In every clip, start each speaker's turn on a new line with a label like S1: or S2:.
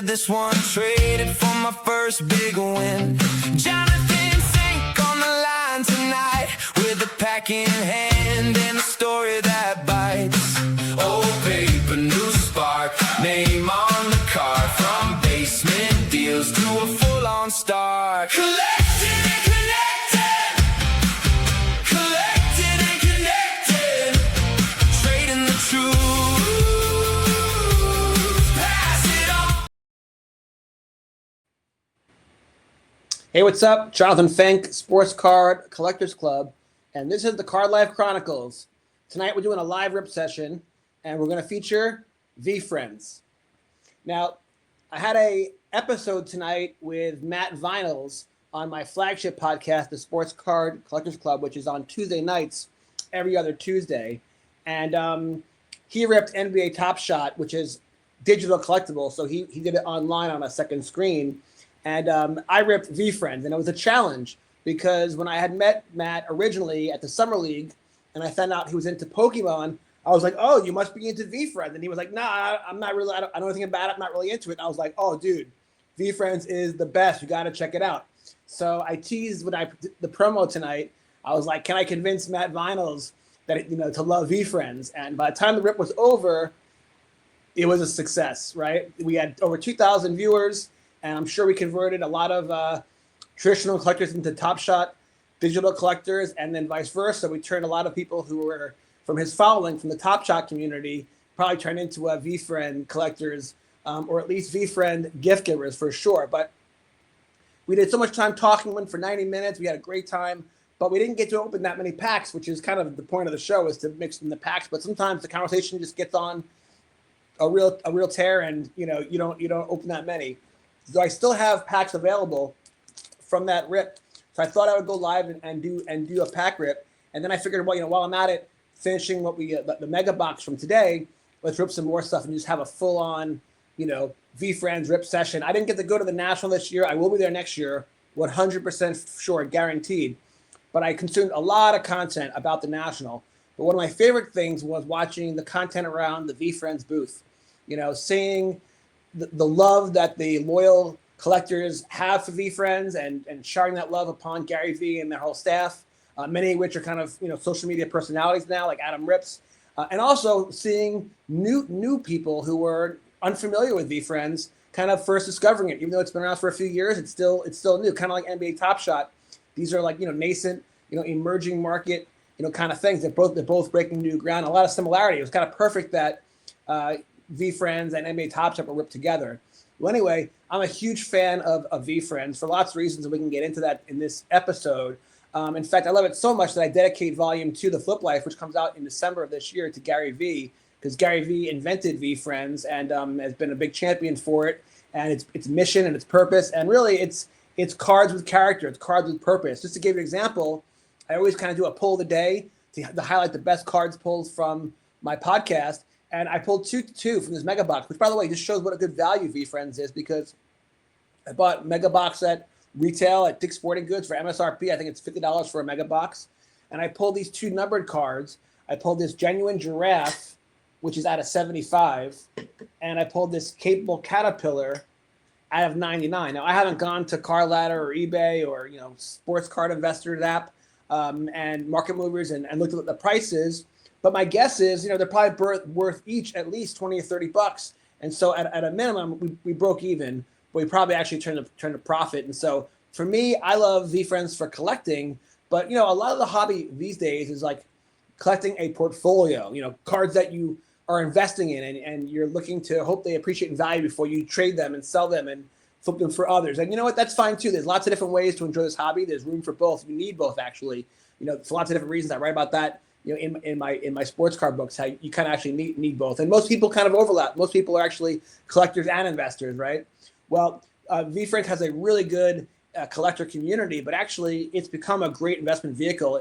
S1: this one, traded for my first big win. Jonathan Fink on the line tonight, with a pack in hand and a story that bites. Old paper, new spark, name on the card, from basement deals to a full-on start. Collected and connected, collected and connected, trading the truth.
S2: Hey, what's up? Jonathan Fink, Sports Card Collectors Club, and this is the Card Life Chronicles. Tonight we're doing a live rip session, and we're going to feature VeeFriends. Now, I had a episode tonight with Matt Vinyls on my flagship podcast, the Sports Card Collectors Club, which is on Tuesday nights, every other Tuesday, and he ripped NBA Top Shot, which is digital collectible, so he did it online on a second screen. And I ripped VeeFriends, and it was a challenge because when I had met Matt originally at the Summer League and I found out he was into Pokemon, I was like, oh, you must be into VeeFriends. And he was like, nah, I'm not really, I don't know anything about it. I'm not really into it. And I was like, oh, dude, VeeFriends is the best. You got to check it out. So I teased when I did the promo tonight. I was like, can I convince Matt Vinyls that, to love VeeFriends? And by the time the rip was over, it was a success, right? We had over 2,000 viewers. And I'm sure we converted a lot of traditional collectors into Top Shot digital collectors, and then vice versa. We turned a lot of people who were from his following, from the Top Shot community, probably turned into VeeFriend collectors, or at least VeeFriend gift givers for sure. But we did so much time talking with him for 90 minutes. We had a great time, but we didn't get to open that many packs, which is kind of the point of the show, is to mix in the packs. But sometimes the conversation just gets on a real tear, and you don't open that many. So I still have packs available from that rip. So I thought I would go live and do a pack rip. And then I figured, well, while I'm at it, finishing what the mega box from today, let's rip some more stuff and just have a full on, VeeFriends rip session. I didn't get to go to the National this year. I will be there next year, 100% sure, guaranteed. But I consumed a lot of content about the National. But one of my favorite things was watching the content around the VeeFriends booth. Seeing the love that the loyal collectors have for VeeFriends and sharing that love upon Gary Vee and their whole staff, many of which are kind of social media personalities now, like Adam Rips, and also seeing new people who were unfamiliar with VeeFriends kind of first discovering it. Even though it's been around for a few years, it's still new, kind of like NBA Top Shot. These are like nascent, emerging market, kind of things. They're both breaking new ground. A lot of similarity. It was kind of perfect that VeeFriends and NBA Top Shot were ripped together. Well, anyway, I'm a huge fan of VeeFriends for lots of reasons, and we can get into that in this episode. In fact, I love it so much that I dedicate Volume 2, The Flip Life, which comes out in December of this year, to Gary Vee, because Gary Vee invented VeeFriends and has been a big champion for it, and its mission and its purpose, and really it's cards with character, it's cards with purpose. Just to give you an example, I always kind of do a pull of the day to highlight the best cards pulled from my podcast. And I pulled two from this mega box, which, by the way, just shows what a good value VeeFriends is, because I bought mega box at retail at Dick's Sporting Goods for MSRP. I think it's $50 for a mega box. And I pulled these two numbered cards. I pulled this genuine giraffe, which is out of 75. And I pulled this capable caterpillar out of 99. Now, I haven't gone to Card Ladder or eBay or, Sports Card Investors app and Market Movers and looked at what the price is. But my guess is, they're probably worth each at least $20 or $30. And so at a minimum, we broke even, but we probably actually turned a profit. And so for me, I love VeeFriends for collecting. But, a lot of the hobby these days is like collecting a portfolio, cards that you are investing in and you're looking to hope they appreciate in value before you trade them and sell them and flip them for others. And you know what? That's fine, too. There's lots of different ways to enjoy this hobby. There's room for both. You need both, actually. For lots of different reasons. I write about that. In my sports card books, how you kind of actually need both. And most people kind of overlap. Most people are actually collectors and investors, right? Well, VeeFriends has a really good collector community, but actually it's become a great investment vehicle.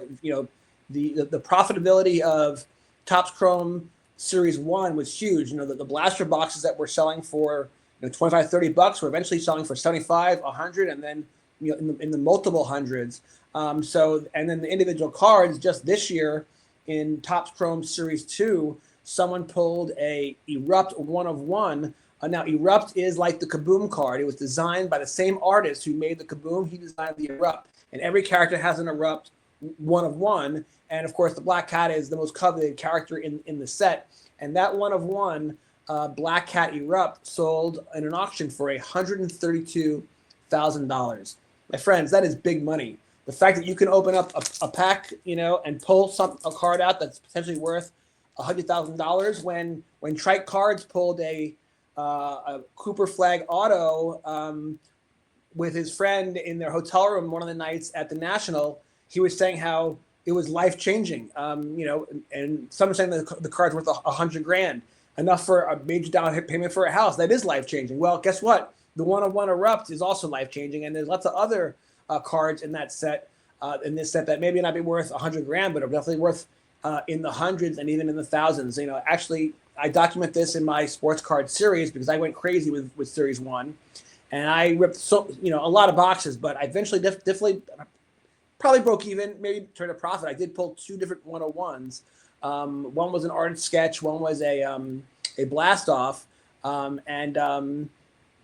S2: The profitability of Topps Chrome Series 1 was huge. The blaster boxes that were selling for $25, $30 were eventually selling for $75, $100, and then in the multiple hundreds. And then the individual cards just this year, in Topps Chrome Series 2, someone pulled a Erupt 1 of 1 Now, Erupt is like the Kaboom card. It was designed by the same artist who made the Kaboom. He designed the Erupt. And every character has an Erupt 1 of 1. And, of course, the Black Cat is the most coveted character in the set. And that 1 of 1 Black Cat Erupt sold in an auction for $132,000. My friends, that is big money. The fact that you can open up a pack, and pull a card out that's potentially worth $100,000 when Trike Cards pulled a Cooper Flag auto with his friend in their hotel room one of the nights at the National. He was saying how it was life-changing, and some are saying that the card's worth $100,000, enough for a major down payment for a house. That is life-changing. Well, guess what? The 1 of 1 Erupt is also life-changing, and there's lots of other cards in that set, that maybe not be worth $100,000, but are definitely worth in the hundreds and even in the thousands. Actually, I document this in my sports card series because I went crazy with Series 1, and I ripped a lot of boxes, but I eventually definitely probably broke even, maybe turned a profit. I did pull 2 different 101s. One was an art sketch, one was a blast off, and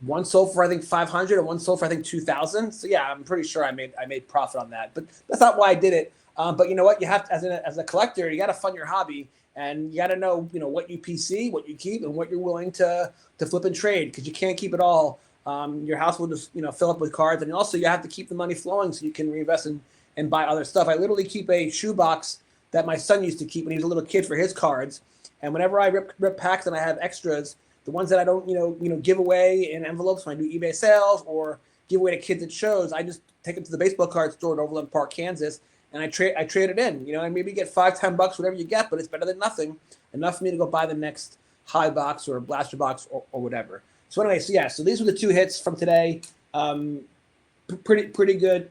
S2: one sold for I think 500, and one sold for I think 2,000. So yeah, I'm pretty sure I made profit on that. But that's not why I did it. But you know what? You have to, as a collector, you got to fund your hobby, and you got to know what you PC, what you keep, and what you're willing to flip and trade, because you can't keep it all. Your house will just fill up with cards, and also you have to keep the money flowing so you can reinvest and buy other stuff. I literally keep a shoebox that my son used to keep when he was a little kid for his cards, and whenever I rip packs and I have extras, the ones that I don't give away in envelopes when I do eBay sales or give away to kids at shows, I just take them to the baseball card store in Overland Park, Kansas, and I trade it in, and maybe get $5-10, whatever you get, but it's better than nothing. Enough for me to go buy the next high box or blaster box or whatever. So anyway, so these were the 2 hits from today. Pretty good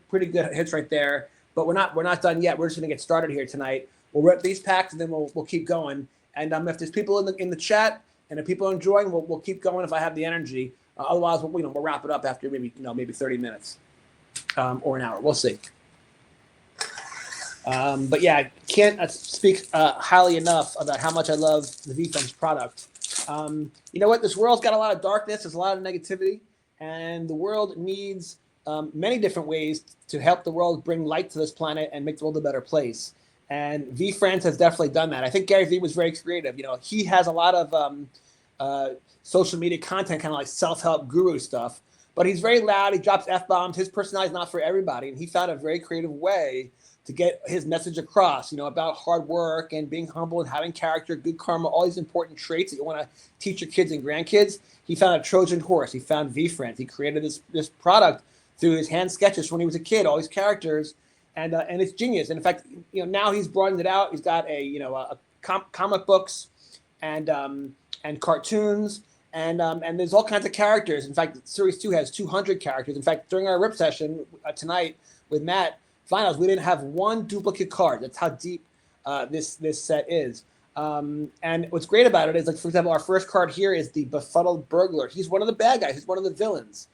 S2: hits right there. But we're not done yet. We're just gonna get started here tonight. We'll rip these packs and then we'll keep going. And if there's people in the chat and if people are enjoying, we'll keep going if I have the energy. Otherwise, we'll wrap it up after maybe 30 minutes or an hour. We'll see. But yeah, I can't speak highly enough about how much I love the VeeFriends product. You know what? This world's got a lot of darkness. There's a lot of negativity, and the world needs many different ways to help the world bring light to this planet and make the world a better place. And VeeFriends has definitely done that. I think Gary Vee was very creative. He has a lot of social media content, kind of like self-help guru stuff, but he's very loud. He drops F-bombs. His personality is not for everybody, and he found a very creative way to get his message across, about hard work and being humble and having character, good karma, all these important traits that you want to teach your kids and grandkids. He found a Trojan horse. He found VeeFriends. He created this product through his hand sketches when he was a kid, all these characters, and it's genius. And in fact, now he's broadened it out. He's got comic books and cartoons and there's all kinds of characters. In fact, Series 2 has 200 characters. In fact, during our rip session tonight with Matt Finals, we didn't have one duplicate card. That's how deep this set is. And what's great about it is, like, for example, our first card here is the Befuddled Burglar. He's one of the bad guys. He's one of the villains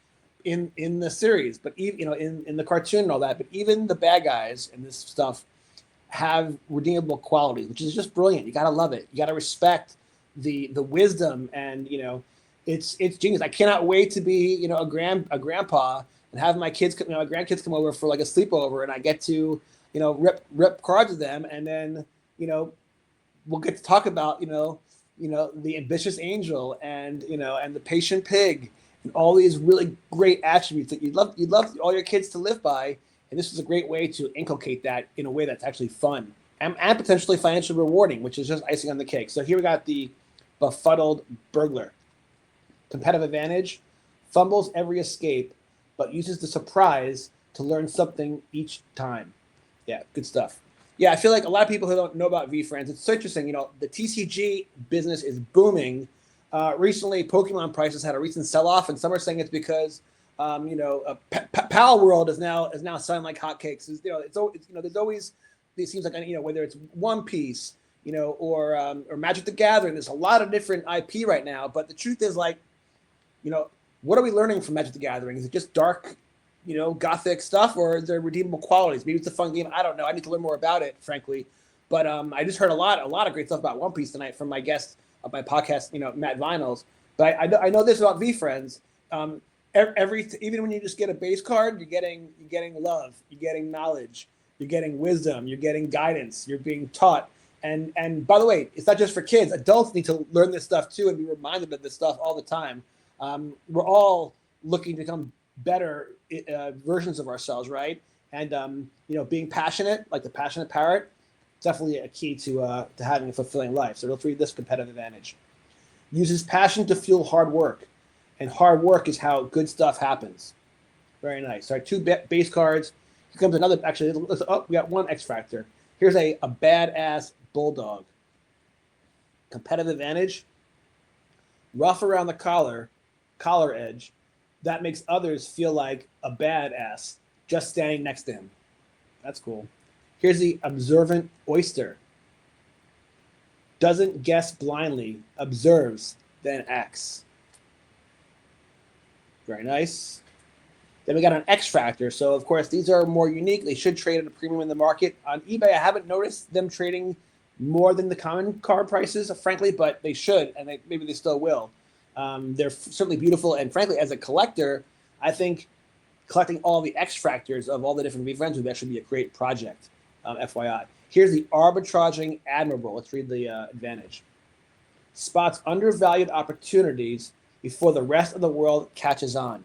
S2: in the series, but even in the cartoon and all that. But even the bad guys in this stuff have redeemable qualities, which is just brilliant. You gotta love it. You gotta respect the wisdom, and it's genius. I cannot wait to be a grandpa and have my kids, my grandkids come over for like a sleepover, and I get to rip cards with them, and then we'll get to talk about the ambitious angel and and the patient pig and all these really great attributes that you'd love all your kids to live by. And this is a great way to inculcate that in a way that's actually fun and potentially financially rewarding, which is just icing on the cake. So here we got the Befuddled Burglar. Competitive advantage, fumbles every escape, but uses the surprise to learn something each time. Yeah, good stuff. Yeah, I feel like a lot of people who don't know about VeeFriends, it's so interesting. The TCG business is booming. Recently, Pokemon prices had a recent sell-off, and some are saying it's because Pal World is now selling like hotcakes. There's always it seems like whether it's One Piece, or Magic the Gathering. There's a lot of different IP right now, but the truth is, like, what are we learning from Magic the Gathering? Is it just dark, gothic stuff, or is there redeemable qualities? Maybe it's a fun game. I don't know. I need to learn more about it, frankly. But I just heard a lot of great stuff about One Piece tonight from my guest of my podcast, Matt Vinals. But I know this about VeeFriends. Even when you just get a base card, you're getting love, you're getting knowledge, you're getting wisdom, you're getting guidance, you're being taught. And by the way, it's not just for kids. Adults need to learn this stuff too and be reminded of this stuff all the time. We're all looking to become better versions of ourselves, right? And being passionate, like the passionate parrot, definitely a key to having a fulfilling life. So let's read this competitive advantage. Uses passion to fuel hard work, and hard work is how good stuff happens. Very nice. All right, two base cards. Here comes another. Actually, we got one X factor. Here's a badass bulldog. Competitive advantage. Rough around the collar edge. That makes others feel like a badass just standing next to him. That's cool. Here's the observant oyster. Doesn't guess blindly, observes, then acts. Very nice. Then we got an X factor. So, of course, these are more unique. They should trade at a premium in the market. On eBay, I haven't noticed them trading more than the common card prices, frankly, but they should, and maybe they still will. They're certainly beautiful. And frankly, as a collector, I think collecting all the X factors of all the different VeeFriends would actually be a great project, FYI. Here's the arbitraging admirable. Let's read the advantage. Spots undervalued opportunities before the rest of the world catches on.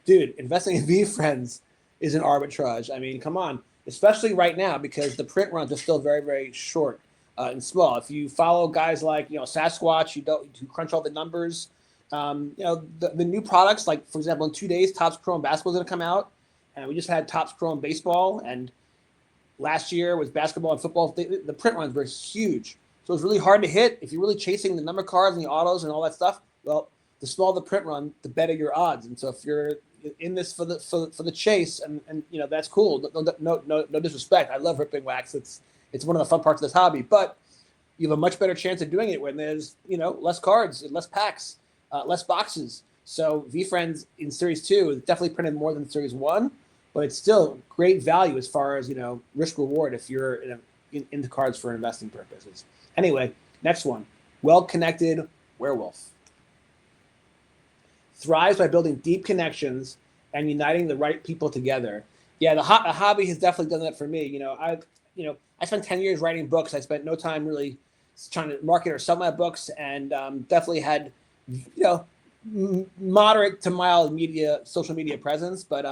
S2: Dude, investing in VeeFriends is an arbitrage. I mean, come on, especially right now because the print runs are still very, very short and small. If you follow guys like Sasquatch, who crunch all the numbers, the new products, like for example, in 2 days, Topps Chrome Basketball is going to come out, and we just had Topps Chrome Baseball, and last year was basketball and football. The print runs were huge, so it's really hard to hit if you're really chasing the number cards and the autos and all that stuff. Well, the smaller the print run, the better your odds. And so if you're in this for the chase, and that's cool. No disrespect. I love ripping wax. It's one of the fun parts of this hobby. But you have a much better chance of doing it when there's less cards, less packs, less boxes. So VeeFriends in Series 2 is definitely printed more than Series 1, but it's still great value as far as risk reward if you're into cards for investing purposes. Anyway, next one, well-connected werewolf. Thrives by building deep connections and uniting the right people together. Yeah, the hobby has definitely done that for me. I spent 10 years writing books. I spent no time really trying to market or sell my books, and definitely had moderate to mild social media presence. But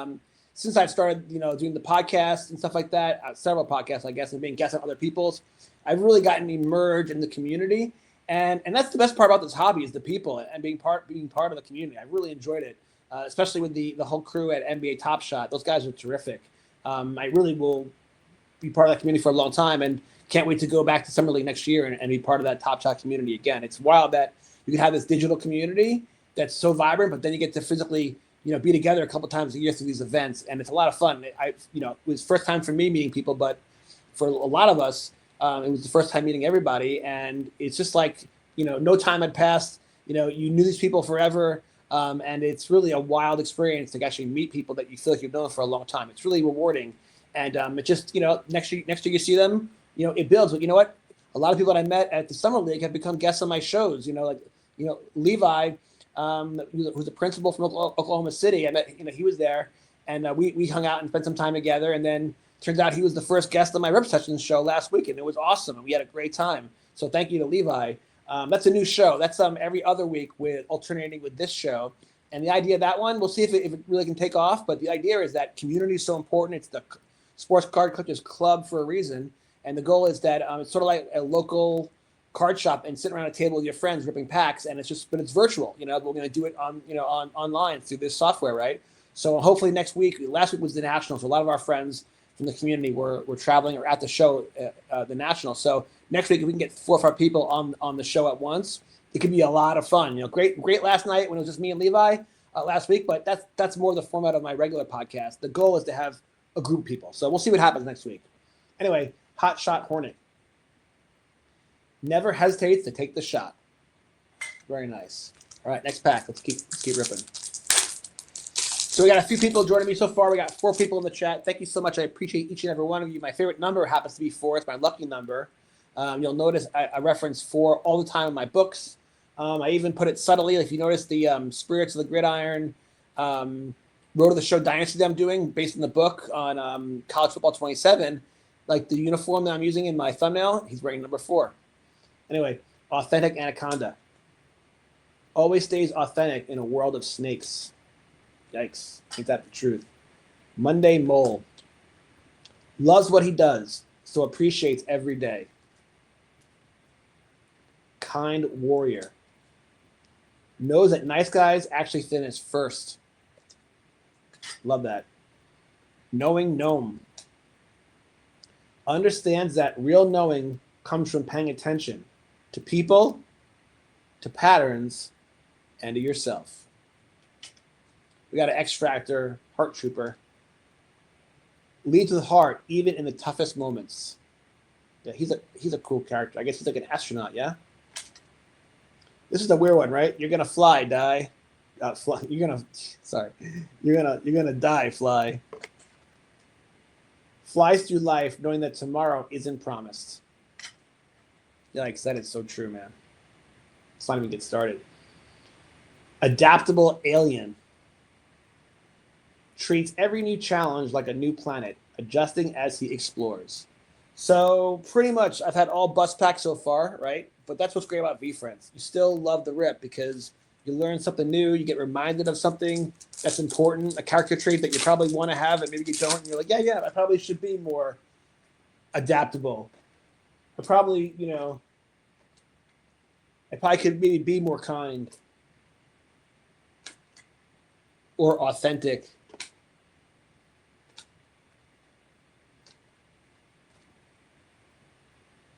S2: since I've started doing the podcast and stuff like that, several podcasts I guess, and being guests on other people's, I've really gotten immersed in the community. And that's the best part about this hobby is the people and being part of the community. I really enjoyed it, especially with the whole crew at NBA Top Shot. Those guys are terrific. I really will be part of that community for a long time, and can't wait to go back to Summer League next year and be part of that Top Shot community again. It's wild that you can have this digital community that's so vibrant, but then you get to physically be together a couple times a year through these events, and it's a lot of fun. It was first time for me meeting people, but for a lot of us, it was the first time meeting everybody, and it's just like, no time had passed. You knew these people forever, and it's really a wild experience to actually meet people that you feel like you've known for a long time. It's really rewarding, and it just, next year you see them, it builds. But you know what? A lot of people that I met at the Summer League have become guests on my shows. Levi, who's a principal from Oklahoma City. I met, he was there, and we hung out and spent some time together, and then turns out he was the first guest on my Rip Sessions show last week, and it was awesome, and we had a great time. So thank you to Levi. That's a new show. That's every other week with alternating with this show. And the idea of that one, we'll see if it really can take off. But the idea is that community is so important. It's the Sports Card Collectors Club for a reason. And the goal is that it's sort of like a local card shop and sitting around a table with your friends ripping packs. And but it's virtual. We're going to do it on online through this software, right? So hopefully next week. Last week was the National, so a lot of our friends from the community were traveling or at the show, the National. So next week, if we can get 4 or 5 people on the show at once, it could be a lot of fun. Great last night when it was just me and Levi last week, but that's more the format of my regular podcast. The goal is to have a group of people. So we'll see what happens next week. Anyway, Hot Shot Hornet. Never hesitates to take the shot. Very nice. All right, next pack. Let's keep ripping. So we got a few people joining me so far. We got 4 people in the chat. Thank you so much. I appreciate each and every one of you. My favorite number happens to be 4. It's my lucky number. You'll notice I reference 4 all the time in my books. I even put it subtly. Like if you notice the Spirits of the Gridiron, Road to the Show Dynasty that I'm doing based on the book on College Football 27, like the uniform that I'm using in my thumbnail, he's wearing number 4. Anyway, authentic anaconda. Always stays authentic in a world of snakes. Yikes. Ain't that the truth? Monday mole. Loves what he does, so appreciates every day. Kind warrior. Knows that nice guys actually finish first. Love that. Knowing gnome. Understands that real knowing comes from paying attention to people, to patterns, and to yourself. We got an X-Factor, Heart Trooper. Leads with heart, even in the toughest moments. Yeah, he's a cool character. I guess he's like an astronaut, yeah? This is a weird one, right? You're gonna fly, die. Fly. You're gonna die, fly. Flies through life knowing that tomorrow isn't promised. Yikes, that is so true, man. Let's not even get started. Adaptable alien. Treats every new challenge like a new planet, adjusting as he explores. So pretty much I've had all bus packs so far, right? But that's what's great about VeeFriends. You still love the rip because you learn something new, you get reminded of something that's important, a character trait that you probably want to have and maybe you don't. And you're like, yeah, I probably should be more adaptable. I probably could maybe be more kind or authentic.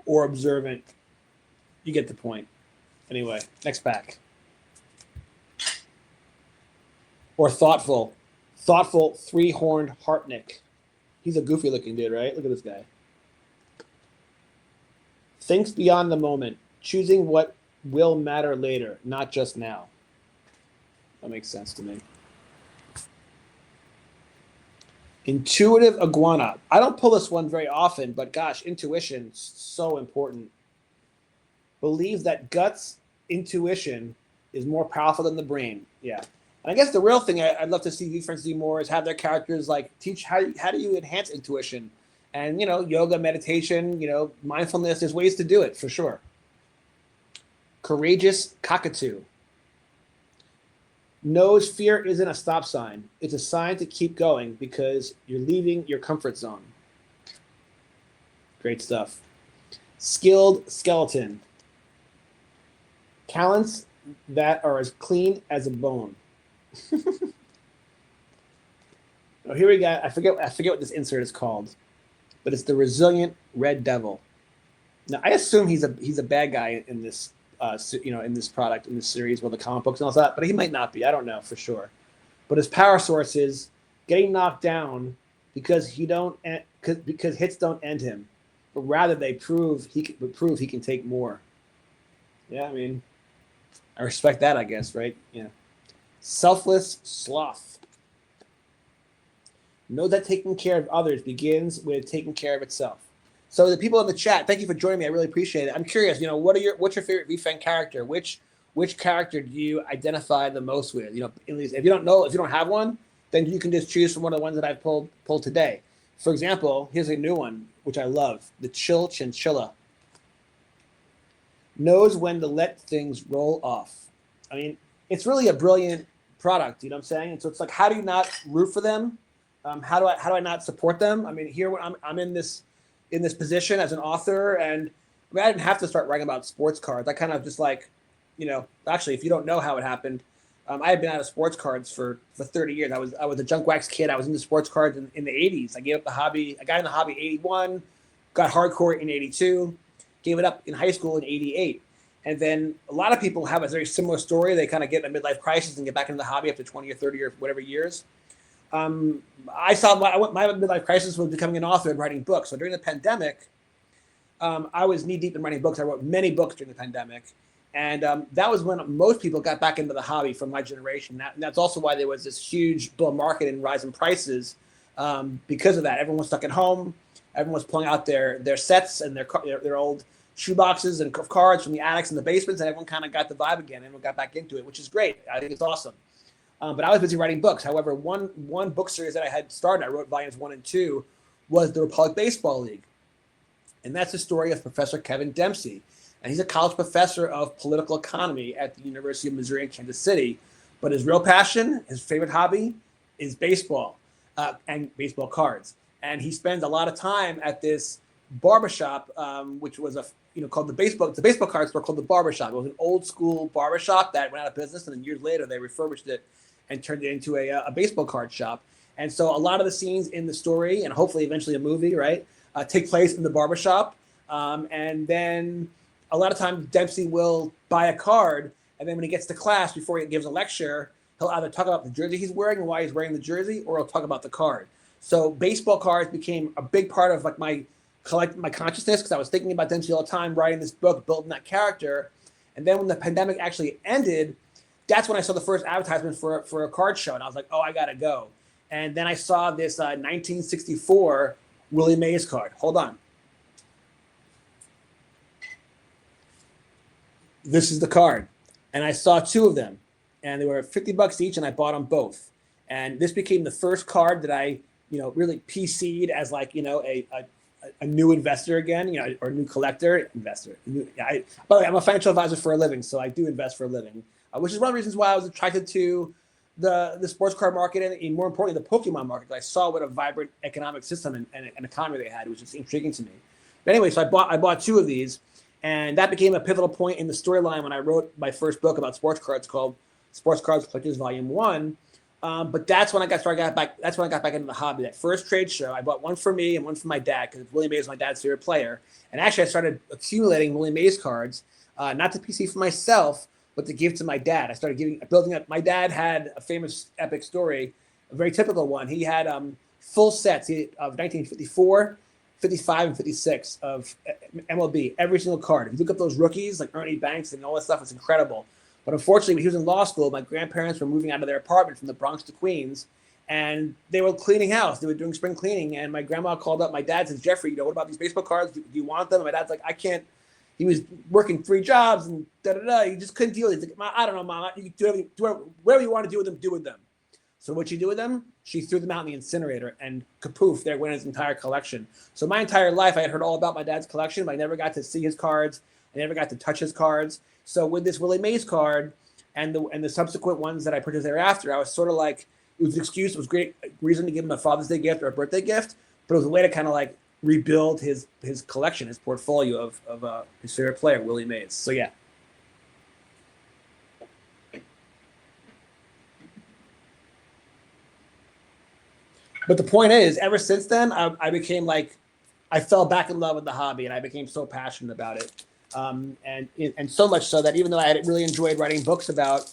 S2: Or observant. You get the point. Anyway, next pack. Or thoughtful. Thoughtful 3-horned Hartnick. He's a goofy looking dude, right? Look at this guy. Thinks beyond the moment, choosing what will matter later, not just now. That makes sense to me. Intuitive iguana. I don't pull this one very often, but gosh, intuition is so important. Believes that guts intuition is more powerful than the brain. Yeah. And I guess the real thing I'd love to see VeeFriends do more is have their characters like teach how do you enhance intuition, and yoga, meditation, mindfulness. There's ways to do it for sure. Courageous cockatoo. Knows fear isn't a stop sign. It's a sign to keep going because you're leaving your comfort zone. Great stuff. Skilled skeleton. Talents that are as clean as a bone. Oh, here we go. I forget what this insert is called, but it's the resilient red devil. Now I assume he's a bad guy in this in this product, in this series, with the comic books and all that, but he might not be. I don't know for sure. But his power source is getting knocked down because because hits don't end him, but rather they prove he can take more. Yeah, I mean, I respect that, I guess, right? Yeah. Selfless sloth. Know that taking care of others begins with taking care of itself. So the people in the chat, thank you for joining me. I really appreciate it. I'm curious, what's your favorite VeeFriend character? Which character do you identify the most with? At least if you don't have one, then you can just choose from one of the ones that I've pulled today. For example, here's a new one which I love: the Chill Chinchilla. Knows when to let things roll off. I mean, it's really a brilliant product. You know what I'm saying? And so it's like, how do you not root for them? How do I not support them? I mean, here when I'm in this position as an author, and I didn't have to start writing about sports cards. I kind of just actually, if you don't know how it happened, I had been out of sports cards for 30 years. I was a junk wax kid. I was into sports cards in the 80s. I gave up the hobby. I got in the hobby in 81, got hardcore in 82, gave it up in high school in 88. And then a lot of people have a very similar story. They kind of get in a midlife crisis and get back into the hobby after 20 or 30 or whatever years. I saw my midlife crisis was becoming an author and writing books. So during the pandemic, I was knee deep in writing books. I wrote many books during the pandemic. And that was when most people got back into the hobby from my generation. And that's also why there was this huge bull market and rise in prices because of that. Everyone was stuck at home. Everyone was pulling out their sets and their old shoeboxes and cards from the attics and the basements, and everyone kind of got the vibe again. Everyone got back into it, which is great. I think it's awesome. But I was busy writing books. However, one book series that I had started, I wrote volumes 1 and 2, was the Republic Baseball League. And that's the story of Professor Kevin Dempsey. And he's a college professor of political economy at the University of Missouri in Kansas City. But his real passion, his favorite hobby, is baseball and baseball cards. And he spends a lot of time at this barbershop, which was called the baseball card store called the Barbershop. It was an old school barbershop that went out of business, and then years later they refurbished it and turned it into a baseball card shop. And so a lot of the scenes in the story, and hopefully eventually a movie, right, take place in the barbershop. And then a lot of times Dempsey will buy a card, and then when he gets to class, before he gives a lecture, he'll either talk about the jersey he's wearing and why he's wearing the jersey, or he'll talk about the card. So baseball cards became a big part of like my consciousness, because I was thinking about Dempsey all the time, writing this book, building that character. And then when the pandemic actually ended, that's when I saw the first advertisement for a card show, and I was like, oh, I gotta go. And then I saw this 1964 Willie Mays card. Hold on. This is the card. And I saw two of them, and they were $50 each, and I bought them both. And this became the first card that I, really PC'd as like, a new investor again, or a new collector investor. By the way, I'm a financial advisor for a living, so I do invest for a living, which is one of the reasons why I was attracted to the sports card market, and more importantly, the Pokemon market. I saw what a vibrant economic system and economy they had, which was intriguing to me. But anyway, so I bought two of these, and that became a pivotal point in the storyline when I wrote my first book about sports cards called Sports Cards Collectors Volume 1. But that's when I got back into the hobby. That first trade show, I bought one for me and one for my dad, because Willie Mays was my dad's favorite player. And actually, I started accumulating Willie Mays cards, not to PC for myself, but to give to my dad. I started building up. My dad had a famous epic story, a very typical one. He had full sets of 1954, 55, and 56 of MLB, every single card. If you look up those rookies like Ernie Banks and all that stuff, it's incredible. But unfortunately, when he was in law school, my grandparents were moving out of their apartment from the Bronx to Queens, and they were cleaning house. They were doing spring cleaning, and my grandma called up my dad and says, Jeffrey, what about these baseball cards? Do you want them? And my dad's like, I can't. He was working 3 jobs and da-da-da. He just couldn't deal with it. He's like, I don't know, Mom. You can do whatever you want to do with them, do with them. So what she do with them? She threw them out in the incinerator, and kapoof, there went his entire collection. So my entire life, I had heard all about my dad's collection, but I never got to see his cards. I never got to touch his cards. So with this Willie Mays card and the subsequent ones that I purchased thereafter, I was sort of like, it was an excuse. It was a great reason to give him a Father's Day gift or a birthday gift, but it was a way to kind of like rebuild his collection, his portfolio of his favorite player, Willie Mays. So yeah. But the point is, ever since then, I became like, I fell back in love with the hobby, and I became so passionate about it. And so much so that even though I had really enjoyed writing books about,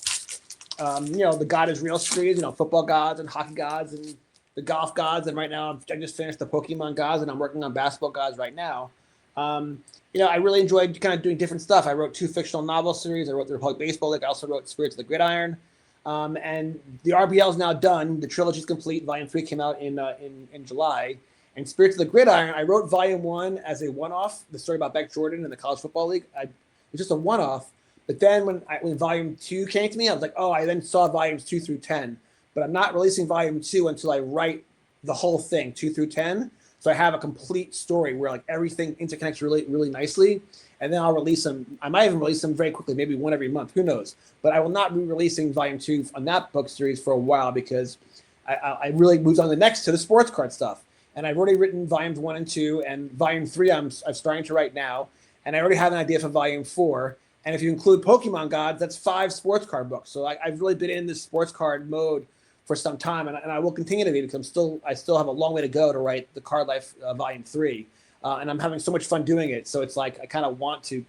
S2: the God is Real series, football gods and hockey gods and the golf gods, and right now I just finished the Pokemon gods, and I'm working on basketball gods right now. I really enjoyed kind of doing different stuff. I wrote 2 fictional novel series. I wrote the Republic Baseball League. I also wrote Spirits of the Gridiron. And the RBL is now done. The trilogy is complete. Volume 3 came out in July. And Spirits of the Gridiron, I wrote Volume 1 as a one-off, the story about Beck Jordan and the College Football League. It was just a one-off. But then when Volume 2 came to me, I was like, I then saw Volumes 2 through 10. But I'm not releasing Volume 2 until I write the whole thing, 2 through 10. So I have a complete story where like everything interconnects really, really nicely. And then I'll release them. I might even release them very quickly, maybe one every month. Who knows? But I will not be releasing Volume 2 on that book series for a while, because I really moved on to the sports card stuff. And I've already written Volumes 1 and 2, and Volume 3 I'm starting to write now. And I already have an idea for Volume 4. And if you include Pokemon Gods, that's 5 sports card books. So I've really been in this sports card mode for some time, and I will continue to be, because I still have a long way to go to write the Card Life Volume 3. And I'm having so much fun doing it. So it's like I kind of want to,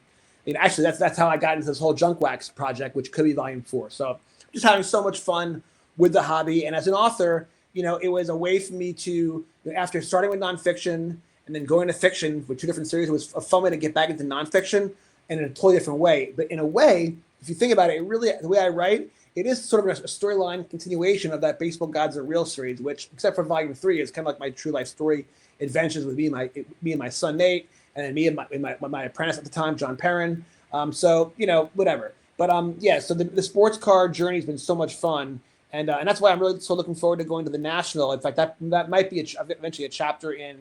S2: actually that's how I got into this whole Junk Wax project, which could be Volume 4. So just having so much fun with the hobby. And as an author, it was a way for me to, after starting with nonfiction and then going to fiction with 2 different series, it was a fun way to get back into nonfiction, and in a totally different way. But in a way, if you think about it, the way I write, it is sort of a storyline continuation of that Baseball Gods Are Real series, which, except for Volume 3, is kind of like my true life story adventures with me and my son Nate, and then me and my apprentice at the time, John Perrin. So whatever. But yeah. So the sports car journey has been so much fun, and that's why I'm really so looking forward to going to the national. In fact, that might be eventually a chapter in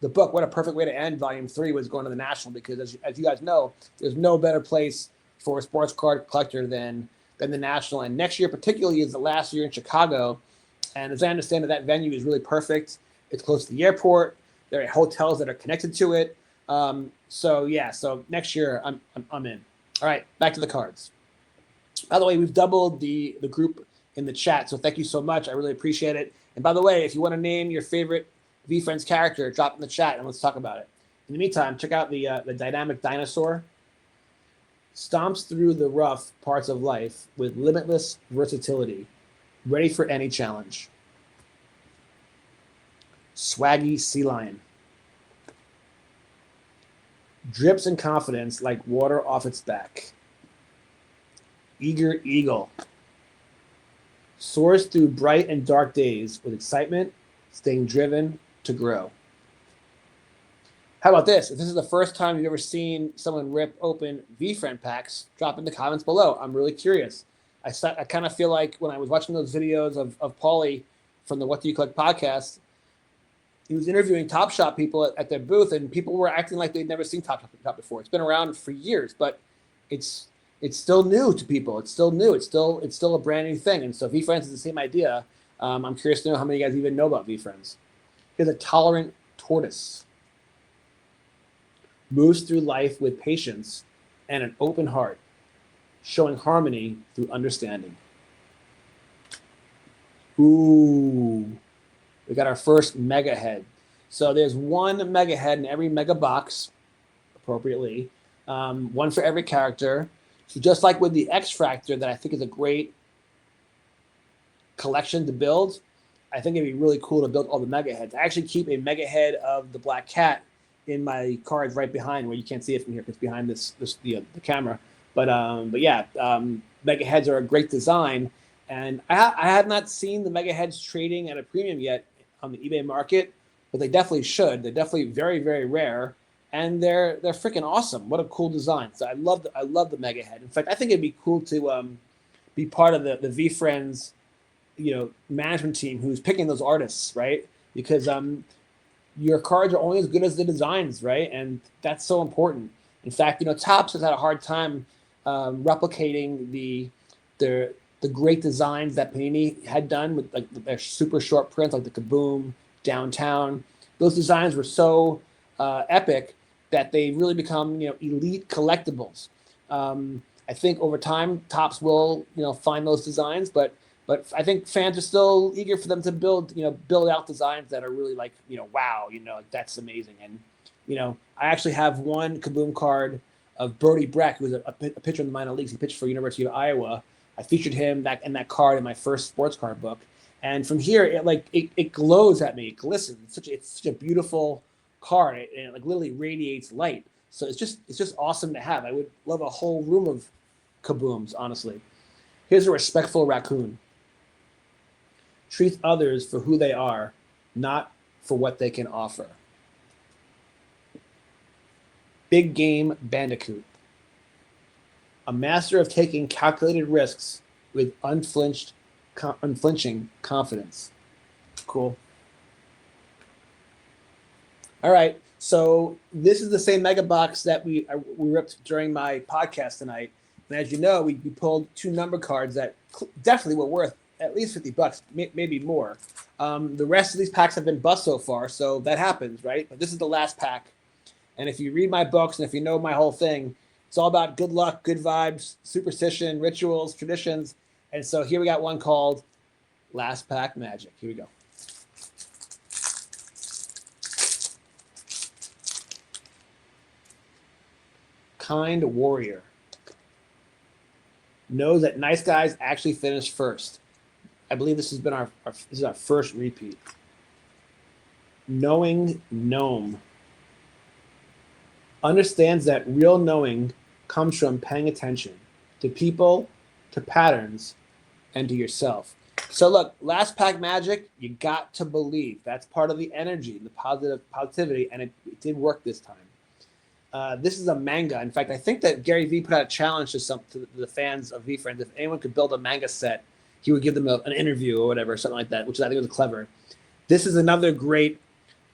S2: the book. What a perfect way to end Volume 3 was going to the national, because as you guys know, there's no better place for a sports car collector than the national. And next year particularly is the last year in Chicago. And as I understand it, that venue is really perfect. It's close to the airport. There are hotels that are connected to it. So next year I'm in. All right, back to the cards. By the way, we've doubled the group in the chat, so thank you so much. I really appreciate it. And by the way, if you want to name your favorite VeeFriends character, drop in the chat and let's talk about it. In the meantime, check out the dynamic dinosaur. Stomps through the rough parts of life with limitless versatility, ready for any challenge. Swaggy sea lion. Drips in confidence like water off its back. Eager eagle. Soars through bright and dark days with excitement, staying driven to grow. How about this? If this is the first time you've ever seen someone rip open VeeFriend packs, drop in the comments below. I'm really curious. I kind of feel like when I was watching those videos of Paulie from the What Do You Collect podcast, he was interviewing Top Shop people at their booth, and people were acting like they'd never seen Top Shop before. It's been around for years, but it's still new to people. It's still new. It's still a brand new thing. And so VeeFriends is the same idea. I'm curious to know how many of you guys even know about VeeFriends. Here's a tolerant tortoise. Moves through life with patience and an open heart, showing harmony through understanding. Ooh, we got our first mega head. So there's one mega head in every mega box, appropriately, one for every character. So just like with the X-Fractor, that I think is a great collection to build, I think it'd be really cool to build all the mega heads. I actually keep a mega head of the Black Cat in my cards right behind, where you can't see it from here because it's behind the camera. But yeah, mega heads are a great design, and I have not seen the mega heads trading at a premium yet on the eBay market, but they definitely should. They're definitely very, very rare, and they're freaking awesome. What a cool design! So I love the mega head. In fact, I think it'd be cool to be part of the VeeFriends management team who's picking those artists, right? Because your cards are only as good as the designs, right? And that's so important. In fact, Topps has had a hard time replicating the great designs that Panini had done with like their super short prints, like the Kaboom, Downtown. Those designs were so epic that they really become elite collectibles. I think over time Topps will find those designs, but I think fans are still eager for them to build out designs that are really like, wow, like that's amazing. And, I actually have one Kaboom card of Brody Breck, who was a pitcher in the minor leagues. He pitched for University of Iowa. I featured him in that card in my first sports card book. And from here, it glows at me. It glistens. It's such a beautiful card. It like literally radiates light. So it's just awesome to have. I would love a whole room of Kabooms, honestly. Here's a respectful raccoon. Treats others for who they are, not for what they can offer. Big game bandicoot. A master of taking calculated risks with unflinching confidence. Cool. All right, so this is the same mega box that we ripped during my podcast tonight. And as you know, we pulled two number cards that definitely were worth at least $50, maybe more. The rest of these packs have been bust so far, so that happens, right? But this is the last pack. And if you read my books and if you know my whole thing, it's all about good luck, good vibes, superstition, rituals, traditions. And so here we got one called Last Pack Magic. Here we go. Kind warrior. Knows that nice guys actually finish first. I believe this has been our first repeat. Knowing gnome. Understands that real knowing comes from paying attention to people, to patterns, and to yourself. So look, last pack magic, you got to believe. That's part of the energy, the positivity, and it did work this time. This is a manga. In fact, I think that Gary Vee put out a challenge to the fans of VeeFriends. If anyone could build a manga set, he would give them an interview or whatever, something like that, which I think was clever. This is another great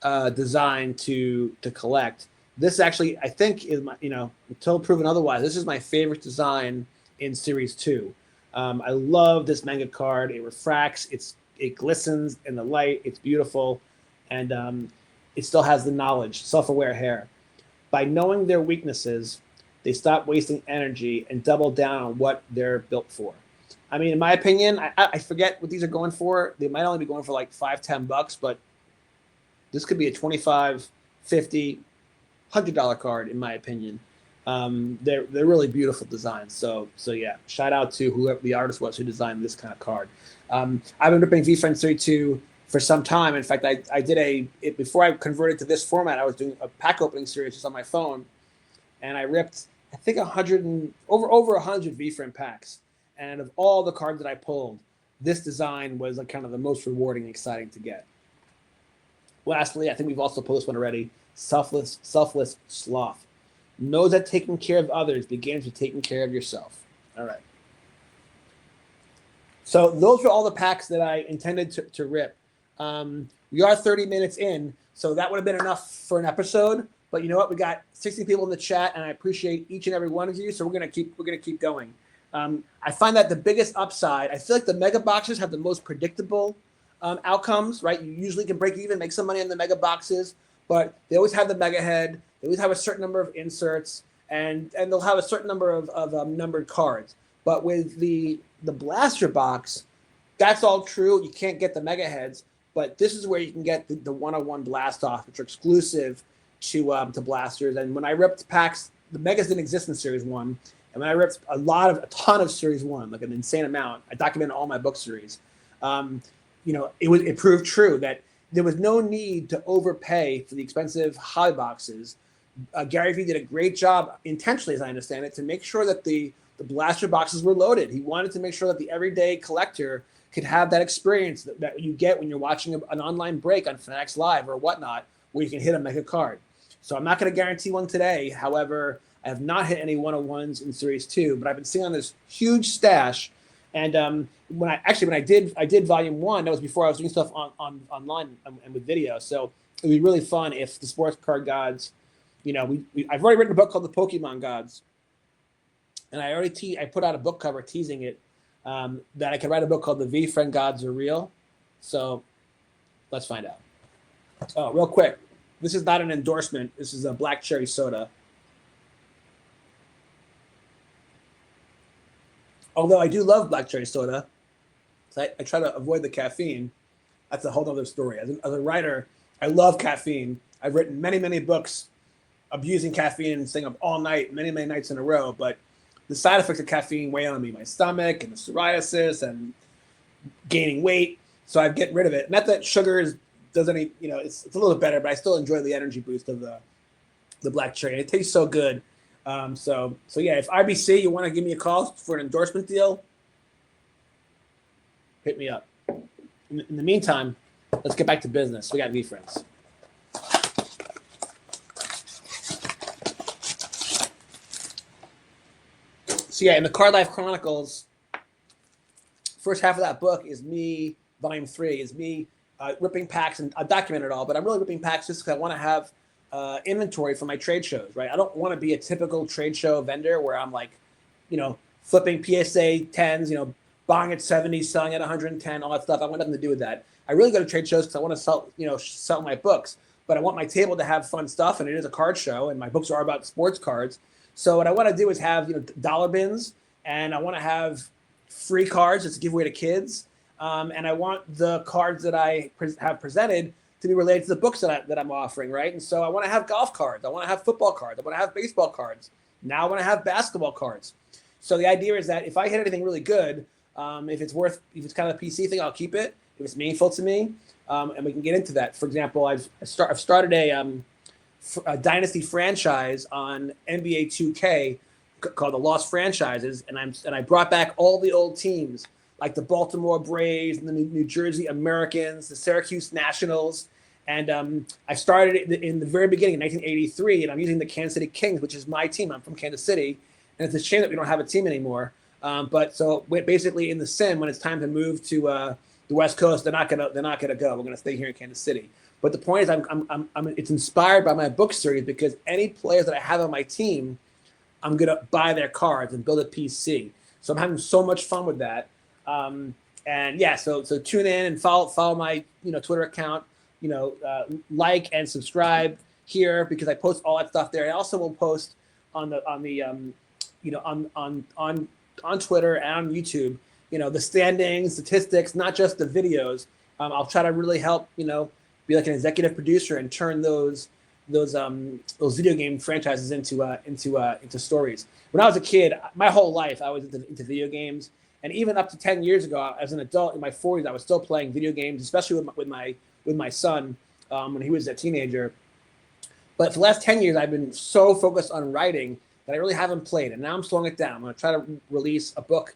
S2: design to collect. This actually, I think, is my, until proven otherwise, this is my favorite design in Series 2. I love this manga card. It refracts, it glistens in the light, it's beautiful, and it still has the knowledge, self-aware hair. By knowing their weaknesses, they stop wasting energy and double down on what they're built for. I mean, in my opinion, I forget what these are going for. They might only be going for like $5-10, but this could be a $25, $50, $100 card, in my opinion. They're really beautiful designs. So yeah, shout out to whoever the artist was who designed this kind of card. I've been ripping VeeFriends 32 for some time. In fact, I did before I converted to this format, I was doing a pack opening series just on my phone, and I ripped, I think, over 100 VeeFriend packs. And of all the cards that I pulled, this design was like kind of the most rewarding and exciting to get. Lastly, I think we've also pulled this one already, selfless sloth. Know that taking care of others begins with taking care of yourself. All right. So those are all the packs that I intended to rip. We are 30 minutes in, so that would have been enough for an episode. But you know what? We got 60 people in the chat, and I appreciate each and every one of you. So we're gonna keep going. I find that the biggest upside, I feel like the mega boxes have the most predictable outcomes, right? You usually can break even, make some money in the mega boxes, but they always have the mega head. They always have a certain number of inserts, and they'll have a certain number of numbered cards. But with the blaster box, that's all true. You can't get the mega heads, but this is where you can get the 101 blast off, which are exclusive to blasters. And when I ripped packs, the megas didn't exist in Series 1. And when I ripped a ton of Series 1, like an insane amount, I documented all my book series. It proved true that there was no need to overpay for the expensive hobby boxes. Gary Vee did a great job, intentionally, as I understand it, to make sure that the blaster boxes were loaded. He wanted to make sure that the everyday collector could have that experience that you get when you're watching an online break on Fanatics Live or whatnot, where you can hit a mega card. So I'm not going to guarantee one today. However, I have not hit any 101s in Series 2, but I've been sitting on this huge stash. And when I did Volume 1, that was before I was doing stuff online and with video. So it would be really fun if the sports card gods, I've already written a book called The Pokemon Gods, and I put out a book cover teasing it, that I could write a book called The VeeFriend Gods Are Real. So let's find out. Oh, real quick, this is not an endorsement. This is a black cherry soda. Although I do love black cherry soda, so I try to avoid the caffeine. That's a whole other story. As a writer, I love caffeine. I've written many, many books abusing caffeine and staying up all night, many, many nights in a row. But the side effects of caffeine weigh on me, my stomach and the psoriasis and gaining weight. So I get rid of it. Not that sugar does any, it's a little better, but I still enjoy the energy boost of the black cherry. It tastes so good. So yeah, if RBC, you want to give me a call for an endorsement deal, hit me up. In the meantime, let's get back to business. We got VeeFriends. So yeah, in the Card Life Chronicles, first half of that book is me, Volume 3, is me ripping packs, and I document it all, but I'm really ripping packs just because I want to have inventory for my trade shows, right? I don't want to be a typical trade show vendor where I'm like, flipping PSA 10s, buying at 70, selling at 110, all that stuff. I want nothing to do with that. I really go to trade shows because I want to sell my books, but I want my table to have fun stuff, and it is a card show, and my books are about sports cards. So what I want to do is have dollar bins, and I want to have free cards just to give away to kids, and I want the cards that I have presented to be related to the books that I'm offering, right? And so I want to have golf cards, I want to have football cards, I want to have baseball cards. Now I want to have basketball cards. So the idea is that if I hit anything really good, if it's kind of a PC thing, I'll keep it. If it's meaningful to me, and we can get into that. For example, I've started a Dynasty franchise on NBA 2K called the Lost Franchises, and I brought back all the old teams like the Baltimore Braves and the New Jersey Americans, the Syracuse Nationals, And I started in the very beginning in 1983, and I'm using the Kansas City Kings, which is my team. I'm from Kansas City, and it's a shame that we don't have a team anymore. But so basically in the sim, when it's time to move to the West Coast, they're not gonna go. We're gonna stay here in Kansas City. But the point is, it's inspired by my book series, because any players that I have on my team, I'm gonna buy their cards and build a PC. So I'm having so much fun with that. And yeah, so tune in and follow my Twitter account. Like and subscribe here, because I post all that stuff there. I also will post on Twitter and on YouTube, the standings, statistics, not just the videos. I'll try to really help, be like an executive producer and turn those video game franchises into stories. When I was a kid, my whole life I was into video games, and even up to 10 years ago, as an adult in my 40s, I was still playing video games, especially with my son when he was a teenager. But for the last 10 years, I've been so focused on writing that I really haven't played, and now I'm slowing it down. I'm going to try to release a book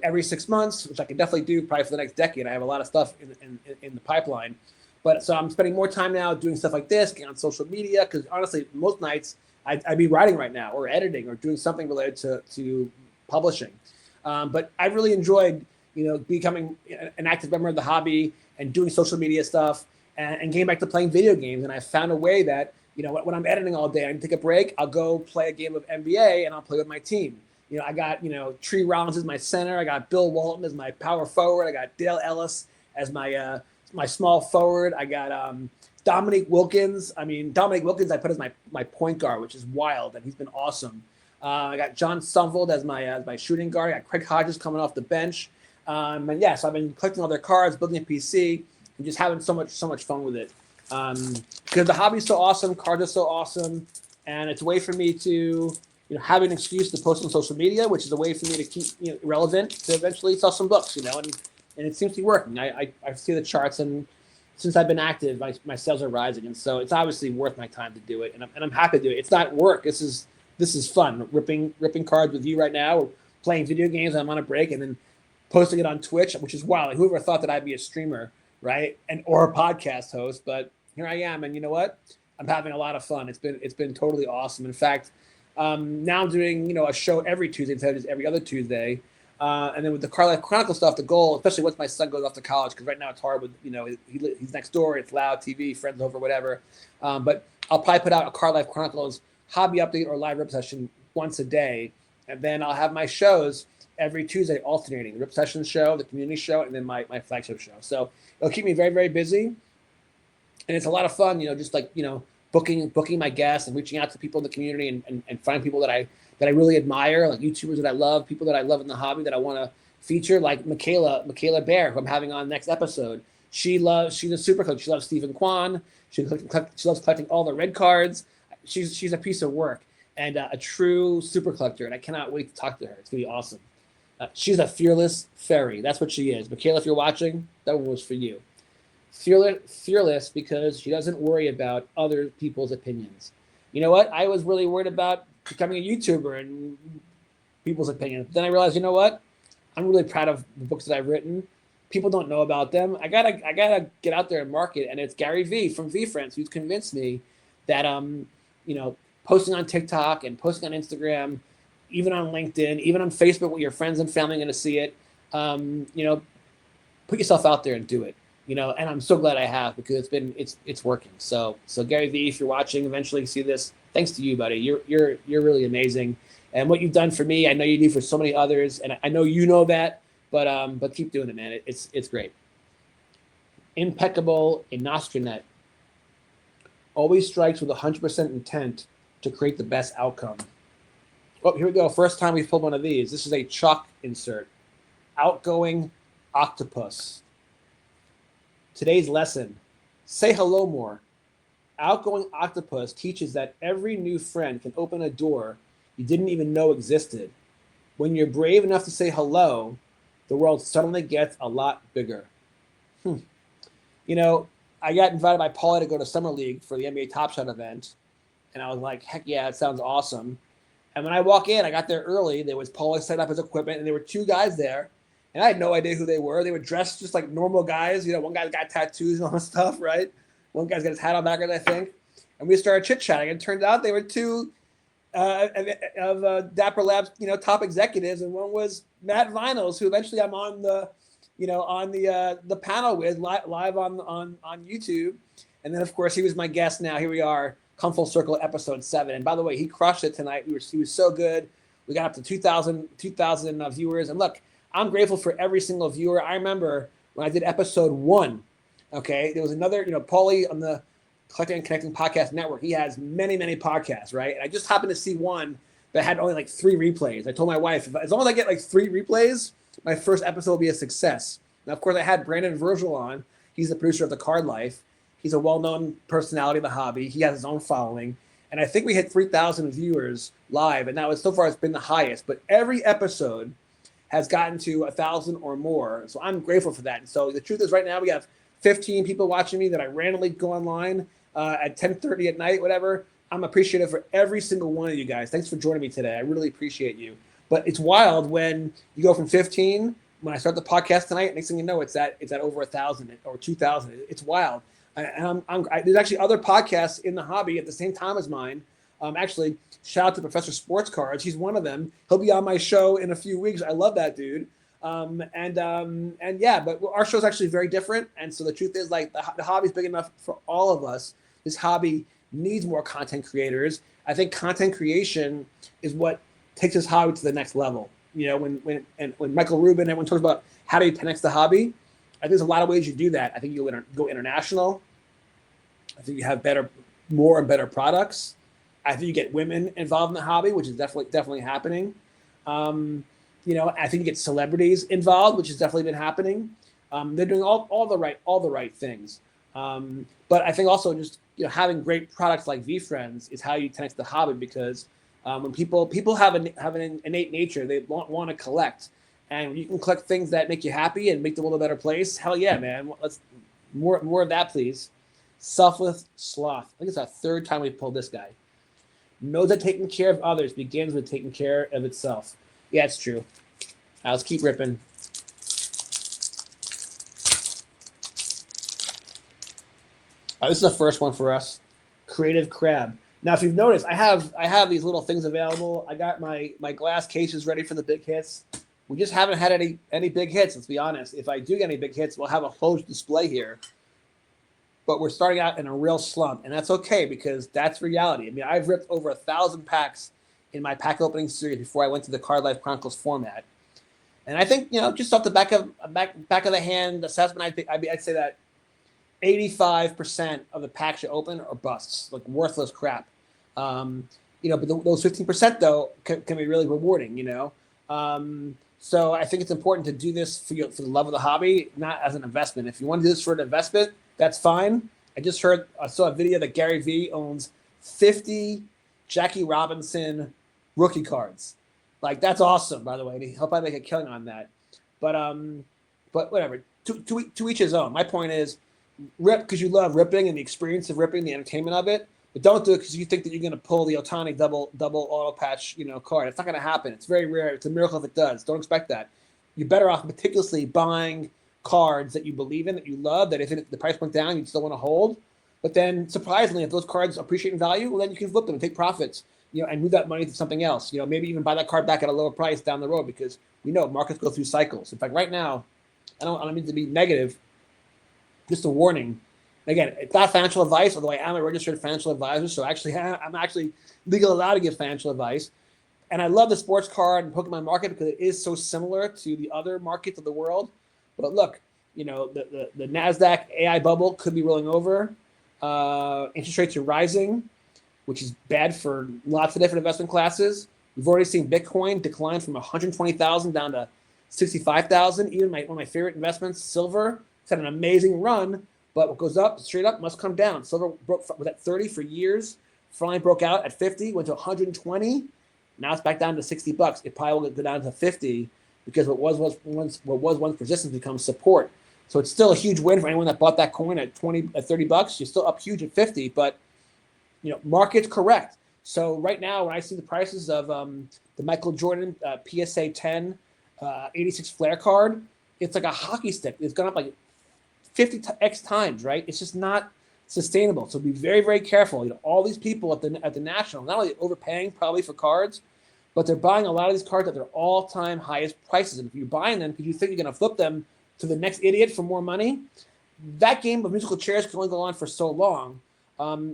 S2: every 6 months, which I can definitely do probably for the next decade. I have a lot of stuff in the pipeline. But so I'm spending more time now doing stuff like this, getting on social media, because honestly, most nights I'd be writing right now, or editing, or doing something related to publishing. But I really enjoyed, becoming an active member of the hobby and doing social media stuff, and getting back to playing video games. And I found a way that, when I'm editing all day, I can take a break, I'll go play a game of NBA, and I'll play with my team. I got, Tree Rollins as my center. I got Bill Walton as my power forward. I got Dale Ellis as my small forward. I got Dominique Wilkins. Dominique Wilkins I put as my point guard, which is wild, and he's been awesome. I got John Sumvold as my shooting guard. I got Craig Hodges coming off the bench. And yeah, so I've been collecting all their cards, building a PC, and just having so much fun with it. Because the hobby's so awesome, cards are so awesome, and it's a way for me to have an excuse to post on social media, which is a way for me to keep relevant, to eventually sell some books, and it seems to be working. I see the charts, and since I've been active, my sales are rising, and so it's obviously worth my time to do it, and I'm happy to do it. It's not work. This is fun. Ripping cards with you right now, or playing video games. I'm on a break, and then posting it on Twitch, which is wild. Like, whoever thought that I'd be a streamer, right, or a podcast host? But here I am, and you know what? I'm having a lot of fun. It's been totally awesome. In fact, now I'm doing a show every Tuesday instead of just every other Tuesday. And then with the Chronicles stuff, the goal, especially once my son goes off to college, because right now it's hard with he's next door, it's loud, TV, friends over, whatever. But I'll probably put out a Card Life Chronicles hobby update or live rip session once a day, and then I'll have my shows every Tuesday alternating: the rip session show, the community show, and then my flagship show. So it'll keep me very, very busy, and it's a lot of fun. Just like booking my guests and reaching out to people in the community, and finding people that I really admire, like YouTubers that I love, people that I love in the hobby that I want to feature, like Michaela Bear, who I'm having on next episode. She's a super collector. She loves Stephen Kwan. She loves collecting all the red cards. She's a piece of work and a true super collector, and I cannot wait to talk to her. It's gonna be awesome. She's a fearless fairy. That's what she is. Michaela, if you're watching, that one was for you. Fearless because she doesn't worry about other people's opinions. You know what? I was really worried about becoming a YouTuber and people's opinions. Then I realized, you know what? I'm really proud of the books that I've written. People don't know about them. I gotta get out there and market. And it's Gary V from VeeFriends who's convinced me that posting on TikTok and posting on Instagram, even on LinkedIn, even on Facebook, where your friends and family are going to see it. Put yourself out there and do it. And I'm so glad I have, because it's working. So Gary V, if you're watching, eventually see this, thanks to you, buddy. You're really amazing, and what you've done for me, I know you do for so many others, and I know you know that. But keep doing it, man. It's great. Impeccable Inostranet always strikes with 100% intent to create the best outcome. Oh, here we go. First time we've pulled one of these. This is a chalk insert. Outgoing octopus. Today's lesson: say hello more. Outgoing octopus teaches that every new friend can open a door you didn't even know existed. When you're brave enough to say hello, the world suddenly gets a lot bigger. I got invited by Paulie to go to Summer League for the NBA Top Shot event, and I was like, heck yeah, it sounds awesome. And when I walk in, I got there early. There was Paulie set up his equipment, and there were two guys there, and I had no idea who they were. They were dressed just like normal guys. One guy's got tattoos and all that stuff, right? One guy's got his hat on backwards, I think. And we started chit-chatting. And it turned out they were two of Dapper Labs, top executives. And one was Matt Vinyls, who eventually I'm on the panel with live on YouTube. And then, of course, he was my guest now. Here we are, come full circle, episode 7. And by the way, he crushed it tonight. He was so good. We got up to 2,000 viewers. And look, I'm grateful for every single viewer. I remember when I did episode 1, okay, there was another, Paulie on the Collecting and Connecting Podcast Network. He has many, many podcasts, right? And I just happened to see one that had only like 3 replays. I told my wife, as long as I get like 3 replays, my first episode will be a success. Now, of course, I had Brandon Virgil on. He's the producer of The Card Life. He's a well-known personality of the hobby. He has his own following. And I think we hit 3,000 viewers live. And that was, so far, it's been the highest. But every episode has gotten to 1,000 or more. So I'm grateful for that. And so the truth is right now we have 15 people watching me that I randomly go online at 10:30 at night, whatever. I'm appreciative for every single one of you guys. Thanks for joining me today. I really appreciate you. But it's wild when you go from 15, when I start the podcast tonight, next thing you know, it's at over 1,000 or 2,000. It's wild. And there's actually other podcasts in the hobby at the same time as mine. Actually, shout out to Professor Sports Cards. He's one of them. He'll be on my show in a few weeks. I love that dude. And yeah, but our show's actually very different. And so the truth is, like, the hobby's big enough for all of us. This hobby needs more content creators. I think content creation is what takes this hobby to the next level. When Michael Rubin, everyone talks about how do you 10x the hobby, I think there's a lot of ways you do that. I think you'll go international. I think you have more and better products. I think you get women involved in the hobby, which is definitely happening. I think you get celebrities involved, which has definitely been happening. They're doing all the right things. But I think also just having great products like VeeFriends is how you 10x the hobby, because when people have an innate nature, they want to collect. And you can collect things that make you happy and make the world a better place. Hell yeah, man. Let's more of that, please. Selfless sloth. I think it's our 3rd time we pulled this guy. Knows that taking care of others begins with taking care of itself. Yeah, it's true. Let's keep ripping. This is the first one for us. Creative Crab. Now, if you've noticed, I have these little things available. I got my glass cases ready for the big hits. We just haven't had any big hits, let's be honest. If I do get any big hits, we'll have a whole display here. But we're starting out in a real slump, and that's okay, because that's reality. I mean, I've ripped over 1,000 packs in my pack opening series before I went to the Card Life Chronicles format. And I think, just off the back of the hand assessment, I'd say that 85% of the packs you open are busts, like worthless crap. But those 15% though can be really rewarding. So I think it's important to do this for the love of the hobby, not as an investment. If you want to do this for an investment, that's fine. I saw a video that Gary Vee owns 50 Jackie Robinson rookie cards. Like, that's awesome, by the way. He'll probably make a killing on that. But whatever. To each his own. My point is, rip because you love ripping and the experience of ripping, the entertainment of it. But don't do it because you think that you're going to pull the Otani double auto patch, card. It's not going to happen. It's very rare. It's a miracle if it does. Don't expect that. You're better off meticulously buying cards that you believe in, that you love, that if the price went down, you'd still want to hold. But then, surprisingly, if those cards appreciate in value, well, then you can flip them and take profits, and move that money to something else. Maybe even buy that card back at a lower price down the road, because we know markets go through cycles. In fact, right now, I don't mean to be negative. Just a warning. Again, it's not financial advice, although I am a registered financial advisor, so I'm actually legally allowed to give financial advice. And I love the sports card and Pokemon market because it is so similar to the other markets of the world. But look, the NASDAQ AI bubble could be rolling over. Interest rates are rising, which is bad for lots of different investment classes. We've already seen Bitcoin decline from 120,000 down to 65,000. Even one of my favorite investments, silver, it's had an amazing run. But what goes up, straight up, must come down. Silver was at 30 for years. Finally broke out at 50, went to 120. Now it's back down to $60. It probably will go down to 50 because what was once resistance becomes support. So it's still a huge win for anyone that bought that coin at $30. You're still up huge at 50, but market's correct. So right now, when I see the prices of the Michael Jordan PSA 10 86 flare card, it's like a hockey stick. It's gone up like 50x times, right? It's just not sustainable. So be very, very careful. All these people at the National, not only overpaying probably for cards, but they're buying a lot of these cards at their all-time highest prices. And if you're buying them because you think you're going to flip them to the next idiot for more money, that game of musical chairs can only go on for so long.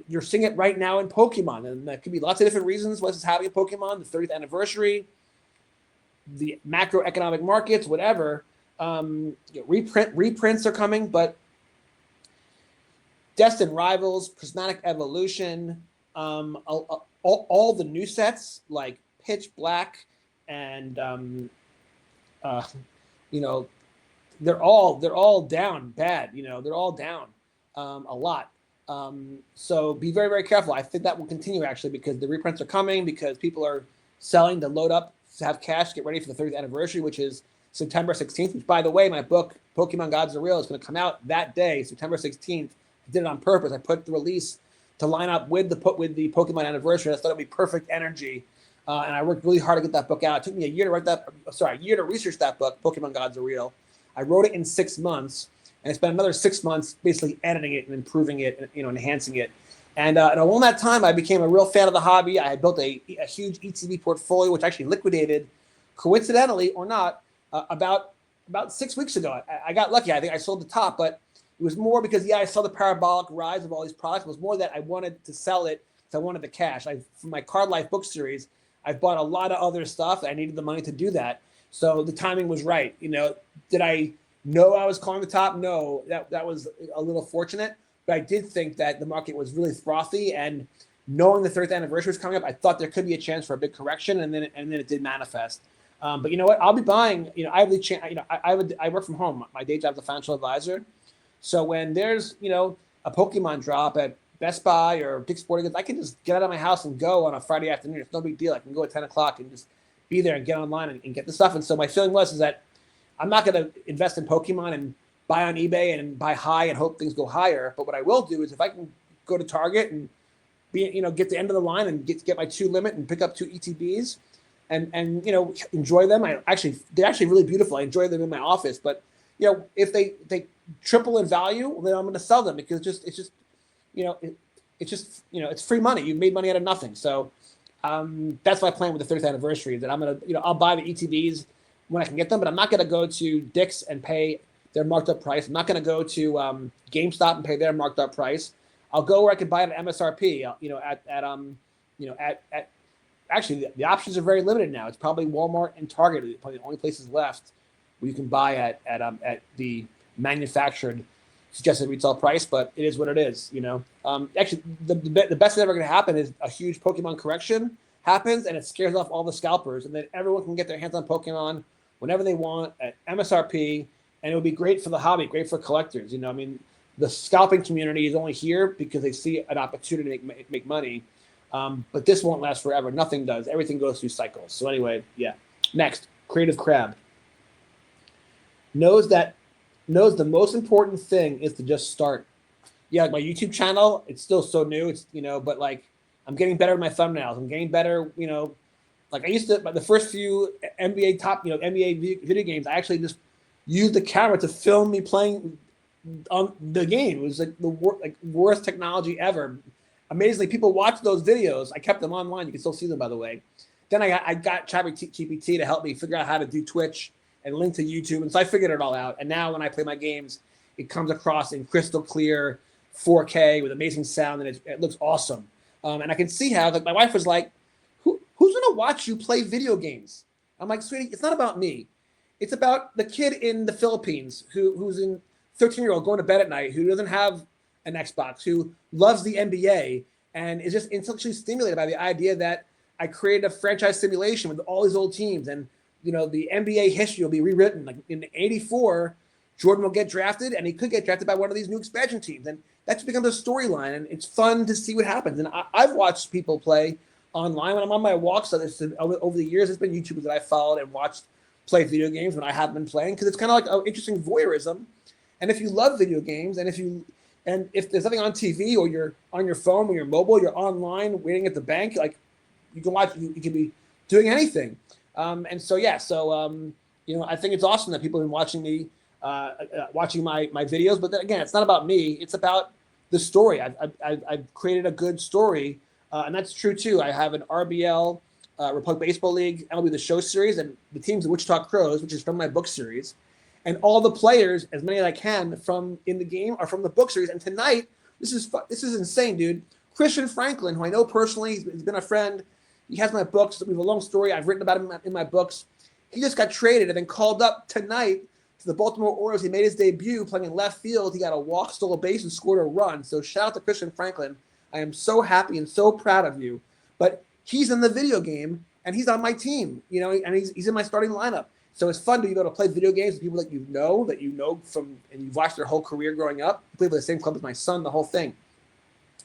S2: You're seeing it right now in Pokemon, and that could be lots of different reasons why this is happening in Pokemon, the 30th anniversary, the macroeconomic markets, whatever. Reprints are coming, but Destined Rivals, Prismatic Evolution, all the new sets like Pitch Black and they're all down bad. They're all down a lot. So be very, very careful. I think that will continue actually because the reprints are coming, because people are selling to load up to have cash, get ready for the 30th anniversary, which is September 16th, which, by the way, my book, Pokemon Gods Are Real, is going to come out that day, September 16th. I did it on purpose. I put the release to line up with the Pokemon anniversary. I thought it would be perfect energy. And I worked really hard to get that book out. It took me a year to research that book, Pokemon Gods Are Real. I wrote it in 6 months, and I spent another 6 months basically editing it and improving it, and enhancing it. And along that time, I became a real fan of the hobby. I had built a huge ETB portfolio, which actually liquidated, coincidentally or not, about 6 weeks ago. I got lucky. I think I sold the top, but it was more because, I saw the parabolic rise of all these products. It was more that I wanted to sell it because I wanted the cash. For my Card Life book series, I've bought a lot of other stuff. I needed the money to do that. So the timing was right. Did I know I was calling the top? No, that was a little fortunate. But I did think that the market was really frothy, and knowing the 30th anniversary was coming up, I thought there could be a chance for a big correction, and then it did manifest. But you know what? I'll be buying. I have the chance. I work from home. My day job is a financial advisor. So when there's a Pokemon drop at Best Buy or Dick's Sporting Goods, I can just get out of my house and go on a Friday afternoon. It's no big deal. I can go at 10 o'clock and just be there and get online and get the stuff. And so my feeling is that I'm not going to invest in Pokemon and buy on eBay and buy high and hope things go higher. But what I will do is, if I can go to Target and get the end of the line and get my 2 limit and pick up 2 ETBs and enjoy them. They're actually really beautiful. I enjoy them in my office. But if they triple in value, then I'm going to sell them, because it's free money. You made money out of nothing. So that's my plan with the 30th anniversary, that I'm going to, I'll buy the ETBs when I can get them, but I'm not going to go to Dick's and pay their marked up price. I'm not going to go to GameStop and pay their marked up price. I'll go where I can buy it at MSRP. Actually, the options are very limited now. It's probably Walmart and Target, probably the only places left where you can buy at the manufactured suggested retail price. But it is what it is. Actually, the best that's ever going to happen is a huge Pokemon correction happens, and it scares off all the scalpers, and then everyone can get their hands on Pokemon whenever they want at MSRP, and it would be great for the hobby, great for collectors. The scalping community is only here because they see an opportunity to make money. But this won't last forever. Nothing does. Everything goes through cycles. So anyway, yeah. Next, Creative Crab. Knows the most important thing is to just start. Yeah, like my YouTube channel, it's still so new. It's but like I'm getting better at my thumbnails. I'm getting better. Like I used to. The first few NBA video games, I actually just used the camera to film me playing on the game. It was like the worst technology ever. Amazingly, people watched those videos. I kept them online. You can still see them, by the way. Then I got ChatGPT to help me figure out how to do Twitch and link to YouTube. And so I figured it all out. And now when I play my games, it comes across in crystal clear 4K with amazing sound, and it looks awesome. And I can see how, like, my wife was like, who's going to watch you play video games? I'm like, sweetie, it's not about me. It's about the kid in the Philippines who's in 13-year-old going to bed at night, who doesn't have an Xbox, who loves the NBA and is just intellectually stimulated by the idea that I created a franchise simulation with all these old teams, and the NBA history will be rewritten. Like in '84, Jordan will get drafted, and he could get drafted by one of these new expansion teams, and that's becomes a storyline, and it's fun to see what happens. And I've watched people play online when I'm on my walks. So over the years, it's been YouTubers that I followed and watched play video games when I haven't been playing, because it's kind of like an interesting voyeurism. And if you love video games, and if there's something on TV, or you're on your phone, or you're mobile, you're online waiting at the bank, like you can watch, you can be doing anything. And so, yeah, I think it's awesome that people have been watching me, watching my videos. But then again, it's not about me. It's about the story. I've created a good story, and that's true too. I have an RBL, Republic Baseball League, MLB The Show series, and the team's the Wichita Crows, which is from my book series. And all the players, as many as I can from in the game, are from the book series. And tonight, this is insane, dude. Christian Franklin, who I know personally, he's been a friend. He has my books. We have a long story. I've written about him in my books. He just got traded and then called up tonight to the Baltimore Orioles. He made his debut playing in left field. He got a walk, stole a base, and scored a run. So shout out to Christian Franklin. I am so happy and so proud of you. But he's in the video game, and he's on my team, and he's in my starting lineup. So it's fun to be able to play video games with people that you know from, and you've watched their whole career growing up. He played for the same club as my son, the whole thing.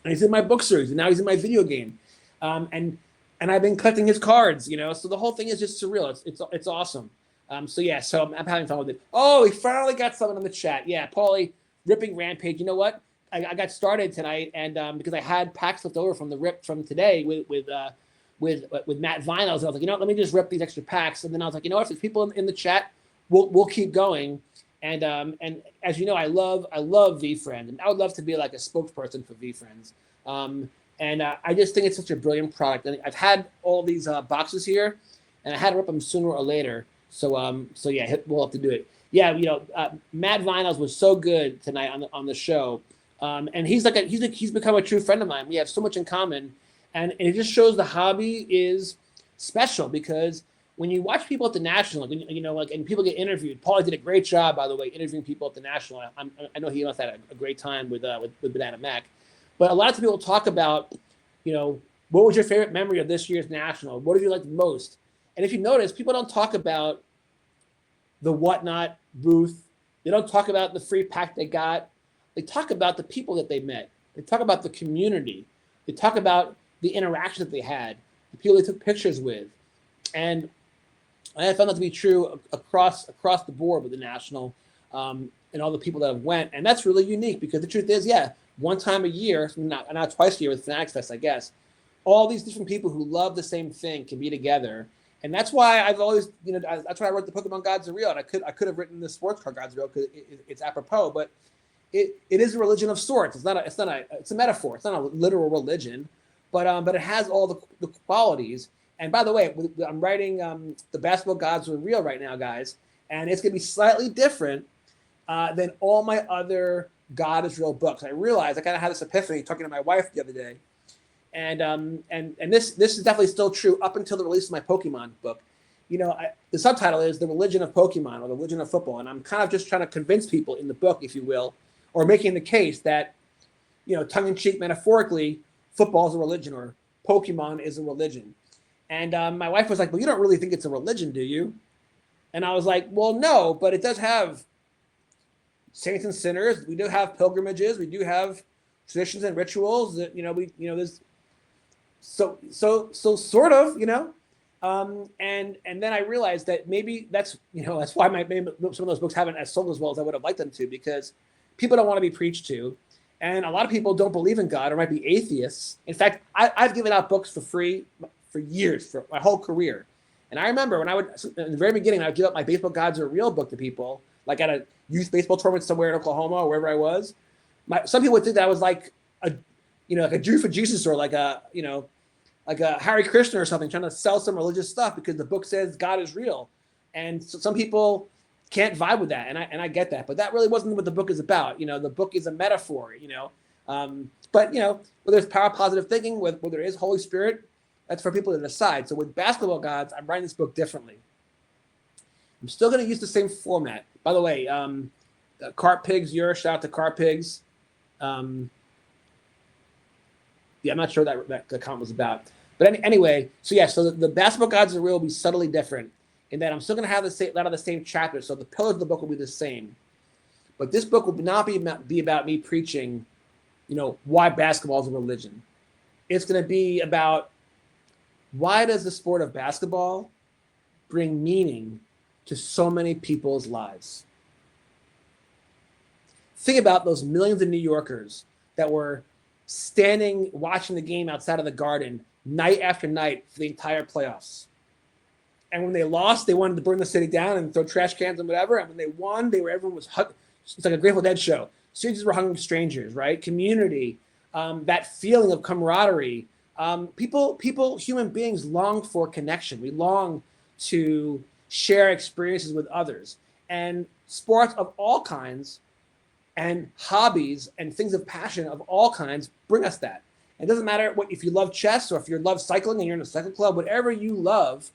S2: And he's in my book series, and now he's in my video game. And I've been collecting his cards, so the whole thing is just surreal. It's awesome. So I'm having fun with it. Oh, we finally got someone in the chat. Yeah, Paulie, ripping Rampage. You know what? I got started tonight, and because I had packs left over from the rip from today with Matt Vinyls, I was like, let me just rip these extra packs. And then I was like, if there's people in the chat, we'll keep going. And as you know, I love VeeFriends, and I would love to be like a spokesperson for VeeFriends. And I just think it's such a brilliant product. And I've had all these boxes here, and I had to rip them sooner or later. So yeah, we'll have to do it. Yeah, Matt Vinyls was so good tonight on the show, and he's become a true friend of mine. We have so much in common, and it just shows the hobby is special because when you watch people at the National, and people get interviewed. Paulie did a great job, by the way, interviewing people at the National. I know he must have had a great time with Banana Mac. But a lot of people talk about, what was your favorite memory of this year's National? What did you like the most? And if you notice, people don't talk about the whatnot booth. They don't talk about the free pack they got. They talk about the people that they met. They talk about the community. They talk about the interaction that they had, the people they took pictures with. And I found that to be true across the board with the National and all the people that have went. And that's really unique because the truth is, one time a year, not twice a year with Fanatics Fest, I guess, all these different people who love the same thing can be together. And that's why I've always, that's why I wrote the Pokemon Gods Are Real. And I could have written the Sports Card Gods Are Real because it's apropos, but it is a religion of sorts. It's a metaphor. It's not a literal religion, but it has all the qualities. And by the way, I'm writing the Basketball Gods Are Real right now, guys, and it's going to be slightly different than all my other God is Real books. I realized I kind of had this epiphany talking to my wife the other day, and this is definitely still true up until the release of my Pokemon book. The subtitle is The Religion of Pokemon or The Religion of Football, and I'm kind of just trying to convince people in the book, if you will, or making the case that, tongue-in-cheek, metaphorically, football is a religion or Pokemon is a religion. And my wife was like, well, you don't really think it's a religion, do you? And I was like, well, no, but it does have saints and sinners. We do have pilgrimages. We do have traditions and rituals that, there's so sort of, and then I realized that maybe that's why maybe some of those books haven't as sold as well as I would have liked them to, because people don't want to be preached to. And a lot of people don't believe in God or might be atheists. In fact, I've given out books for free for years, for my whole career. And I remember when in the very beginning, I would give up my Baseball Gods Are Real book to people, like at a youth baseball tournament somewhere in Oklahoma or wherever I was. Some people would think that I was like a Jew for Jesus or like a Hare Krishna or something, trying to sell some religious stuff because the book says God is real. And so some people can't vibe with that, and I get that. But that really wasn't what the book is about. The book is a metaphor. But whether there's power positive thinking, whether there is Holy Spirit, that's for people to decide. So with Basketball Gods, I'm writing this book differently. I'm still going to use the same format. By the way, Cart Pigs, shout out to Cart Pigs. I'm not sure that the comment was about. But anyway, so the Basketball Gods Are Real will be subtly different in that I'm still going to have a lot of the same chapters. So the pillars of the book will be the same. But this book will not be about me preaching, why basketball is a religion. It's going to be about why does the sport of basketball bring meaning to so many people's lives? Think about those millions of New Yorkers that were standing watching the game outside of the Garden night after night for the entire playoffs. And when they lost, they wanted to burn the city down and throw trash cans and whatever. And when they won, everyone was hugging. It's like a Grateful Dead show. Strangers were hungry strangers, right? Community, that feeling of camaraderie. Human beings long for connection. We long to share experiences with others. And sports of all kinds and hobbies and things of passion of all kinds bring us that. It doesn't matter what if you love chess or if you love cycling and you're in a cycle club, whatever you love,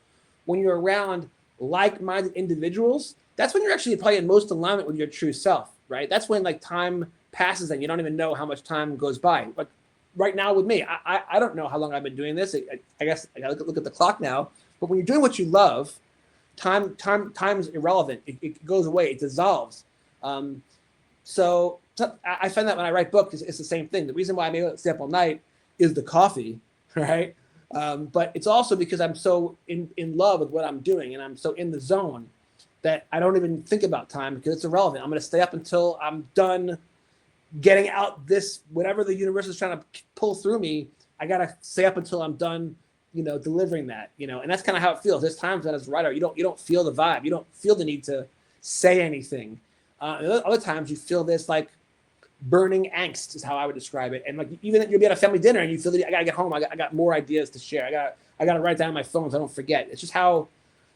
S2: when you're around like-minded individuals, that's when you're actually probably in most alignment with your true self, right? That's when like time passes and you don't even know how much time goes by. Like right now with me, I don't know how long I've been doing this. I guess I gotta look at the clock now. But when you're doing what you love, time is irrelevant. It goes away. It dissolves. So I find that when I write books, it's the same thing. The reason why I'm able to stay up all night is the coffee, right? But it's also because I'm so in love with what I'm doing and I'm so in the zone that I don't even think about time because it's irrelevant. I'm going to stay up until I'm done getting out this, whatever the universe is trying to pull through me. I got to stay up until I'm done, delivering that, and that's kind of how it feels. There's times that as a writer, you don't feel the vibe. You don't feel the need to say anything. Other times you feel this like burning angst is how I would describe it. And like, even you'll be at a family dinner and you feel that I got to get home. I got more ideas to share. I got to write down on my phone so I don't forget. It's just how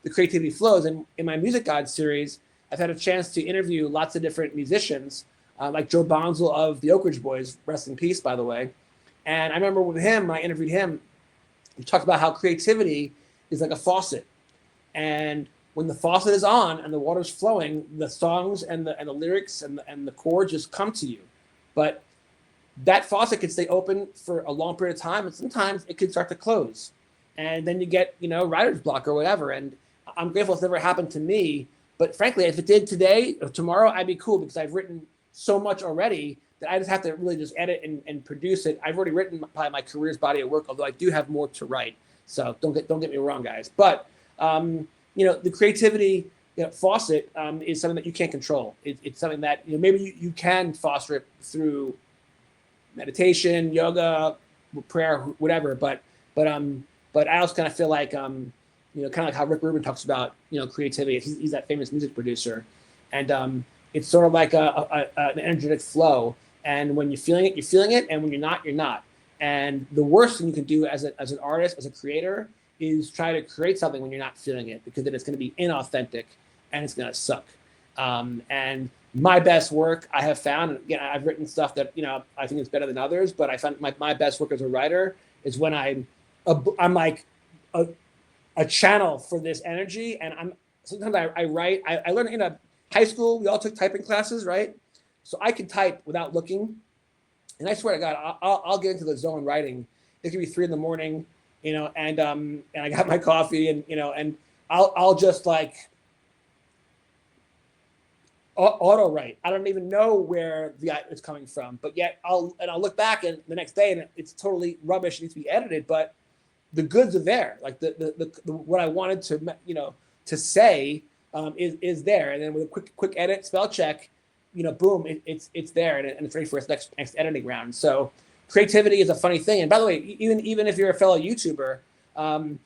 S2: the creativity flows. And in my Music God series, I've had a chance to interview lots of different musicians, like Joe Bonzel of the Oak Ridge Boys, rest in peace, by the way. And I remember with him, when I interviewed him, he talked about how creativity is like a faucet. And when the faucet is on and the water's flowing, the songs and the lyrics and the chords just come to you. But that faucet could stay open for a long period of time, and sometimes it could start to close. And then you get, writer's block or whatever. And I'm grateful it's never happened to me. But frankly, if it did today or tomorrow, I'd be cool because I've written so much already that I just have to really just edit and produce it. I've already written probably my career's body of work, although I do have more to write. So don't get me wrong, guys. But the creativity faucet is something that you can't control. It's something that maybe you can foster it through meditation, yoga, prayer, whatever. But I also kind of feel like kind of like how Rick Rubin talks about creativity. He's that famous music producer, and it's sort of like an energetic flow. And when you're feeling it, you're feeling it, and when you're not, you're not. And the worst thing you can do as an artist, as a creator, is try to create something when you're not feeling it, because then it's going to be inauthentic and it's going to suck. And my best work I have found, and again, I've written stuff that I think is better than others, but I find my best work as a writer is when I'm like a channel for this energy. And sometimes I write. I learned in high school, we all took typing classes, right? So I can type without looking. And I swear to God, I'll get into the zone writing. It could be 3 a.m, and I got my coffee and I'll just like auto write. I don't even know where it's coming from, but yet I'll look back and the next day and it's totally rubbish. It needs to be edited, but the goods are there. Like the what I wanted to say is there. And then with a quick edit, spell check, boom, it's there and it's ready for its next editing round. So creativity is a funny thing. And by the way, even if you're a fellow YouTuber, when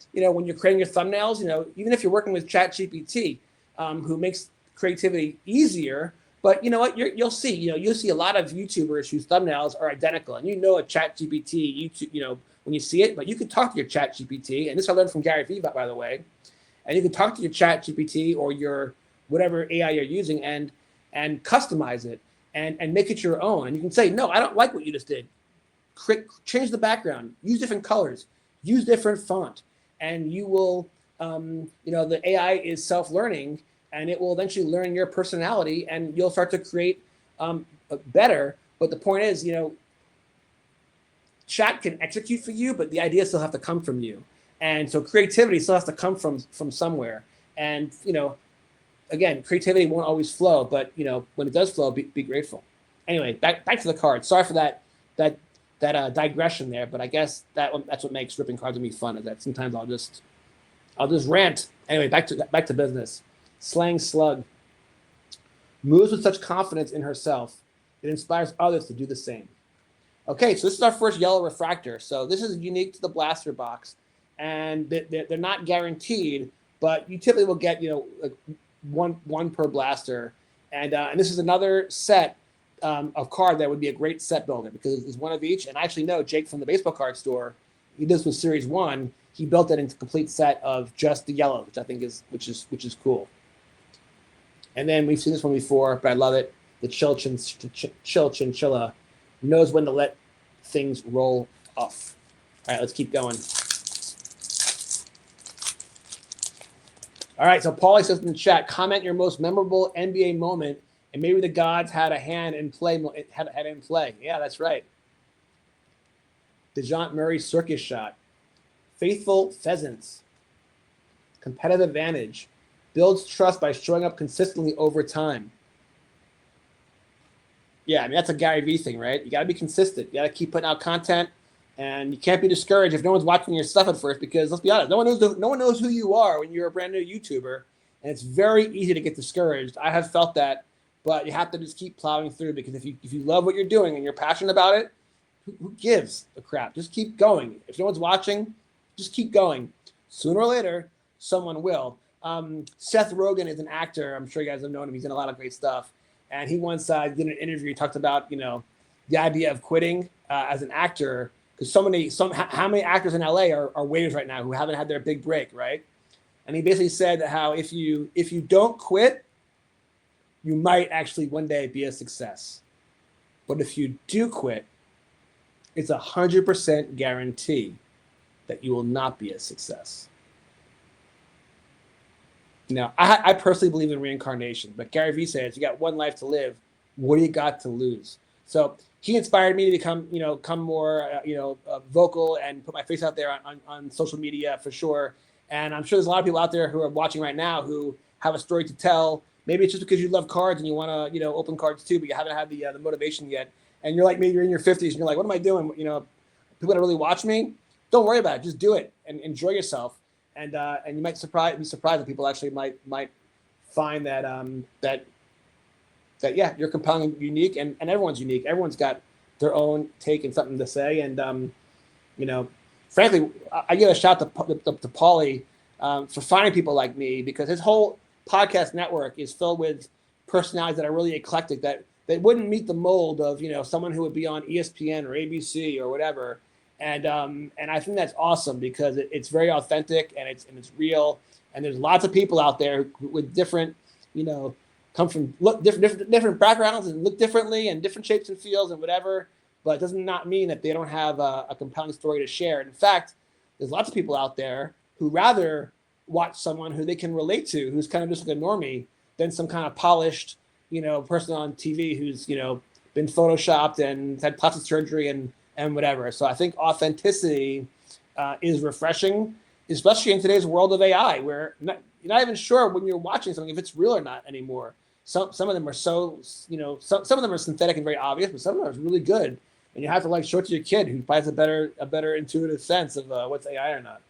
S2: you're creating your thumbnails, even if you're working with ChatGPT, who makes creativity easier, but you know what, you'll see a lot of YouTubers whose thumbnails are identical, and a ChatGPT YouTube, when you see it, but you can talk to your ChatGPT, and this I learned from Gary Vee, by the way, and you can talk to your ChatGPT or your whatever AI you're using and customize it and make it your own. And you can say, no, I don't like what you just did. Change the background, use different colors, use different font, and you will, the AI is self-learning, and it will eventually learn your personality, and you'll start to create better. But the point is, chat can execute for you, but the ideas still have to come from you. And so creativity still has to come from somewhere. And, again, creativity won't always flow, but, when it does flow, be grateful. Anyway, back to the cards. Sorry for that digression there, but I guess that's what makes ripping cards with me fun, is that sometimes I'll just rant. Anyway, back to business. Slang Slug moves with such confidence in herself, it inspires others to do the same. Okay, so this is our first yellow refractor. So this is unique to the blaster box, and they're not guaranteed, but you typically will get like one per blaster, and this is another set of card that would be a great set builder because it's one of each. And I actually know Jake from the baseball card store. He does with Series 1. He built it into a complete set of just the yellow, which I think is cool. And then we've seen this one before, but I love it. The Chill Chinchilla knows when to let things roll off. All right, let's keep going. All right, so Paulie says in the chat, comment your most memorable NBA moment, and maybe the gods had a hand in play. Yeah, that's right. DeJounte Murray circus shot. Faithful pheasants. Competitive advantage. Builds trust by showing up consistently over time. Yeah, I mean, that's a Gary Vee thing, right? You got to be consistent. You got to keep putting out content, and you can't be discouraged if no one's watching your stuff at first because, let's be honest, no one knows who you are when you're a brand new YouTuber, and it's very easy to get discouraged. I have felt that, but you have to just keep plowing through because if you love what you're doing and you're passionate about it, who gives a crap? Just keep going. If no one's watching, just keep going. Sooner or later, someone will. Seth Rogen is an actor. I'm sure you guys have known him. He's in a lot of great stuff. And he once did an interview. He talked about, the idea of quitting as an actor because how many actors in LA are waiters right now who haven't had their big break, right? And he basically said how if you don't quit, you might actually one day be a success. But if you do quit, it's 100% guarantee that you will not be a success. Now, I personally believe in reincarnation, but Gary Vee says you got one life to live. What do you got to lose? So he inspired me to become more, vocal and put my face out there on social media for sure. And I'm sure there's a lot of people out there who are watching right now who have a story to tell. Maybe it's just because you love cards and you want to, open cards too, but you haven't had the motivation yet. And you're like, maybe you're in your 50s and you're like, what am I doing? People that really watch me, don't worry about it. Just do it and enjoy yourself. And you might be surprised that people actually might find that yeah, you're compelling, unique, and everyone's unique. Everyone's got their own take and something to say. And frankly, I give a shout to Paulie for finding people like me because his whole podcast network is filled with personalities that are really eclectic that wouldn't meet the mold of someone who would be on ESPN or ABC or whatever. And I think that's awesome because it's very authentic and it's real. And there's lots of people out there with different, come from different backgrounds and look differently and different shapes and feels and whatever. But it does not mean that they don't have a compelling story to share. And in fact, there's lots of people out there who rather watch someone who they can relate to, who's kind of just like a normie, than some kind of polished, person on TV who's been photoshopped and had plastic surgery and whatever. So I think authenticity is refreshing, especially in today's world of AI, where you're not even sure when you're watching something if it's real or not anymore. Some of them are some of them are synthetic and very obvious, but some of them are really good. And you have to show it to your kid who probably has a better intuitive sense of what's AI or not.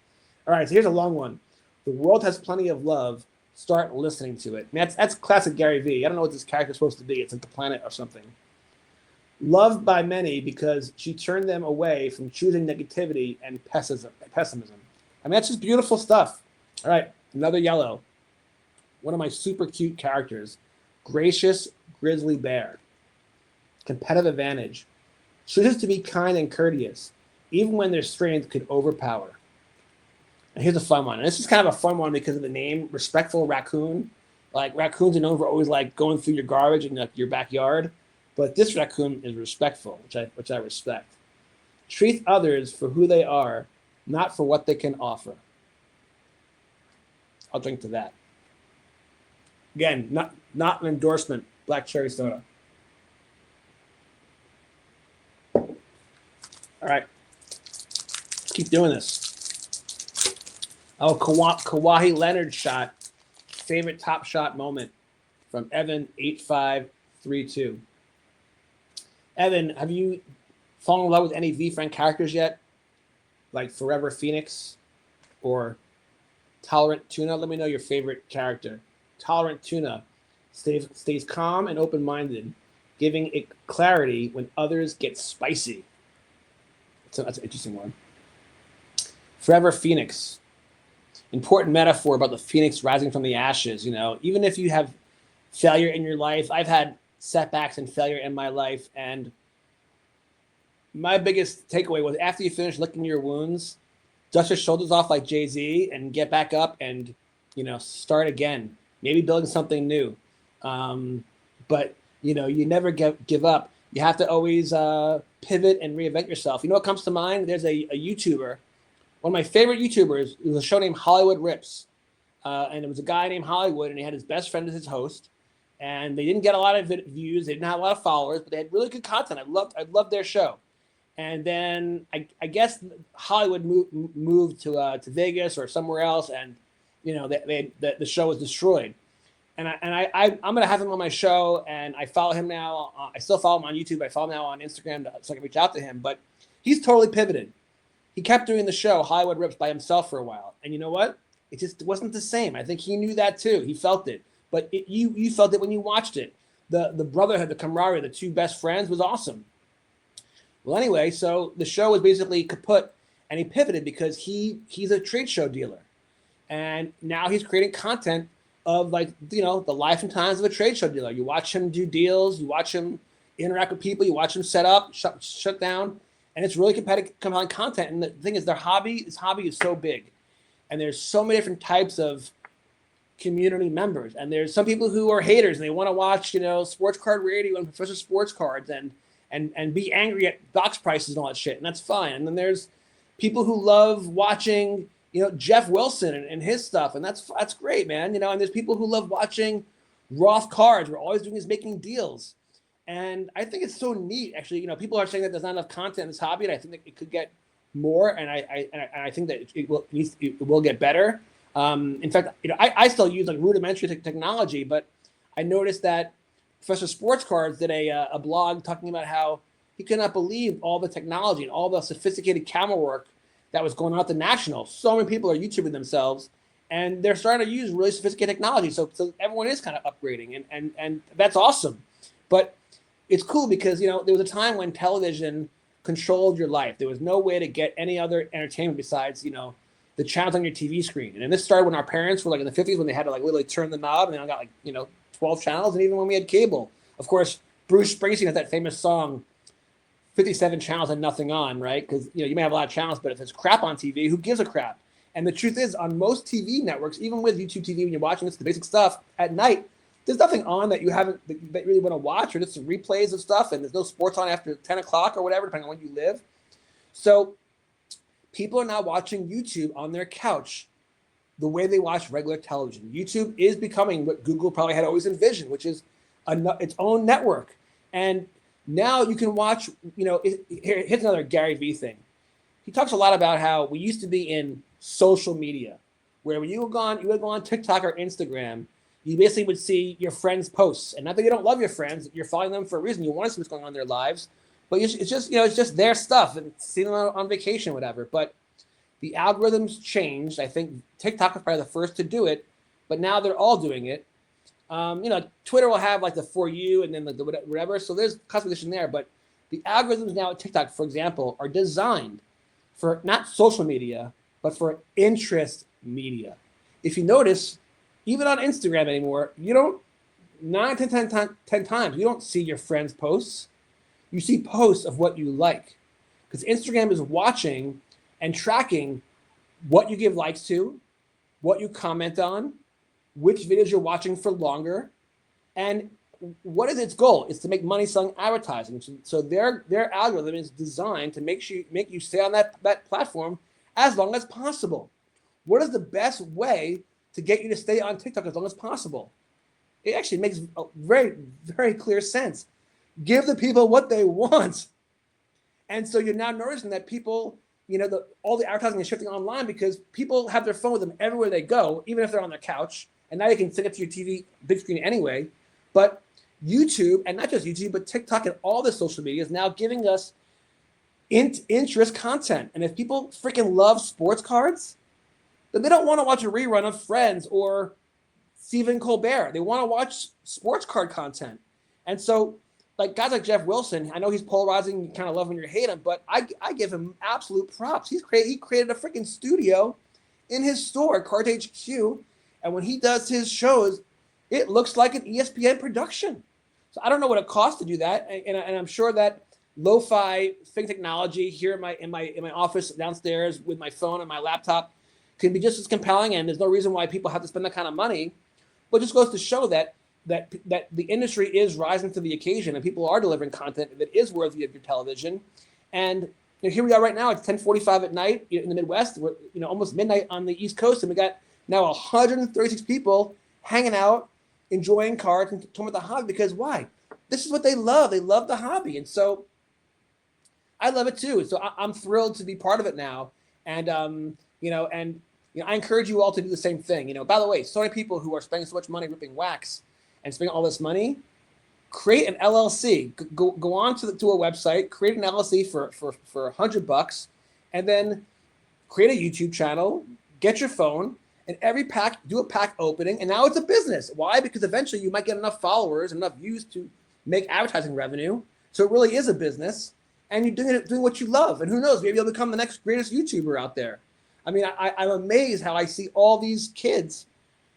S2: All right, so here's a long one. The world has plenty of love. Start listening to it. I mean, that's classic Gary Vee. I don't know what this character's supposed to be. It's like the planet or something. Loved by many because she turned them away from choosing negativity and pessimism. I mean, that's just beautiful stuff. All right, another yellow. One of my super cute characters. Gracious grizzly bear. Competitive advantage. Chooses to be kind and courteous, even when their strength could overpower. And here's a fun one. And this is kind of a fun one because of the name, respectful raccoon. Like raccoons are known for always going through your garbage in your backyard. But this raccoon is respectful, which I respect. Treat others for who they are, not for what they can offer. I'll drink to that. Again, not an endorsement. Black cherry soda. All right, let's keep doing this. Oh, Kawhi Leonard shot. Favorite top shot moment from Evan 8532. Evan, have you fallen in love with any VeeFriend characters yet? Like Forever Phoenix or Tolerant Tuna? Let me know your favorite character. Tolerant Tuna stays calm and open-minded, giving it clarity when others get spicy. That's an interesting one. Forever Phoenix. Important metaphor about the phoenix rising from the ashes. Even if you have failure in your life, I've had setbacks and failure in my life. And my biggest takeaway was after you finish licking your wounds, dust your shoulders off like Jay-Z and get back up and, start again, maybe building something new. But, you never give up. You have to always pivot and reinvent yourself. You know what comes to mind? There's a YouTuber, one of my favorite YouTubers. It was a show named Hollywood Rips. And it was a guy named Hollywood, and he had his best friend as his host. And they didn't get a lot of views. They didn't have a lot of followers, but they had really good content. I loved their show. And then I guess Hollywood moved to Vegas or somewhere else, and the show was destroyed. And I'm gonna have him on my show, and I follow him now. I still follow him on YouTube. I follow him now on Instagram so I can reach out to him. But he's totally pivoted. He kept doing the show Hollywood Rips by himself for a while, and you know what? It just wasn't the same. I think he knew that too. He felt it, but you felt it when you watched it. The brotherhood, the camaraderie, the two best friends was awesome. Well, anyway, so the show was basically kaput, and he pivoted because he's a trade show dealer, and now he's creating content of the life and times of a trade show dealer. You watch him do deals, you watch him interact with people, you watch him set up, shut down, and it's really compelling content. And the thing is, his hobby is so big, and there's so many different types of community members. And there's some people who are haters and they want to watch sports card radio and Professor Sports Cards and be angry at box prices and all that shit, and that's fine. And then there's people who love watching Jeff Wilson and his stuff, and that's great, man. And there's people who love watching Roth Cards, where all he's doing is making deals. And I think it's so neat, actually. People are saying that there's not enough content in this hobby, and I think that it could get more, and I think that it will get better. In fact, I still use rudimentary technology, but I noticed that Professor Sports Cards did a blog talking about how he could not believe all the technology and all the sophisticated camera work that was going on at the National. So many people are YouTubing themselves, and they're starting to use really sophisticated technology. So everyone is kind of upgrading, and that's awesome. But it's cool because there was a time when television controlled your life. There was no way to get any other entertainment besides the channels on your TV screen. And this started when our parents were in the 50s, when they had to literally turn the knob, and they got 12 channels. And even when we had cable, of course, Bruce Springsteen has that famous song, 57 channels and nothing on, right? Because you may have a lot of channels, but if it's crap on TV, who gives a crap? And the truth is, on most TV networks, even with YouTube TV, when you're watching the basic stuff at night, there's nothing on that you really want to watch, or just some replays of stuff, and there's no sports on after 10 o'clock or whatever, depending on when you live. So people are now watching YouTube on their couch the way they watch regular television. YouTube is becoming what Google probably had always envisioned, which is its own network. And now you can watch, here's another Gary Vee thing. He talks a lot about how we used to be in social media, where when you would go on TikTok or Instagram, you basically would see your friends' posts. And not that you don't love your friends, you're following them for a reason. You want to see what's going on in their lives. But it's just their stuff, and seeing them on vacation, whatever. But the algorithms changed. I think TikTok was probably the first to do it, but now they're all doing it. Twitter will have the For You and then the whatever. So there's customization there. But the algorithms now at TikTok, for example, are designed for not social media, but for interest media. If you notice, even on Instagram anymore, you don't, 10 times, you don't see your friends' posts. You see posts of what you like. Because Instagram is watching and tracking what you give likes to, what you comment on, which videos you're watching for longer, and what is its goal? It's to make money selling advertising. So their algorithm is designed to make you stay on that platform as long as possible. What is the best way to get you to stay on TikTok as long as possible? It actually makes a very, very clear sense. Give the people what they want. And so you're now noticing that people, all the advertising is shifting online because people have their phone with them everywhere they go, even if they're on their couch. And now you can send it to your TV big screen anyway. But YouTube, and not just YouTube, but TikTok and all the social media is now giving us interest content. And if people freaking love sports cards, then they don't want to watch a rerun of Friends or Stephen Colbert. They want to watch sports card content. And so guys like Jeff Wilson, I know he's polarizing, you kind of love him or hate him, but I give him absolute props. He created a freaking studio in his store, Cards HQ, and when he does his shows, it looks like an ESPN production. So I don't know what it costs to do that, and I'm sure that lo-fi Fink technology here in my office downstairs with my phone and my laptop can be just as compelling. And there's no reason why people have to spend that kind of money. But it just goes to show that the industry is rising to the occasion, and people are delivering content that is worthy of your television. And here we are right now. It's 10:45 at night in the Midwest. We're almost midnight on the East Coast, and we got now 136 people hanging out, enjoying cards and talking about the hobby. Because why? This is what they love. They love the hobby, and so I love it too. So I'm thrilled to be part of it now. And I encourage you all to do the same thing. By the way, so many people who are spending so much money ripping wax and spending all this money, create an LLC. Go on to a website, create an LLC for $100, and then create a YouTube channel. Get your phone, and every pack, do a pack opening, and now it's a business. Why? Because eventually you might get enough followers, enough views to make advertising revenue. So it really is a business, and you're doing what you love. And who knows, maybe you'll become the next greatest YouTuber out there. I mean, I'm amazed how I see all these kids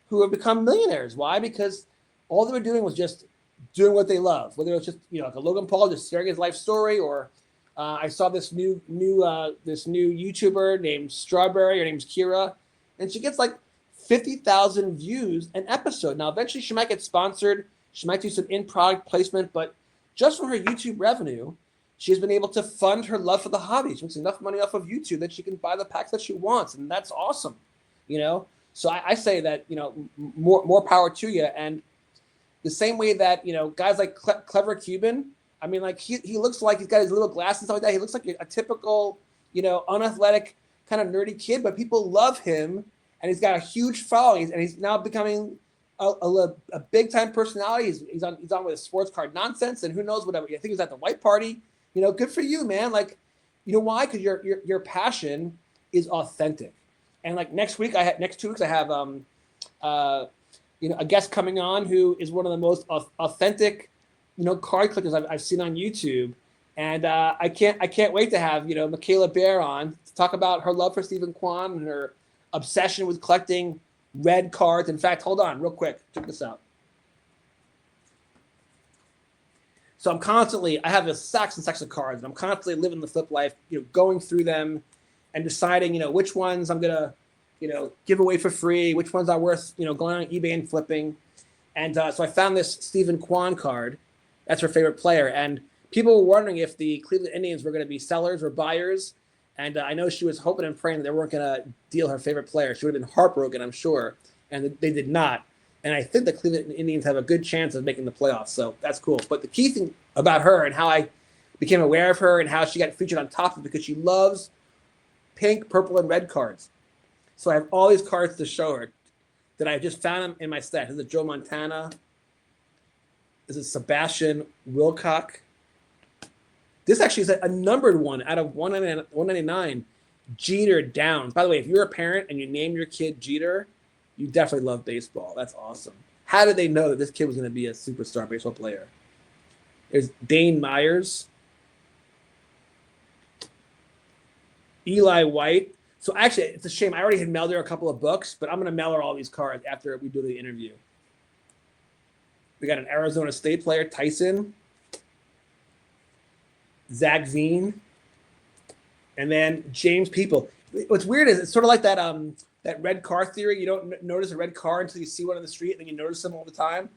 S2: who have become millionaires. Why? Because all they were doing was just doing what they love. Whether it's just like a Logan Paul just sharing his life story, or I saw this new YouTuber named Strawberry. Her name's Kira, and she gets like 50,000 views an episode. Now, eventually, she might get sponsored. She might do some in-product placement, but just from her YouTube revenue, she has been able to fund her love for the hobby. She makes enough money off of YouTube that she can buy the packs that she wants, and that's awesome. So I say that more power to you. And the same way that guys like Clever Cuban, I mean, like he looks like he's got his little glasses and stuff like that. He looks like a typical unathletic kind of nerdy kid, but people love him, and he's got a huge following, and he's now becoming a big time personality. He's on with Sports Card Nonsense, and who knows whatever. I think he was at the white party. Good for you, man. Like, why? Because your passion is authentic. And like next 2 weeks, I have a guest coming on who is one of the most authentic, card collectors I've seen on YouTube. And I can't wait to have Michaela Bear on to talk about her love for Stephen Kwan and her obsession with collecting red cards. In fact, hold on real quick. Check this out. So I have a stacks and stacks of cards, and I'm constantly living the flip life, going through them and deciding, which ones I'm gonna, give away for free, which ones are worth, going on eBay and flipping. And so I found this Stephen Kwan card. That's her favorite player. And people were wondering if the Cleveland Indians were going to be sellers or buyers. And I know she was hoping and praying that they weren't going to deal her favorite player. She would have been heartbroken, I'm sure. And they did not. And I think the Cleveland Indians have a good chance of making the playoffs. So that's cool. But the key thing about her and how I became aware of her and how she got featured on top is because she loves pink, purple, and red cards. So I have all these cards to show her that I just found them in my stash. This is Joe Montana. This is Sebastian Wilcock. This actually is a numbered one out of 199. Jeter Downs. By the way, if you're a parent and you name your kid Jeter, you definitely love baseball. That's awesome. How did they know that this kid was going to be a superstar baseball player? There's Dane Myers. Eli White. So actually, it's a shame. I already had mailed her a couple of books, but I'm going to mail her all these cards after we do the interview. We got an Arizona State player, Tyson. Zach Veen. And then James People. What's weird is it's sort of like that that red car theory. You don't notice a red car until you see one on the street, and then you notice them all the time.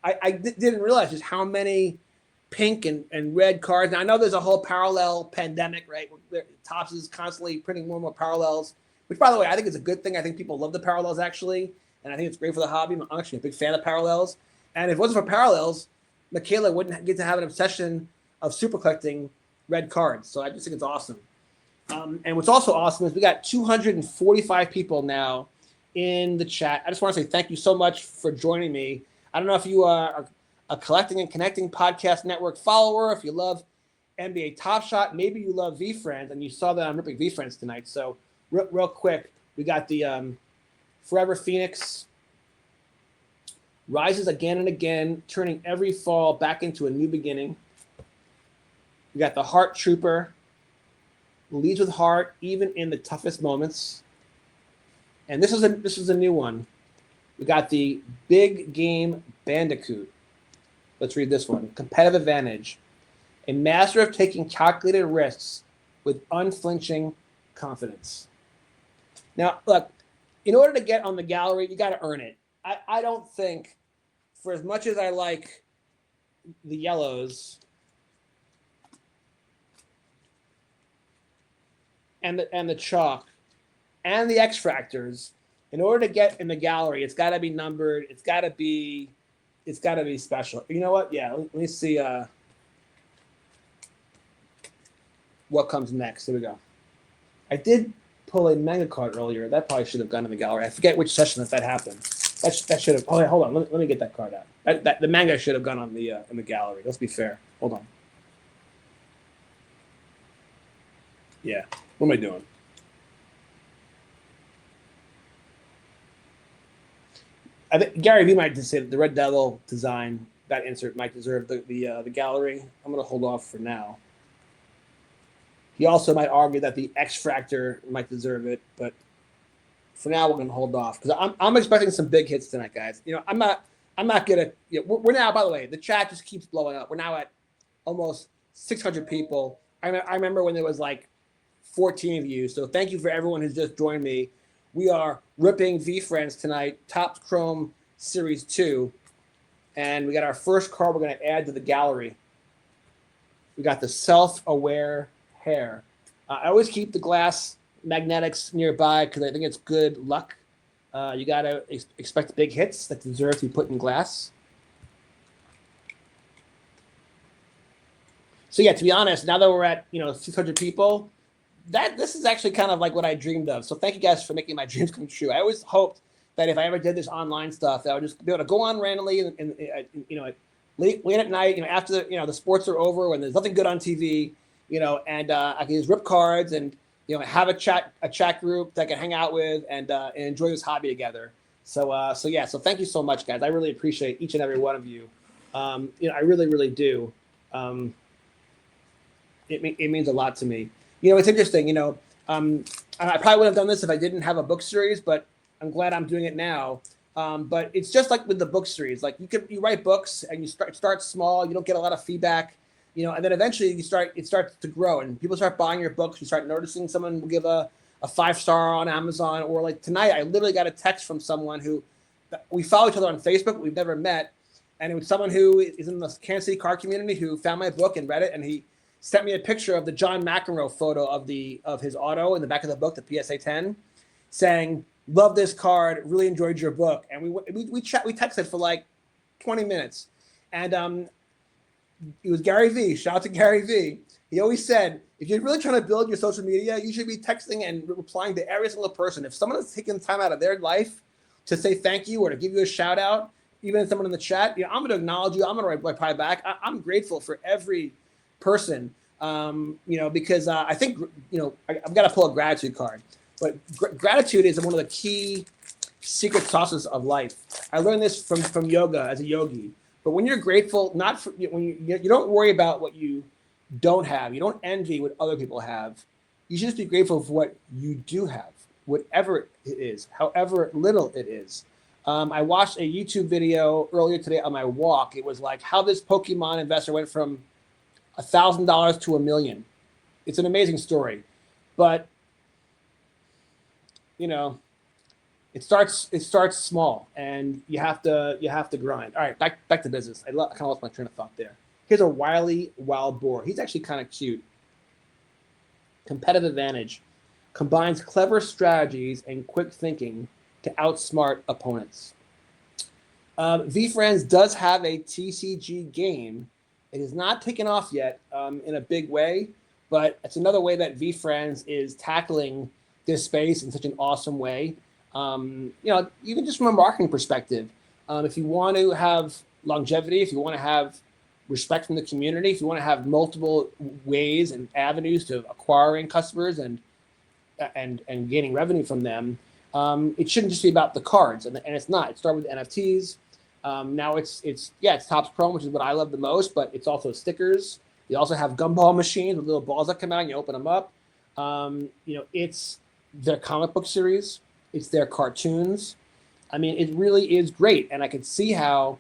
S2: I didn't realize just how many pink and red cards. Now, I know there's a whole parallel pandemic, right? Topps is constantly printing more and more parallels, which, by the way, I think is a good thing. I think people love the parallels, actually, and I think it's great for the hobby. I'm actually a big fan of parallels. And if it wasn't for parallels, Michaela wouldn't get to have an obsession of super collecting red cards. So I just think it's awesome. And what's also awesome is we got 245 people now in the chat. I just want to say thank you so much for joining me. I don't know if you are a Collecting and Connecting Podcast Network follower, if you love NBA Top Shot, maybe you love VeeFriends, and you saw that I'm ripping VeeFriends tonight. So real quick, we got the Forever Phoenix rises again and again, turning every fall back into a new beginning. We got the Heart Trooper, leads with heart even in the toughest moments. And this is a new one. We got the Big Game Bandicoot. Let's read this one. Competitive advantage. A master of taking calculated risks with unflinching confidence. Now, look, in order to get on the gallery, you got to earn it. I don't think, for as much as I like the yellows and the chalk and the X fractors, in order to get in the gallery, it's got to be numbered. It's got to be special. You know what? Yeah, let me see what comes next. Here we go. I did pull a manga card earlier. That probably should have gone in the gallery. I forget which session that happened. That should have. Oh, hold on. Let me get that card out. The manga should have gone on the in the gallery. Let's be fair. Hold on. Yeah. What am I doing? I think Gary Vee might just say that the Red Devil design, that insert might deserve the gallery. I'm going to hold off for now. He also might argue that the X Fractor might deserve it, but for now we're going to hold off because I'm expecting some big hits tonight, guys. You know, I'm not gonna. You know, we're now. By the way, the chat just keeps blowing up. We're now at almost 600 people. I remember when there was like 14 of you. So thank you for everyone who's just joined me. We are ripping VeeFriends tonight, Topps Chrome Series 2, and we got our first card we're going to add to the gallery. We got the self-aware hair. I always keep the glass magnetics nearby because I think it's good luck. You got to expect big hits that deserve to be put in glass. So yeah, to be honest, now that we're at 600 people, this is actually kind of like what I dreamed of. So thank you guys for making my dreams come true. I always hoped that if I ever did this online stuff, that I would just be able to go on randomly and late at night, after the sports are over when there's nothing good on TV, and I can just rip cards and have a chat group that I can hang out with and enjoy this hobby together. So thank you so much, guys. I really appreciate each and every one of you. I really do. It means a lot to me. It's interesting. I probably would have done this if I didn't have a book series, but I'm glad I'm doing it now. But it's just like with the book series. Like you write books and you start small. You don't get a lot of feedback, and then eventually it starts to grow and people start buying your books. You start noticing someone will give a 5-star on Amazon, or like tonight, I literally got a text from someone who we follow each other on Facebook, but we've never met. And it was someone who is in the Kansas City car community who found my book and read it, and he sent me a picture of the John McEnroe photo of his auto in the back of the book, the PSA 10, saying, "Love this card, really enjoyed your book." And we texted for like 20 minutes, and it was Gary Vee. Shout out to Gary Vee. He always said, if you're really trying to build your social media, you should be texting and replying to every single person. If someone has taken time out of their life to say thank you or to give you a shout out, even if someone in the chat, I'm going to acknowledge you. I'm going to reply back. I'm grateful for every person, because I think, I've got to pull a gratitude card, but gratitude is one of the key secret sauces of life. I learned this from yoga as a yogi, but when you're grateful, when you don't worry about what you don't have, you don't envy what other people have. You should just be grateful for what you do have, whatever it is, however little it is. I watched a YouTube video earlier today on my walk. It was like how this Pokemon investor went from $1,000 to $1 million. It's an amazing story, but it starts small, and you have to grind. All right, back to business. I kind of lost my train of thought there. Here's a wily wild boar. He's actually kind of cute. Competitive advantage combines clever strategies and quick thinking to outsmart opponents. VeeFriends does have a TCG game. It is not taken off yet in a big way, but it's another way that VeeFriends is tackling this space in such an awesome way. Even just from a marketing perspective, if you want to have longevity, if you want to have respect from the community, if you want to have multiple ways and avenues to acquiring customers and gaining revenue from them, it shouldn't just be about the cards, and it's not. It started with NFTs. Now it's Topps Chrome, which is what I love the most, but it's also stickers. They also have gumball machines with little balls that come out and you open them up. It's their comic book series. It's their cartoons. I mean, it really is great. And I could see how,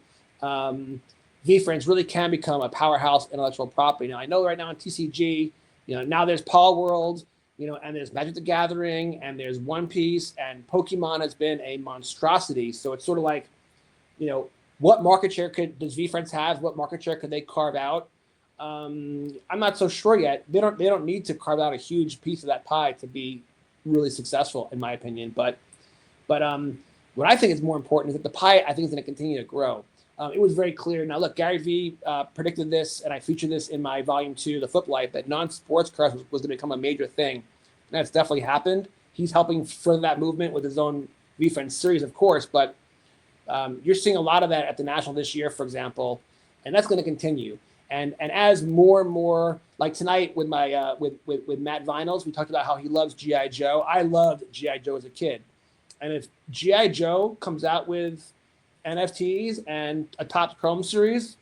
S2: VeeFriends really can become a powerhouse intellectual property. Now, I know right now in TCG, now there's Paul World, and there's Magic the Gathering, and there's One Piece, and Pokemon has been a monstrosity. So it's sort of like, what market share does VeeFriends have? What market share could they carve out? I'm not so sure yet. They don't need to carve out a huge piece of that pie to be really successful, in my opinion. But what I think is more important is that the pie, I think, is going to continue to grow. It was very clear. Now, look, Gary Vee predicted this, and I featured this in my volume 2, The Flip Life, that non-sports cards was going to become a major thing. And that's definitely happened. He's helping further that movement with his own VeeFriends series, of course, but you're seeing a lot of that at the National this year, for example, and that's going to continue. And as more and more, like tonight with my with Matt Vinyls, we talked about how he loves G.I. Joe. I loved G.I. Joe as a kid. And if G.I. Joe comes out with NFTs and a Topps Chrome series,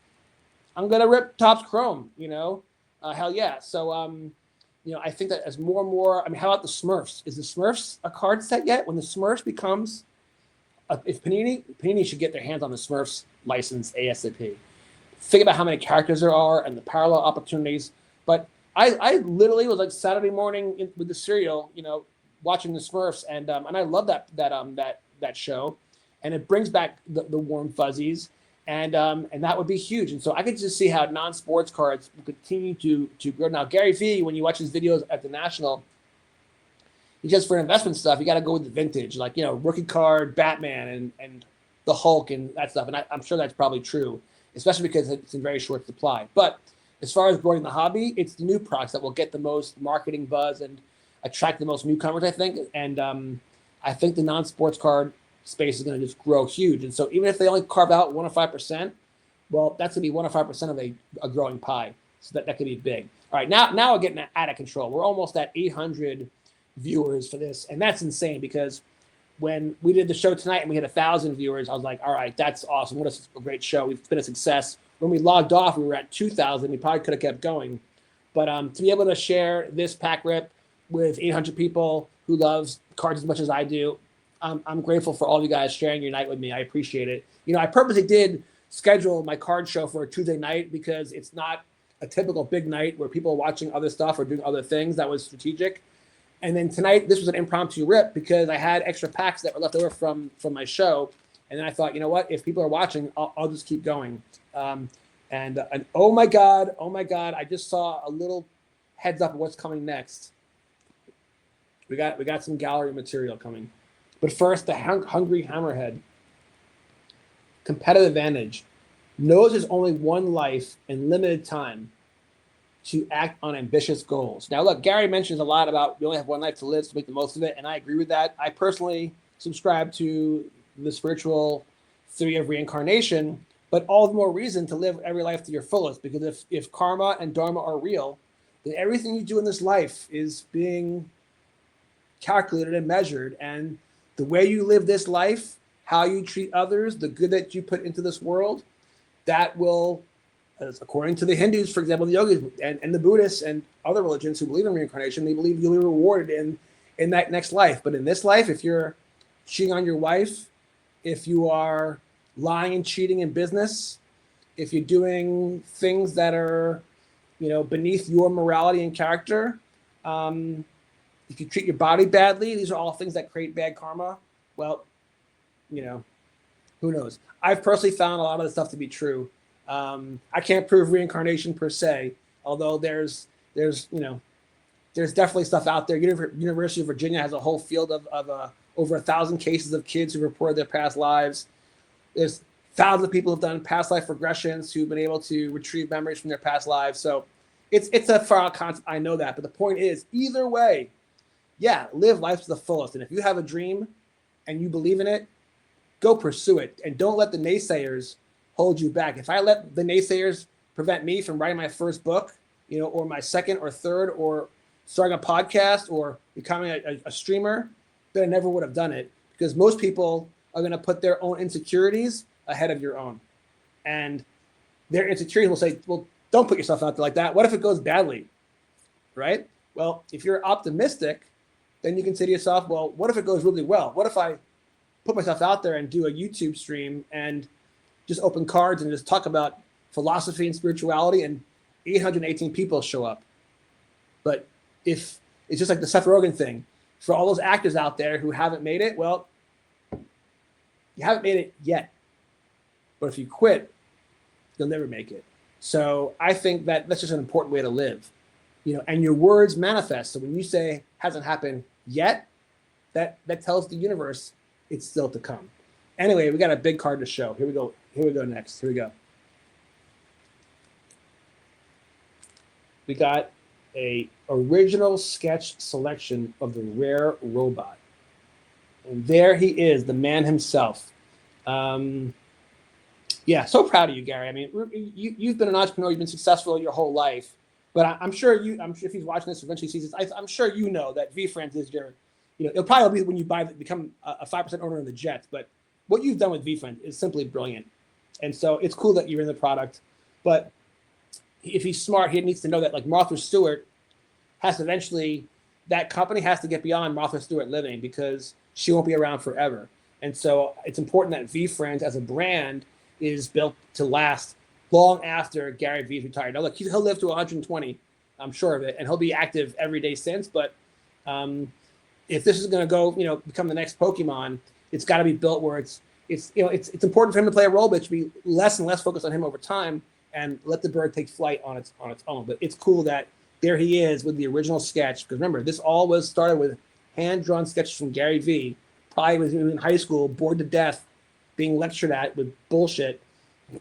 S2: I'm gonna rip Topps Chrome. Hell yeah. So I think that as more and more, how about the Smurfs? Is the Smurfs a card set yet? When the Smurfs becomes, if Panini should get their hands on the Smurfs license ASAP. Think about how many characters there are and the parallel opportunities. But I literally was like Saturday morning with the cereal, watching the Smurfs, and I love that show. And it brings back the warm fuzzies, and that would be huge. And so I could just see how non-sports cards will continue to grow. Now, Gary Vee, when you watch his videos at the National, he just for investment stuff, you got to go with the vintage, like rookie card, Batman, and the Hulk and that stuff. And I'm sure that's probably true, especially because it's in very short supply. But as far as growing the hobby, it's the new products that will get the most marketing buzz and attract the most newcomers, I think. And I think the non-sports card space is going to just grow huge. And so even if they only carve out 1 or 5%, well, that's going to be 1 or 5% of a growing pie. So that could be big. All right, now we're getting out of control. We're almost at 800 viewers for this. And that's insane because when we did the show tonight and we had 1,000 viewers, I was like, all right, that's awesome. What a great show. It's been a success. When we logged off, we were at 2,000. We probably could have kept going. But to be able to share this pack rip with 800 people who loves cards as much as I do, I'm grateful for all of you guys sharing your night with me. I appreciate it. I purposely did schedule my card show for a Tuesday night because it's not a typical big night where people are watching other stuff or doing other things. That was strategic. And then tonight, this was an impromptu rip because I had extra packs that were left over from my show. And then I thought, you know what? If people are watching, I'll just keep going. And oh my God, I just saw a little heads up of what's coming next. We got some gallery material coming. But first, the Hungry Hammerhead. Competitive advantage. Knows there's only one life and limited time to act on ambitious goals. Now, look, Gary mentions a lot about we only have one life to live, so make the most of it, and I agree with that. I personally subscribe to the spiritual theory of reincarnation, but all the more reason to live every life to your fullest, because if karma and dharma are real, then everything you do in this life is being calculated and measured, and the way you live this life, how you treat others, the good that you put into this world, that will, according to the Hindus, for example, the yogis and the Buddhists and other religions who believe in reincarnation, they believe you'll be rewarded in that next life. But in this life, if you're cheating on your wife, if you are lying and cheating in business, if you're doing things that are, beneath your morality and character, if you treat your body badly, these are all things that create bad karma. Well, who knows? I've personally found a lot of the stuff to be true. I can't prove reincarnation per se, although there's definitely stuff out there. University of Virginia has a whole field of over 1,000 cases of kids who reported their past lives. There's thousands of people who've done past life regressions who've been able to retrieve memories from their past lives. So it's a far out concept. I know that, but the point is, either way, yeah, live life to the fullest. And if you have a dream and you believe in it, go pursue it, and don't let the naysayers hold you back. If I let the naysayers prevent me from writing my first book, or my second or third, or starting a podcast or becoming a streamer, then I never would have done it, because most people are going to put their own insecurities ahead of your own. And their insecurities will say, well, don't put yourself out there like that. What if it goes badly, right? Well, if you're optimistic, then you can say to yourself, well, what if it goes really well? What if I put myself out there and do a YouTube stream and just open cards and just talk about philosophy and spirituality, and 818 people show up. But if it's just like the Seth Rogen thing, for all those actors out there who haven't made it, well, you haven't made it yet. But if you quit, you'll never make it. So I think that that's just an important way to live, and your words manifest. So when you say hasn't happened yet, that tells the universe it's still to come. Anyway, we got a big card to show. Here we go next. Here we go. We got a original sketch selection of the rare robot. And there he is, the man himself. Yeah, so proud of you, Gary. I mean, you've been an entrepreneur, you've been successful your whole life, but I'm sure if he's watching this, eventually sees this, I'm sure you know that VeeFriends is your, it'll probably be when you become a 5% owner of the Jets, but what you've done with VeeFriends is simply brilliant. And so it's cool that you're in the product, but if he's smart, he needs to know that like Martha Stewart has to eventually, that company has to get beyond Martha Stewart living because she won't be around forever. And so it's important that VeeFriends as a brand is built to last long after Gary Vee's retired. Now, look, he'll live to 120, I'm sure of it, and he'll be active every day since. But if this is going to go, become the next Pokemon, it's got to be built where it's important for him to play a role, but it should be less and less focused on him over time and let the bird take flight on its own. But it's cool that there he is with the original sketch, because remember, this all was started with hand-drawn sketches from Gary Vee. Probably was in high school, bored to death, being lectured at with bullshit,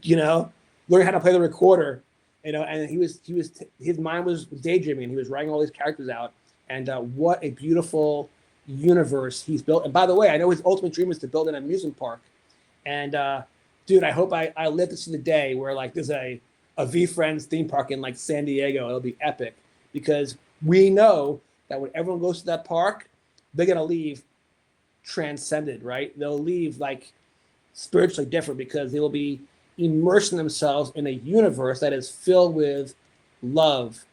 S2: learning how to play the recorder, and his mind was daydreaming, and he was writing all these characters out. And what a beautiful universe he's built. And by the way, I know his ultimate dream is to build an amusement park. And dude, I hope I live to see the day where like there's a VeeFriends theme park in like San Diego. It'll be epic because we know that when everyone goes to that park, they're gonna leave transcended, right? They'll leave like spiritually different because they will be immersing themselves in a universe that is filled with love,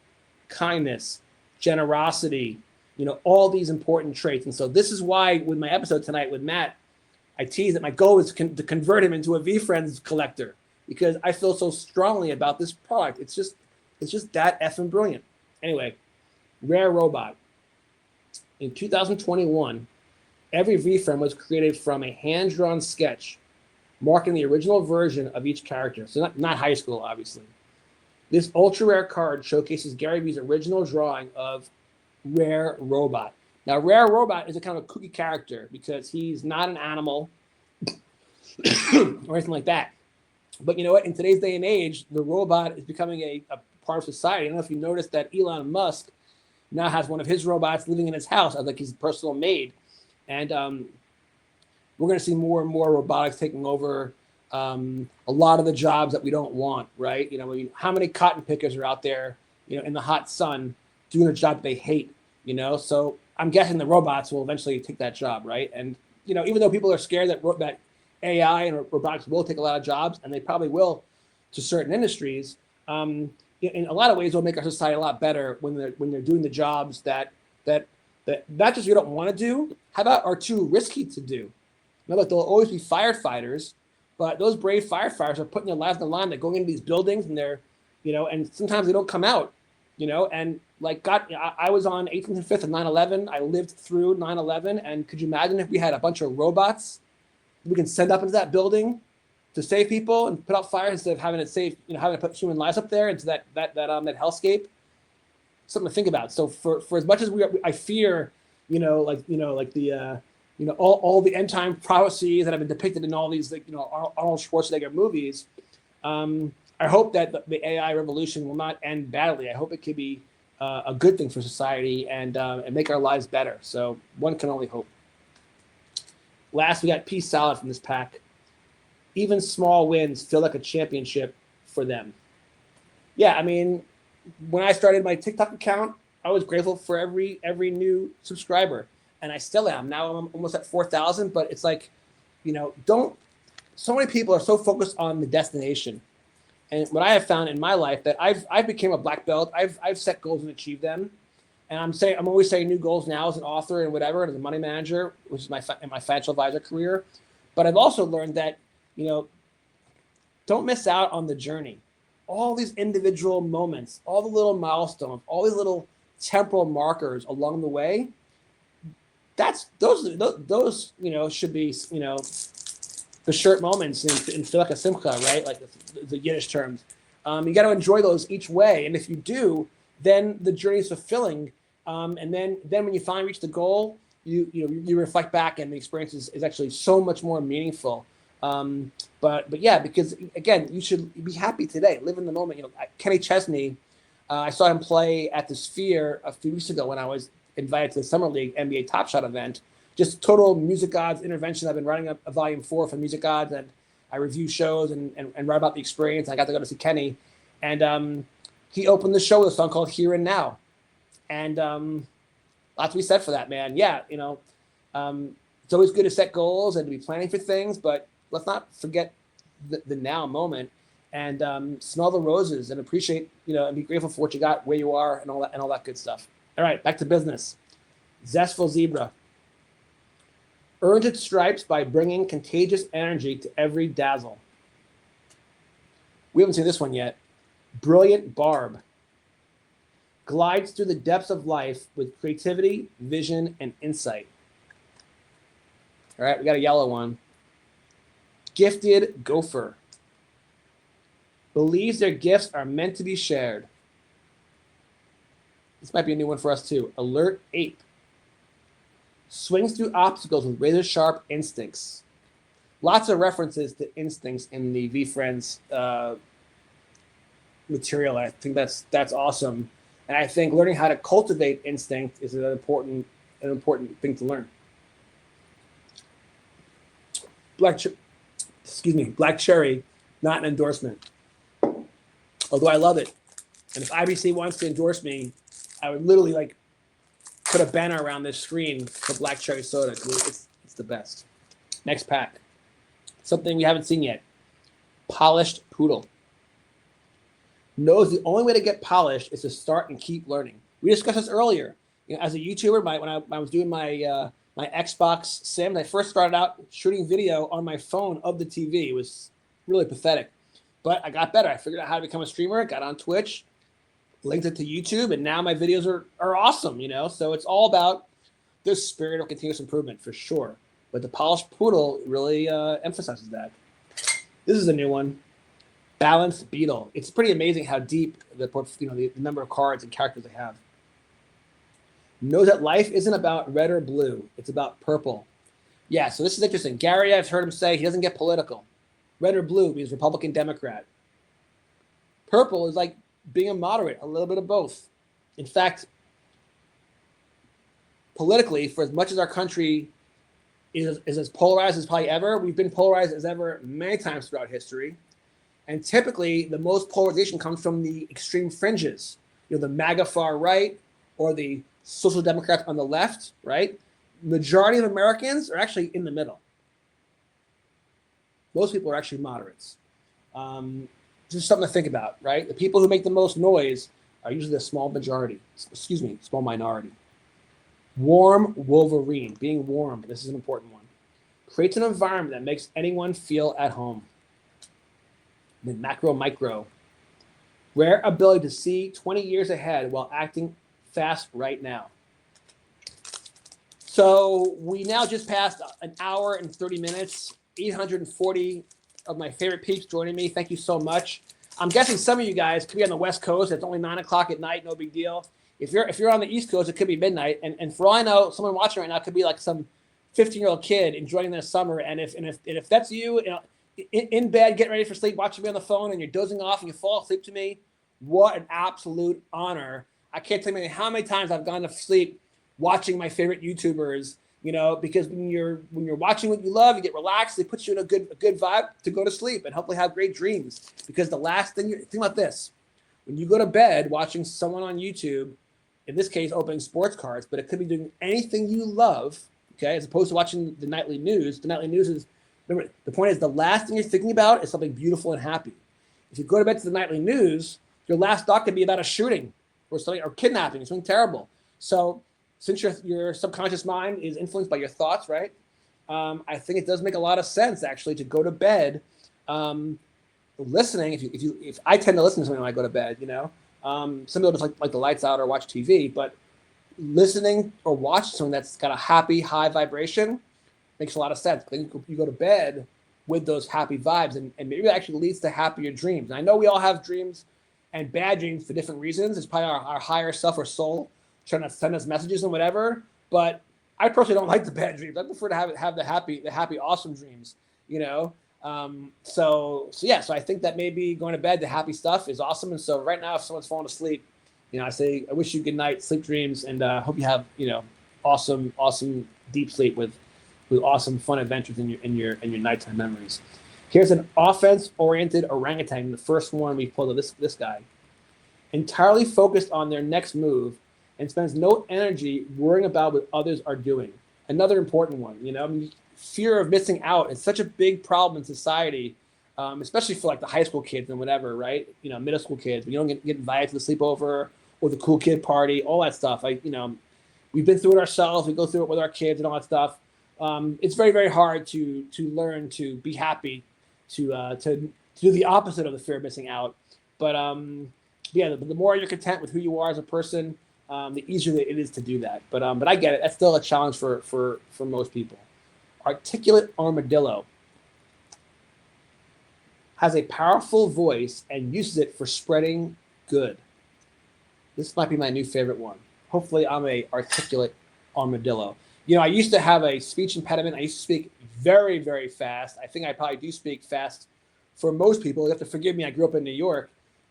S2: kindness, generosity, all these important traits. And so this is why with my episode tonight with Matt, I tease that my goal is to convert him into a VeeFriends collector because I feel so strongly about this product. It's just that effing brilliant. Anyway, rare robot. In 2021, every VeeFriend was created from a hand-drawn sketch marking the original version of each character. So not high school, obviously. This ultra-rare card showcases Gary Vee's original drawing of Rare Robot. Now, Rare Robot is a kind of a kooky character because he's not an animal or anything like that. But you know what? In today's day and age, the robot is becoming a part of society. I don't know if you noticed that Elon Musk now has one of his robots living in his house as like his personal maid. And we're going to see more and more robotics taking over a lot of the jobs that we don't want, right? How many cotton pickers are out there, in the hot sun doing a job they hate, So I'm guessing the robots will eventually take that job, right? And, even though people are scared that AI and robotics will take a lot of jobs, and they probably will to certain industries, in a lot of ways, it'll make our society a lot better when they're doing the jobs that not just we don't want to do, how about are too risky to do? Look, there'll always be firefighters, but those brave firefighters are putting their lives on the line. They're going into these buildings and they're, and sometimes they don't come out, and like I was on 18th and 5th of 9/11. I lived through 9/11. And could you imagine if we had a bunch of robots we can send up into that building to save people and put out fires instead of having it save, having to put human lives up there into that hellscape? Something to think about. So for as much as I fear, all the end time prophecies that have been depicted in all these, Arnold Schwarzenegger movies, I hope that the AI revolution will not end badly. I hope it could be a good thing for society and make our lives better. So one can only hope. Last, we got Peace Salad from this pack. Even small wins feel like a championship for them. Yeah, I mean, when I started my TikTok account, I was grateful for every new subscriber, and I still am. Now I'm almost at 4,000, but it's like, so many people are so focused on the destination. And what I have found in my life that I've became a black belt. I've set goals and achieved them, and I'm always setting new goals now as an author and whatever, and as a money manager, which is my financial advisor career. But I've also learned that don't miss out on the journey. all these individual moments, all the little milestones, all these little temporal markers along the way, those should be the shirt moments in Filak Simcha, right? Like the Yiddish terms. You got to enjoy those each way, and if you do, then the journey is fulfilling. And then when you finally reach the goal, you reflect back, and the experience is actually so much more meaningful. But yeah, because again, you should be happy today, live in the moment. Kenny Chesney, I saw him play at the Sphere a few weeks ago when I was invited to the Summer League NBA Top Shot event. Just total Music Gods intervention. I've been writing a volume 4 for Music Gods, and I review shows and write about the experience. I got to go to see Kenny, and he opened the show with a song called Here and Now. And lots to be said for that, man. Yeah, it's always good to set goals and to be planning for things, but let's not forget the now moment, and smell the roses and appreciate, and be grateful for what you got, where you are, and all that good stuff. All right, back to business. Zestful Zebra earns its stripes by bringing contagious energy to every dazzle. We haven't seen this one yet. Brilliant Barb glides through the depths of life with creativity, vision, and insight. All right, we got a yellow one. Gifted Gopher believes their gifts are meant to be shared. This might be a new one for us too. Alert Ape swings through obstacles with razor-sharp instincts. Lots of references to instincts in the VeeFriends material. I think that's awesome. And I think learning how to cultivate instinct is an important thing to learn. Black Cherry, not an endorsement. Although I love it. And if IBC wants to endorse me, I would literally put a banner around this screen for Black Cherry soda. It's the best. Next pack. Something we haven't seen yet. Polished Poodle. Knows the only way to get polished is to start and keep learning. We discussed this earlier. As a YouTuber, when I was doing my Xbox Sims, I first started out shooting video on my phone of the TV. It was really pathetic. But I got better. I figured out how to become a streamer, got on Twitch, linked it to YouTube, and now my videos are awesome, So it's all about the spirit of continuous improvement for sure. But the Polished Poodle really emphasizes that. This is a new one. Balanced Beetle. It's pretty amazing how deep the number of cards and characters they have. Knows that life isn't about red or blue. It's about purple. Yeah, so this is interesting. Gary, I've heard him say he doesn't get political. Red or blue means Republican, Democrat. Purple is like being a moderate, a little bit of both. In fact, politically, for as much as our country is as polarized as probably ever, we've been polarized as ever many times throughout history. And typically, the most polarization comes from the extreme fringes, the MAGA far right or the social democrats on the left, right? Majority of Americans are actually in the middle. Most people are actually moderates. Just something to think about, right? The people who make the most noise are usually the small minority. Warm Wolverine, being warm. This is an important one. Creates an environment that makes anyone feel at home. Then macro, micro. Rare ability to see 20 years ahead while acting fast right now. So we now just passed an hour and 30 minutes, 840 of my favorite peeps joining me. Thank you so much. I'm guessing some of you guys could be on the West Coast. It's only 9 o'clock at night, no big deal. If you're on the East Coast, it could be midnight. And for all I know, someone watching right now could be like some 15-year-old kid enjoying their summer. And if that's you, in bed, getting ready for sleep, watching me on the phone, and you're dozing off and you fall asleep to me, what an absolute honor. I can't tell you how many times I've gone to sleep watching my favorite YouTubers, because when you're watching what you love, you get relaxed, it puts you in a good vibe to go to sleep and hopefully have great dreams. Because the last thing think about this, when you go to bed watching someone on YouTube, in this case opening sports cards, but it could be doing anything you love, okay, as opposed to watching the nightly news. The nightly news is, remember, the point is the last thing you're thinking about is something beautiful and happy. If you go to bed to the nightly news, your last thought could be about a shooting or something, or kidnapping, something terrible. So since your subconscious mind is influenced by your thoughts, right? I think it does make a lot of sense actually to go to bed listening, if I tend to listen to something when I go to bed, some people just like the lights out or watch TV, but listening or watching something that's got a happy, high vibration makes a lot of sense. Then you go to bed with those happy vibes, and maybe that actually leads to happier dreams. And I know we all have dreams and bad dreams for different reasons. It's probably our higher self or soul trying to send us messages and whatever. But I personally don't like the bad dreams. I prefer to have the happy, awesome dreams. So I think that maybe going to bed, the happy stuff is awesome. And so right now, if someone's falling asleep, I say, I wish you good night, sleep dreams, and hope you have, awesome deep sleep with awesome fun adventures in your nighttime memories. Here's an offense-oriented orangutan. The first one we pulled of this guy, entirely focused on their next move, and spends no energy worrying about what others are doing. Another important one. Fear of missing out is such a big problem in society, especially for like the high school kids and whatever, right? Middle school kids. When you don't get invited to the sleepover or the cool kid party, all that stuff. We've been through it ourselves. We go through it with our kids and all that stuff. It's very, very hard to learn to be happy, to do the opposite of the fear of missing out. But the more you're content with who you are as a person, the easier it is to do that. But I get it. That's still a challenge for most people. Articulate armadillo has a powerful voice and uses it for spreading good. This might be my new favorite one. Hopefully I'm a articulate armadillo. I used to have a speech impediment. I used to speak very, very fast. I think I probably do speak fast for most people. You have to forgive me. I grew up in New York,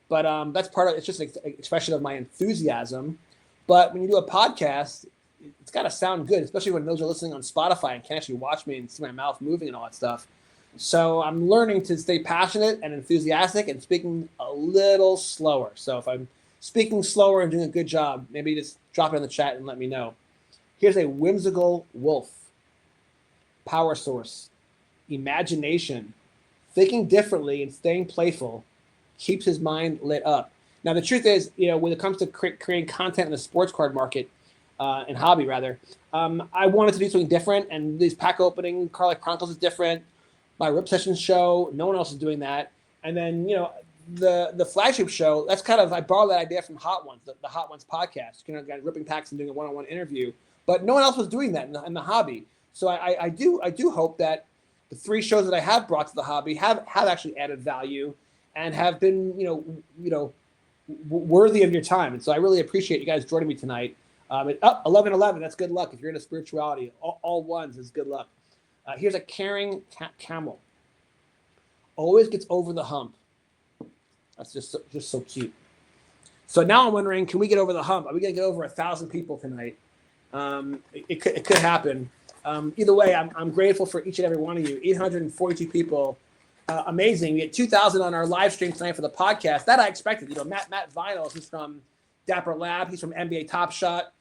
S2: but that's it's just an expression of my enthusiasm. But when you do a podcast, it's got to sound good, especially when those are listening on Spotify and can actually watch me and see my mouth moving and all that stuff. So I'm learning to stay passionate and enthusiastic and speaking a little slower. So if I'm speaking slower and doing a good job, maybe just drop it in the chat and let me know. Here's a whimsical wolf. Power source. Imagination. Thinking differently and staying playful keeps his mind lit up. Now, the truth is, when it comes to creating content in the sports card market, and hobby rather, I wanted to do something different. And this pack opening, Chronicles is different. My Rip Sessions show, no one else is doing that. And then, the flagship show, that's I borrowed that idea from Hot Ones, the Hot Ones podcast, guys ripping packs and doing a one-on-one interview. But no one else was doing that in the hobby. So I do hope that the 3 shows that I have brought to the hobby have actually added value and have been, worthy of your time. And so I really appreciate you guys joining me tonight. 11-11, that's good luck. If you're into spirituality, all ones is good luck. Here's a caring camel. Always gets over the hump. That's just so cute. So now I'm wondering, can we get over the hump? Are we going to get over 1,000 people tonight? It could happen. Either way, I'm grateful for each and every one of you. 842 people. Amazing. We had 2,000 on our live stream tonight for the podcast. That I expected. Matt Vinyl, who's from Dapper Lab. He's from NBA Top Shot.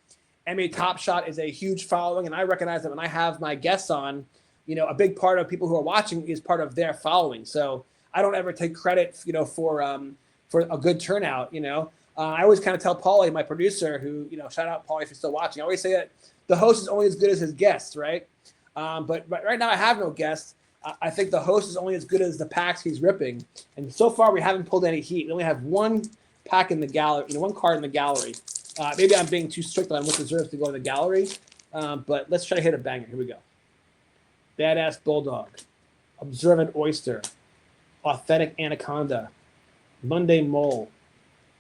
S2: NBA Top Shot is a huge following, and I recognize that when I have my guests on, a big part of people who are watching is part of their following. So I don't ever take credit, for a good turnout. I always kind of tell Paulie, my producer, who shout out Paulie if you're still watching. I always say that the host is only as good as his guests, right? But right now I have no guests. I think the host is only as good as the packs he's ripping, and so far we haven't pulled any heat. We only have one pack in the gallery, one card in the gallery. Maybe I'm being too strict on what deserves to go in the gallery, but let's try to hit a banger. Here we go. Badass Bulldog, Observant Oyster, Authentic Anaconda, Monday Mole,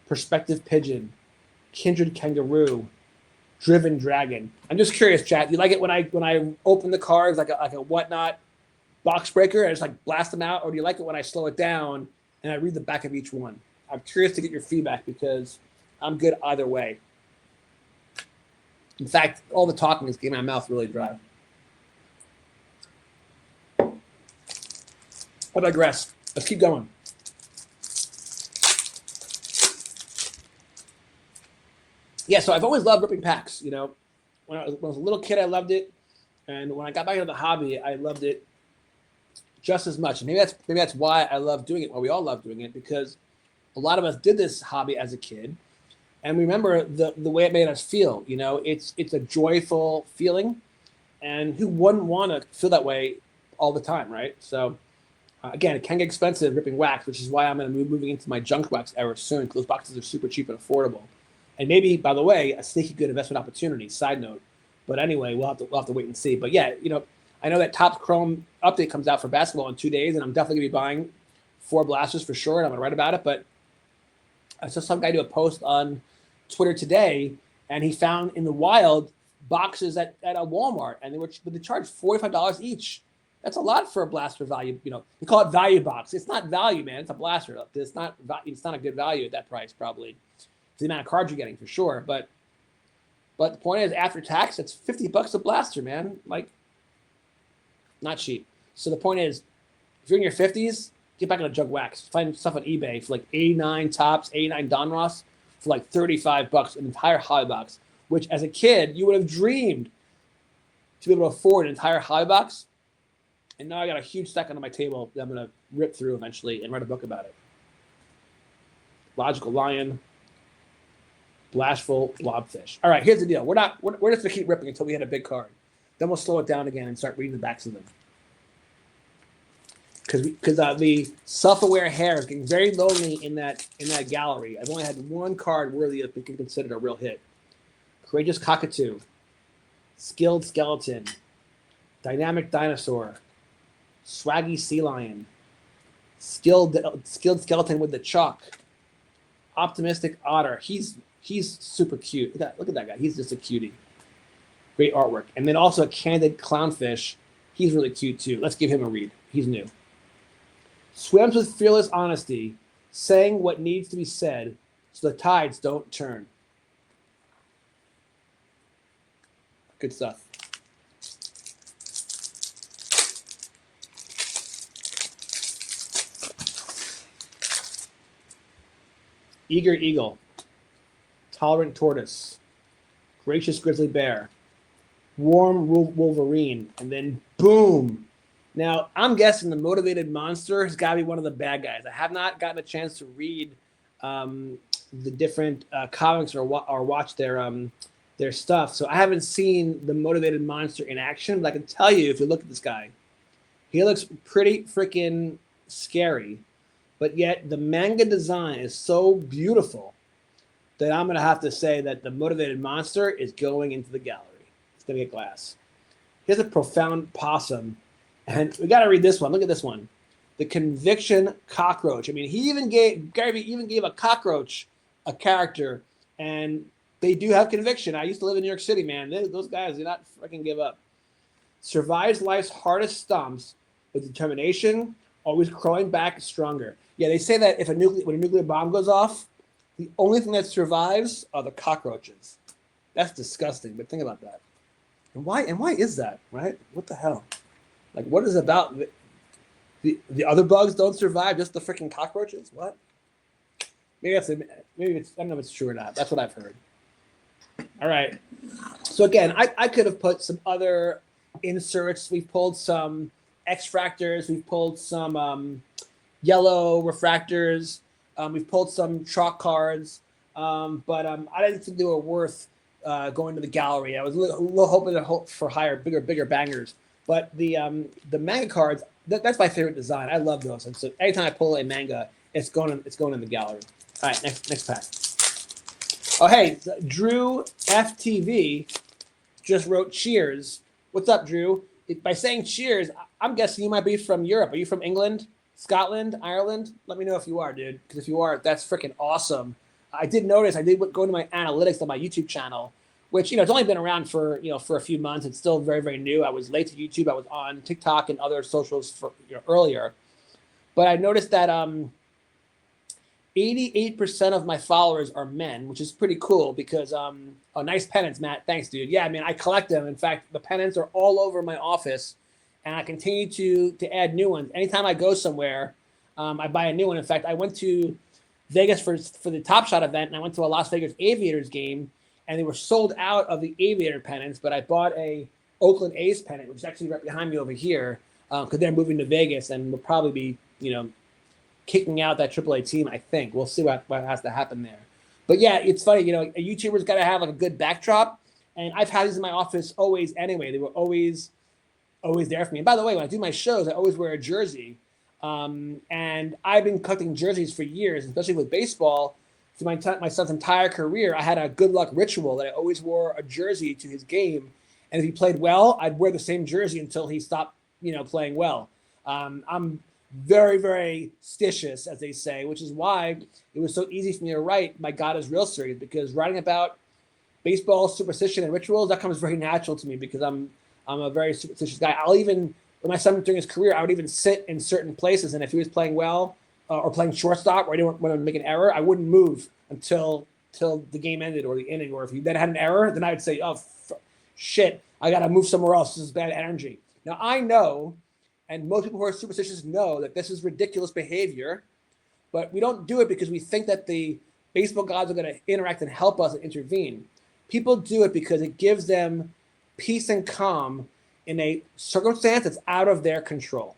S2: Perspective Pigeon, Kindred Kangaroo, Driven Dragon. I'm just curious, chat. Do you like it when I open the cards like a whatnot box breaker and just blast them out, or do you like it when I slow it down and I read the back of each one? I'm curious to get your feedback because I'm good either way. In fact, all the talking is getting my mouth really dry. I digress. Let's keep going. Yeah, so I've always loved ripping packs. When I was a little kid, I loved it, and when I got back into the hobby, I loved it just as much. And maybe that's why I love doing it. Well, we all love doing it because a lot of us did this hobby as a kid, and we remember the way it made us feel. It's a joyful feeling, and who wouldn't want to feel that way all the time, right? So Again, it can get expensive ripping wax, which is why I'm going to be moving into my junk wax era soon, because those boxes are super cheap and affordable. And maybe, by the way, a sneaky good investment opportunity. Side note, but anyway, we'll have to wait and see. But yeah, I know that Topps Chrome update comes out for basketball in 2 days, and I'm definitely gonna be buying 4 blasters for sure, and I'm gonna write about it. But I saw some guy do a post on Twitter today, and he found in the wild boxes at a Walmart, and they charged $45 each. That's a lot for a blaster value. You call it value box. It's not value, man. It's a blaster. It's not a good value at that price, probably. It's the amount of cards you're getting for sure. But the point is, after tax, it's $50 a blaster, man. Like, not cheap. So the point is, if you're in your 50s, get back into jug wax. Find stuff on eBay for like 89 Topps, 89 Donruss for like $35, an entire hobby box. Which, as a kid, you would have dreamed to be able to afford an entire hobby box. And now I got a huge stack under my table that I'm going to rip through eventually and write a book about it. Logical Lion, Blashful Blobfish. All right, here's the deal. We're just going to keep ripping until we hit a big card. Then we'll slow it down again and start reading the backs of them. Because the self-aware hair is getting very lonely in that gallery. I've only had one card worthy of being considered a real hit. Courageous Cockatoo, Skilled Skeleton, Dynamic Dinosaur, Swaggy Sea Lion, Skilled Skeleton with the Chalk, Optimistic Otter. He's super cute. Look at that guy. He's just a cutie. Great artwork. And then also a Candid Clownfish. He's really cute too. Let's give him a read. He's new. Swims with fearless honesty, saying what needs to be said so the tides don't turn. Good stuff. Eager Eagle, Tolerant Tortoise, Gracious Grizzly Bear, Warm Wolverine, and then boom. Now, I'm guessing the Motivated Monster has got to be one of the bad guys. I have not gotten a chance to read the different comics or watch their stuff, so I haven't seen the Motivated Monster in action, but I can tell you, if you look at this guy, he looks pretty freaking scary. But yet the manga design is so beautiful that I'm going to have to say that the Motivated Monster is going into the gallery. It's going to get glass. Here's a Profound Possum. And we got to read this one. Look at this one. The Conviction Cockroach. I mean, Gary even gave a cockroach a character, and they do have conviction. I used to live in New York City, man. Those guys do not freaking give up. Survives life's hardest stumps with determination, always crawling back stronger. Yeah, they say that when a nuclear bomb goes off, the only thing that survives are the cockroaches. That's disgusting, but think about that. And why is that, right? What the hell? Like, what is it about the other bugs don't survive, just the freaking cockroaches? What? Maybe it's I don't know if it's true or not. That's what I've heard. All right. So again, I could have put some other inserts. We've pulled some X-fractors. We've pulled some yellow refractors. We've pulled some chalk cards. But I didn't think they were worth going to the gallery. I was a little hoping for higher, bigger bangers. But the manga cards, that's my favorite design. I love those. And so anytime I pull a manga, it's going in the gallery. All right, next pack. Oh, hey, Drew FTV just wrote cheers. What's up, Drew? By saying cheers, I'm guessing you might be from Europe. Are you from England, Scotland, Ireland? Let me know if you are, dude. Because if you are, that's freaking awesome. I did notice, I did go into my analytics on my YouTube channel, which, it's only been around for a few months. It's still very, very new. I was late to YouTube. I was on TikTok and other socials earlier. But I noticed that 88% of my followers are men, which is pretty cool because, nice pennants, Matt. Thanks, dude. Yeah, I mean, I collect them. In fact, the pennants are all over my office, and I continue to add new ones. Anytime I go somewhere, I buy a new one. In fact, I went to Vegas for the Top Shot event, and I went to a Las Vegas Aviators game, and they were sold out of the Aviator pennants, but I bought a Oakland A's pennant, which is actually right behind me over here, because they're moving to Vegas and will probably be, kicking out that AAA team, I think. We'll see what has to happen there. But yeah, it's funny, a YouTuber's got to have like a good backdrop, and I've had these in my office always anyway. They were always there for me. And by the way, when I do my shows, I always wear a jersey And I've been collecting jerseys for years, especially with baseball. Through my son's entire career, I had a good luck ritual that I always wore a jersey to his game. And if he played well, I'd wear the same jersey until he stopped, playing well. I'm very, very stitious, as they say, which is why it was so easy for me to write my God is Real series, because writing about baseball superstition and rituals, that comes very natural to me because I'm a very superstitious guy. I'll even, when my son during his career, I would even sit in certain places, and if he was playing well or playing shortstop, or I didn't want to make an error, I wouldn't move until the game ended or the inning. Or if he then had an error, then I would say, "Oh shit, I got to move somewhere else. This is bad energy." Now I know, and most people who are superstitious know, that this is ridiculous behavior, but we don't do it because we think that the baseball gods are going to interact and help us and intervene. People do it because it gives them peace and calm in a circumstance that's out of their control,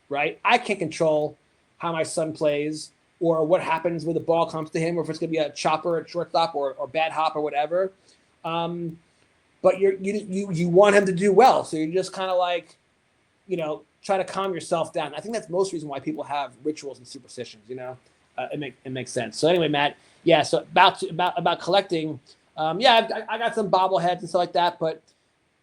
S2: right? I can't control how my son plays or what happens when the ball comes to him, or if it's going to be a chopper at shortstop or bad hop or whatever. But you want him to do well, so you're just kind of like, try to calm yourself down. I think that's most reason why people have rituals and superstitions. It makes sense. So anyway, Matt, yeah. So about collecting, I got some bobbleheads and stuff like that, but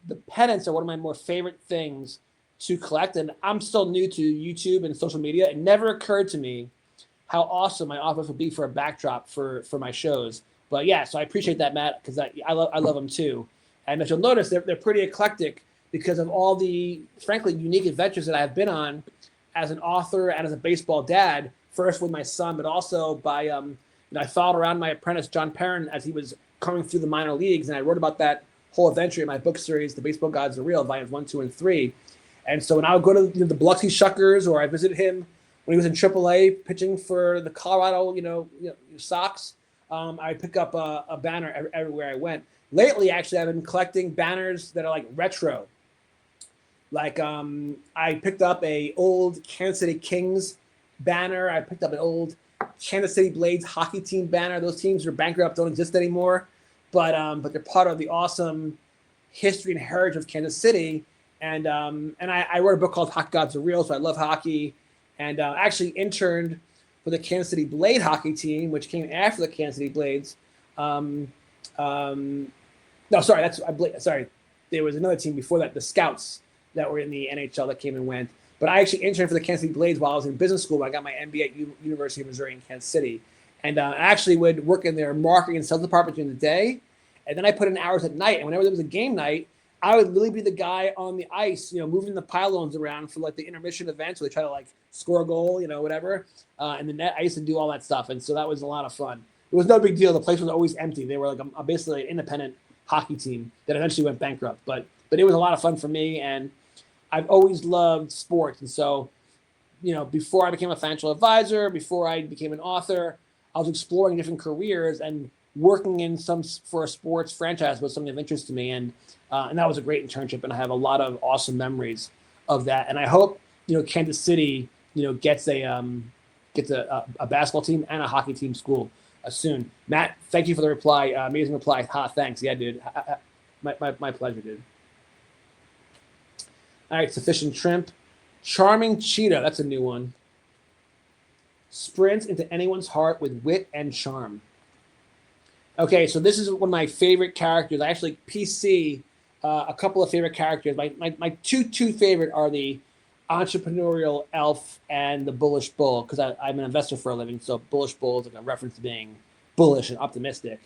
S2: the pennants are one of my more favorite things to collect. And I'm still new to YouTube and social media. It never occurred to me how awesome my office would be for a backdrop for my shows. But yeah, so I appreciate that, Matt, because I love them too. And if you'll notice, they're pretty eclectic because of all the, frankly, unique adventures that I've been on as an author and as a baseball dad, first with my son, but also by, I followed around my apprentice, John Perrin, as he was coming through the minor leagues. And I wrote about that whole adventure in my book series, The Baseball Gods Are Real, volumes 1, 2, and 3. And so when I would go to the Biloxi Shuckers, or I visited him when he was in AAA pitching for the Colorado, Sox, I pick up a banner everywhere I went. Lately, actually, I've been collecting banners that are like retro. Like I picked up a old Kansas City Kings banner. I picked up an old Kansas City Blades hockey team banner. Those teams are bankrupt, don't exist anymore, but they're part of the awesome history and heritage of Kansas City. And I wrote a book called Hockey Gods Are Real, so I love hockey. And actually interned for the Kansas City Blade hockey team, which came after the Kansas City Blades. Sorry. There was another team before that, the Scouts, that were in the NHL that came and went. But I actually interned for the Kansas City Blades while I was in business school. I got my MBA at University of Missouri in Kansas City. And I actually would work in their marketing and sales department during the day. And then I put in hours at night. And whenever there was a game night, I would literally be the guy on the ice, moving the pylons around for like the intermission events where they try to like score a goal, whatever. And the net, I used to do all that stuff. And so that was a lot of fun. It was no big deal. The place was always empty. They were like basically an independent hockey team that eventually went bankrupt. But it was a lot of fun for me. And I've always loved sports. And so, before I became a financial advisor, before I became an author, I was exploring different careers, and working for a sports franchise was something of interest to me. And that was a great internship. And I have a lot of awesome memories of that. And I hope, Kansas City, gets a basketball team and a hockey team school soon. Matt, thank you for the reply. Amazing reply. Thanks. Yeah, dude. My pleasure, dude. All right, Sufficient Shrimp. Charming Cheetah. That's a new one. Sprints into anyone's heart with wit and charm. Okay, so this is one of my favorite characters. I actually PC a couple of favorite characters. My two favorite are the entrepreneurial elf and the bullish bull, because I'm an investor for a living. So bullish bull is like a reference to being bullish and optimistic.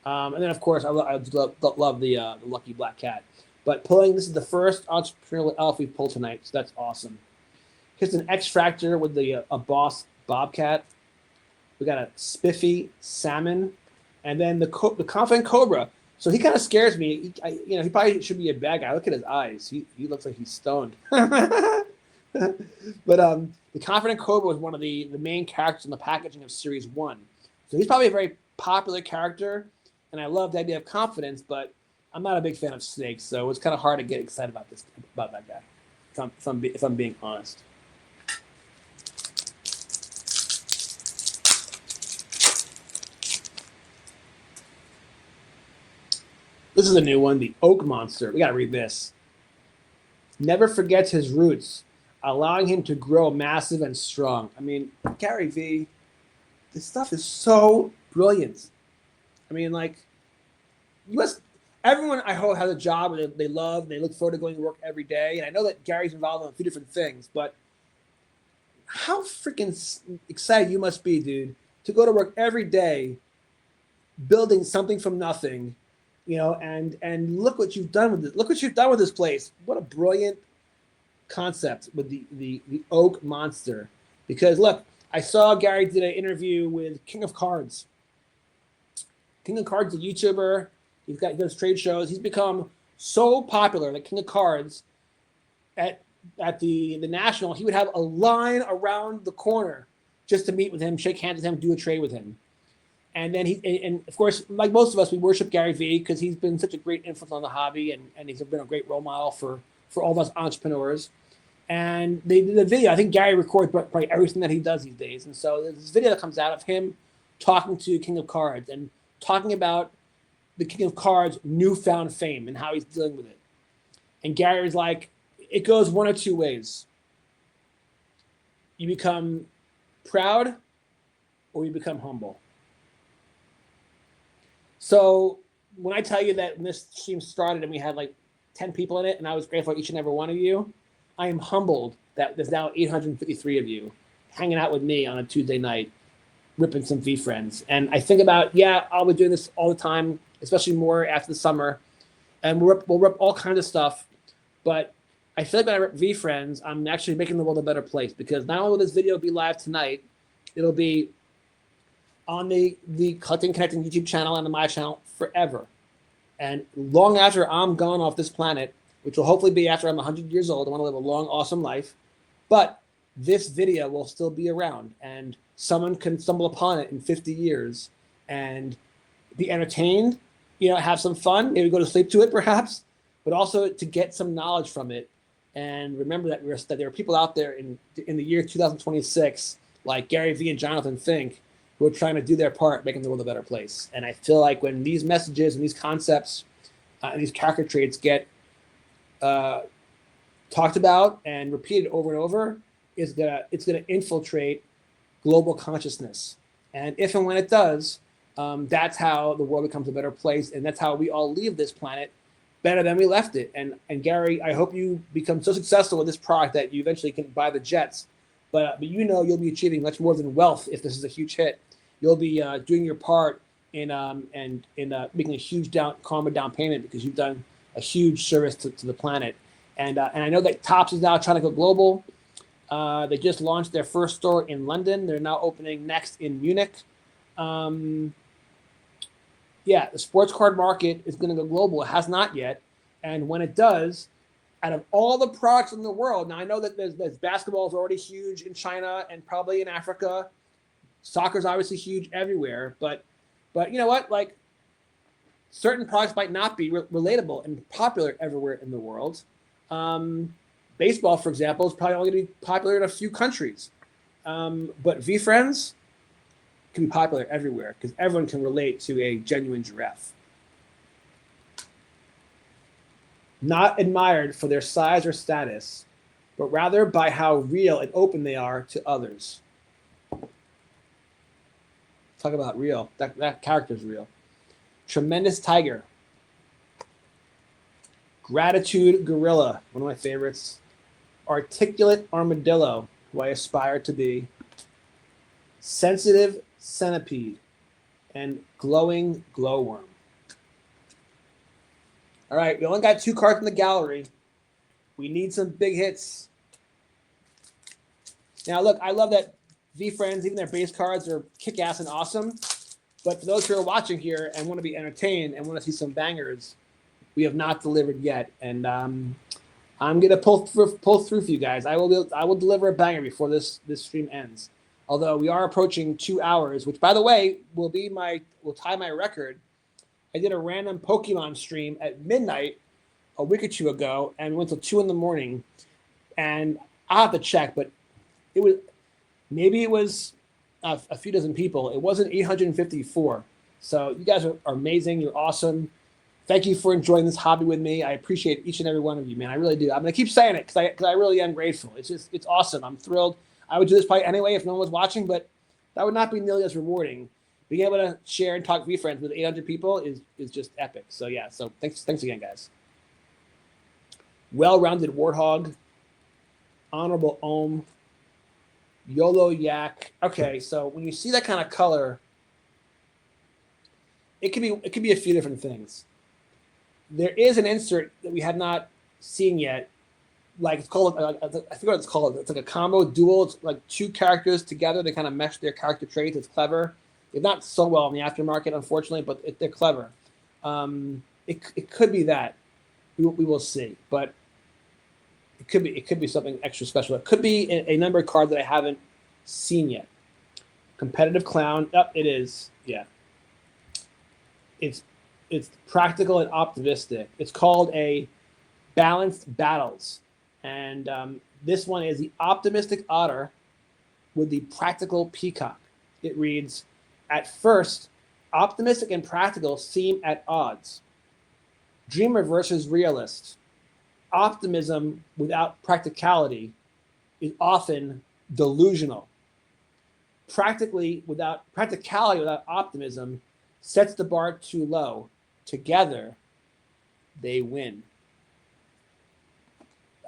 S2: And then, of course, I love the lucky black cat. But this is the first entrepreneurial elf we've pulled tonight, so that's awesome. Here's an X-Fractor with a boss bobcat. We got a spiffy salmon, and then the confident cobra. So he kind of scares me. He probably should be a bad guy. Look at his eyes. He looks like he's stoned. But the confident cobra was one of the main characters in the packaging of Series 1. So he's probably a very popular character, and I love the idea of confidence, but I'm not a big fan of snakes, so it's kind of hard to get excited about that guy, if I'm being honest. This is a new one, the Oak Monster. We got to read this. Never forgets his roots. allowing him to grow massive and strong. I mean, Gary V, this stuff is so brilliant. I mean, like, everyone I hope has a job that they love, they look forward to going to work every day. And I know that Gary's involved in a few different things, but how freaking excited you must be, dude, to go to work every day, building something from nothing, and look what you've done with it. Look what you've done with this place. What a brilliant concept with the oak monster. Because look, I saw Gary did an interview with King of Cards. King of Cards is a YouTuber. He does trade shows. He's become so popular that King of Cards at the National, he would have a line around the corner just to meet with him, shake hands with him, do a trade with him. And then and of course, like most of us, we worship Gary Vee because he's been such a great influence on the hobby, and he's been a great role model for all of us entrepreneurs. And they did a video. I think Gary records probably everything that he does these days. And so there's this video that comes out of him talking to King of Cards and talking about the King of Cards' newfound fame and how he's dealing with it. And Gary's like, it goes one of two ways. You become proud or you become humble. So when I tell you that when this stream started and we had like 10 people in it and I was grateful for each and every one of you, I am humbled that there's now 853 of you hanging out with me on a Tuesday night, ripping some VeeFriends. And I think about, I'll be doing this all the time, especially more after the summer. And we'll rip all kinds of stuff. But I feel like when I rip VeeFriends, I'm actually making the world a better place, because not only will this video be live tonight, it'll be on the Collecting Connecting YouTube channel and on my channel forever. And long after I'm gone off this planet, which will hopefully be after I'm 100 years old, I want to live a long, awesome life. But this video will still be around, and someone can stumble upon it in 50 years and be entertained, have some fun, maybe go to sleep to it perhaps, but also to get some knowledge from it. And remember that there are people out there in the year 2026, like Gary Vee and Jonathan Fink, who are trying to do their part, making the world a better place. And I feel like when these messages and these concepts and these character traits get talked about and repeated over and over, it's gonna infiltrate global consciousness. And if and when it does, that's how the world becomes a better place, and that's how we all leave this planet better than we left it. And Gary, I hope you become so successful with this product that you eventually can buy the jets. But you'll be achieving much more than wealth if this is a huge hit. You'll be doing your part in making a huge karma down payment, because you've done a huge service to the planet. And I know that Topps is now trying to go global. They just launched their first store in London. They're now opening next in Munich. The sports card market is going to go global. It has not yet. And when it does, out of all the products in the world, now I know that there's basketball is already huge in China and probably in Africa. Soccer is obviously huge everywhere. But you know what? Like, certain products might not be relatable and popular everywhere in the world. Baseball, for example, is probably only going to be popular in a few countries. But VeeFriends can be popular everywhere, because everyone can relate to a genuine giraffe. Not admired for their size or status, but rather by how real and open they are to others. Talk about real. That character's real. Tremendous tiger. Gratitude gorilla, one of my favorites. Articulate armadillo, who I aspire to be. Sensitive centipede, and glowing glowworm. All right, we only got 2 cards in the gallery. We need some big hits. Now, look, I love that VeeFriends, even their base cards, are kick-ass and awesome. But for those who are watching here and want to be entertained and want to see some bangers, we have not delivered yet. And I'm gonna pull through for you guys. I will deliver a banger before this stream ends. Although we are approaching 2 hours, which, by the way, will tie my record. I did a random Pokemon stream at midnight a week or 2 ago, and went till 2 in the morning. And I'll have to check, but it was a few dozen people. It wasn't 854. So you guys are amazing. You're awesome. Thank you for enjoying this hobby with me. I appreciate each and every one of you, man. I really do. I'm gonna keep saying it because I really am grateful. It's awesome. I'm thrilled. I would do this probably anyway if no one was watching, but that would not be nearly as rewarding. Being able to share and talk VeeFriends with 800 people is just epic. So yeah. So thanks again, guys. Well-rounded warthog, honorable ohm, YOLO yak. Okay, so when you see that kind of color, it could be a few different things. There is an insert that we have not seen yet. Like it's called, I forget what it's called. It's like a combo dual. It's like two characters together. They kind of mesh their character traits. It's clever. It's not so well in the aftermarket, unfortunately, but they're clever. It could be that. We will see, but it could be something extra special. It could be a numbered card that I haven't seen yet. Competitive clown. It is. Yeah. It's practical and optimistic. It's called a balanced battles, and this one is the optimistic otter with the practical peacock. It reads, at first, optimistic and practical seem at odds. Dreamer versus realist. Optimism without practicality is often delusional. Practicality without optimism sets the bar too low. Together, they win.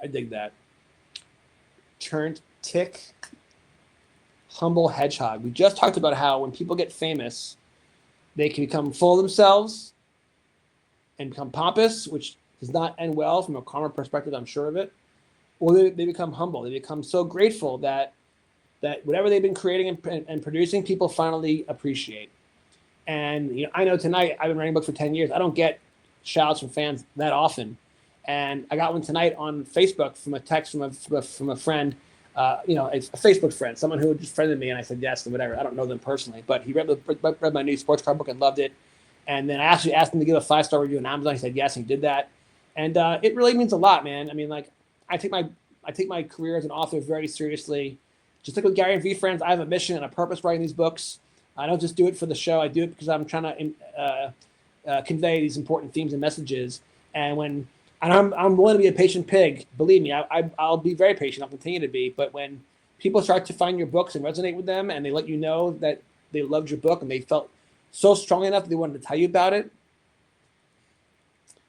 S2: I dig that. Turned tick. Humble hedgehog. We just talked about how when people get famous, they can become full of themselves and become pompous, which does not end well from a karma perspective, I'm sure of it. Or they become humble. They become so grateful that whatever they've been creating and producing, people finally appreciate. And I know tonight, I've been writing books for 10 years. I don't get shout-outs from fans that often. And I got one tonight on Facebook from a text from a friend, it's a Facebook friend, someone who just friended me, and I said yes and whatever. I don't know them personally, but he read my new sports card book and loved it. And then I actually asked him to give a 5-star review on Amazon. He said yes, and he did that. And it really means a lot, man. I mean, like I take my career as an author very seriously. Just like with Gary and VeeFriends, I have a mission and a purpose writing these books. I don't just do it for the show. I do it because I'm trying to convey these important themes and messages. And I'm willing to be a patient pig. Believe me, I'll be very patient. I'll continue to be. But when people start to find your books and resonate with them, and they let you know that they loved your book and they felt so strong enough that they wanted to tell you about it,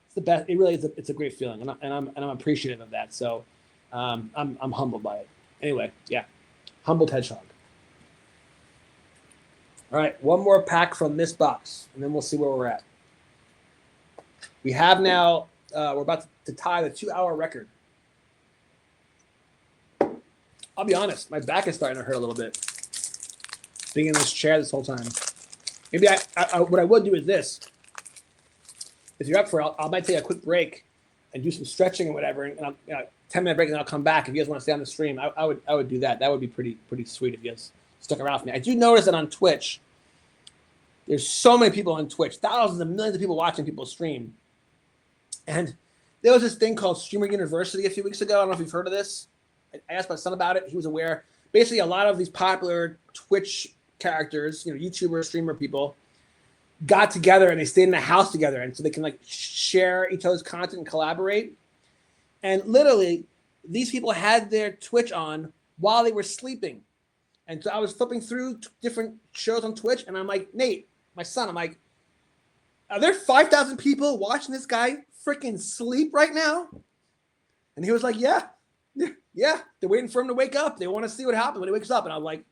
S2: it's the best. It really is. It's a great feeling, and I'm appreciative of that. So I'm humbled by it. Anyway, yeah, humbled hedgehog. All right, one more pack from this box, and then we'll see where we're at. We have now. We're about to tie the 2-hour record. I'll be honest, my back is starting to hurt a little bit. Being in this chair this whole time. Maybe what I would do is this. If you're up for it, I might take a quick break and do some stretching and whatever, and 10-minute break, and I'll come back. If you guys want to stay on the stream, I would do that. That would be pretty sweet if you guys stuck around for me. I do notice that on Twitch, there's so many people on Twitch, thousands of millions of people watching people stream. And there was this thing called Streamer University a few weeks ago. I don't know if you've heard of this. I asked my son about it. He was aware. Basically, a lot of these popular Twitch characters, YouTuber, streamer people, got together and they stayed in a house together. And so they can share each other's content and collaborate. And literally, these people had their Twitch on while they were sleeping. And so I was flipping through different shows on Twitch, and I'm like, Nate, my son, I'm like, are there 5,000 people watching this guy freaking sleep right now? And he was like, yeah, they're waiting for him to wake up. They want to see what happens when he wakes up. And I'm like,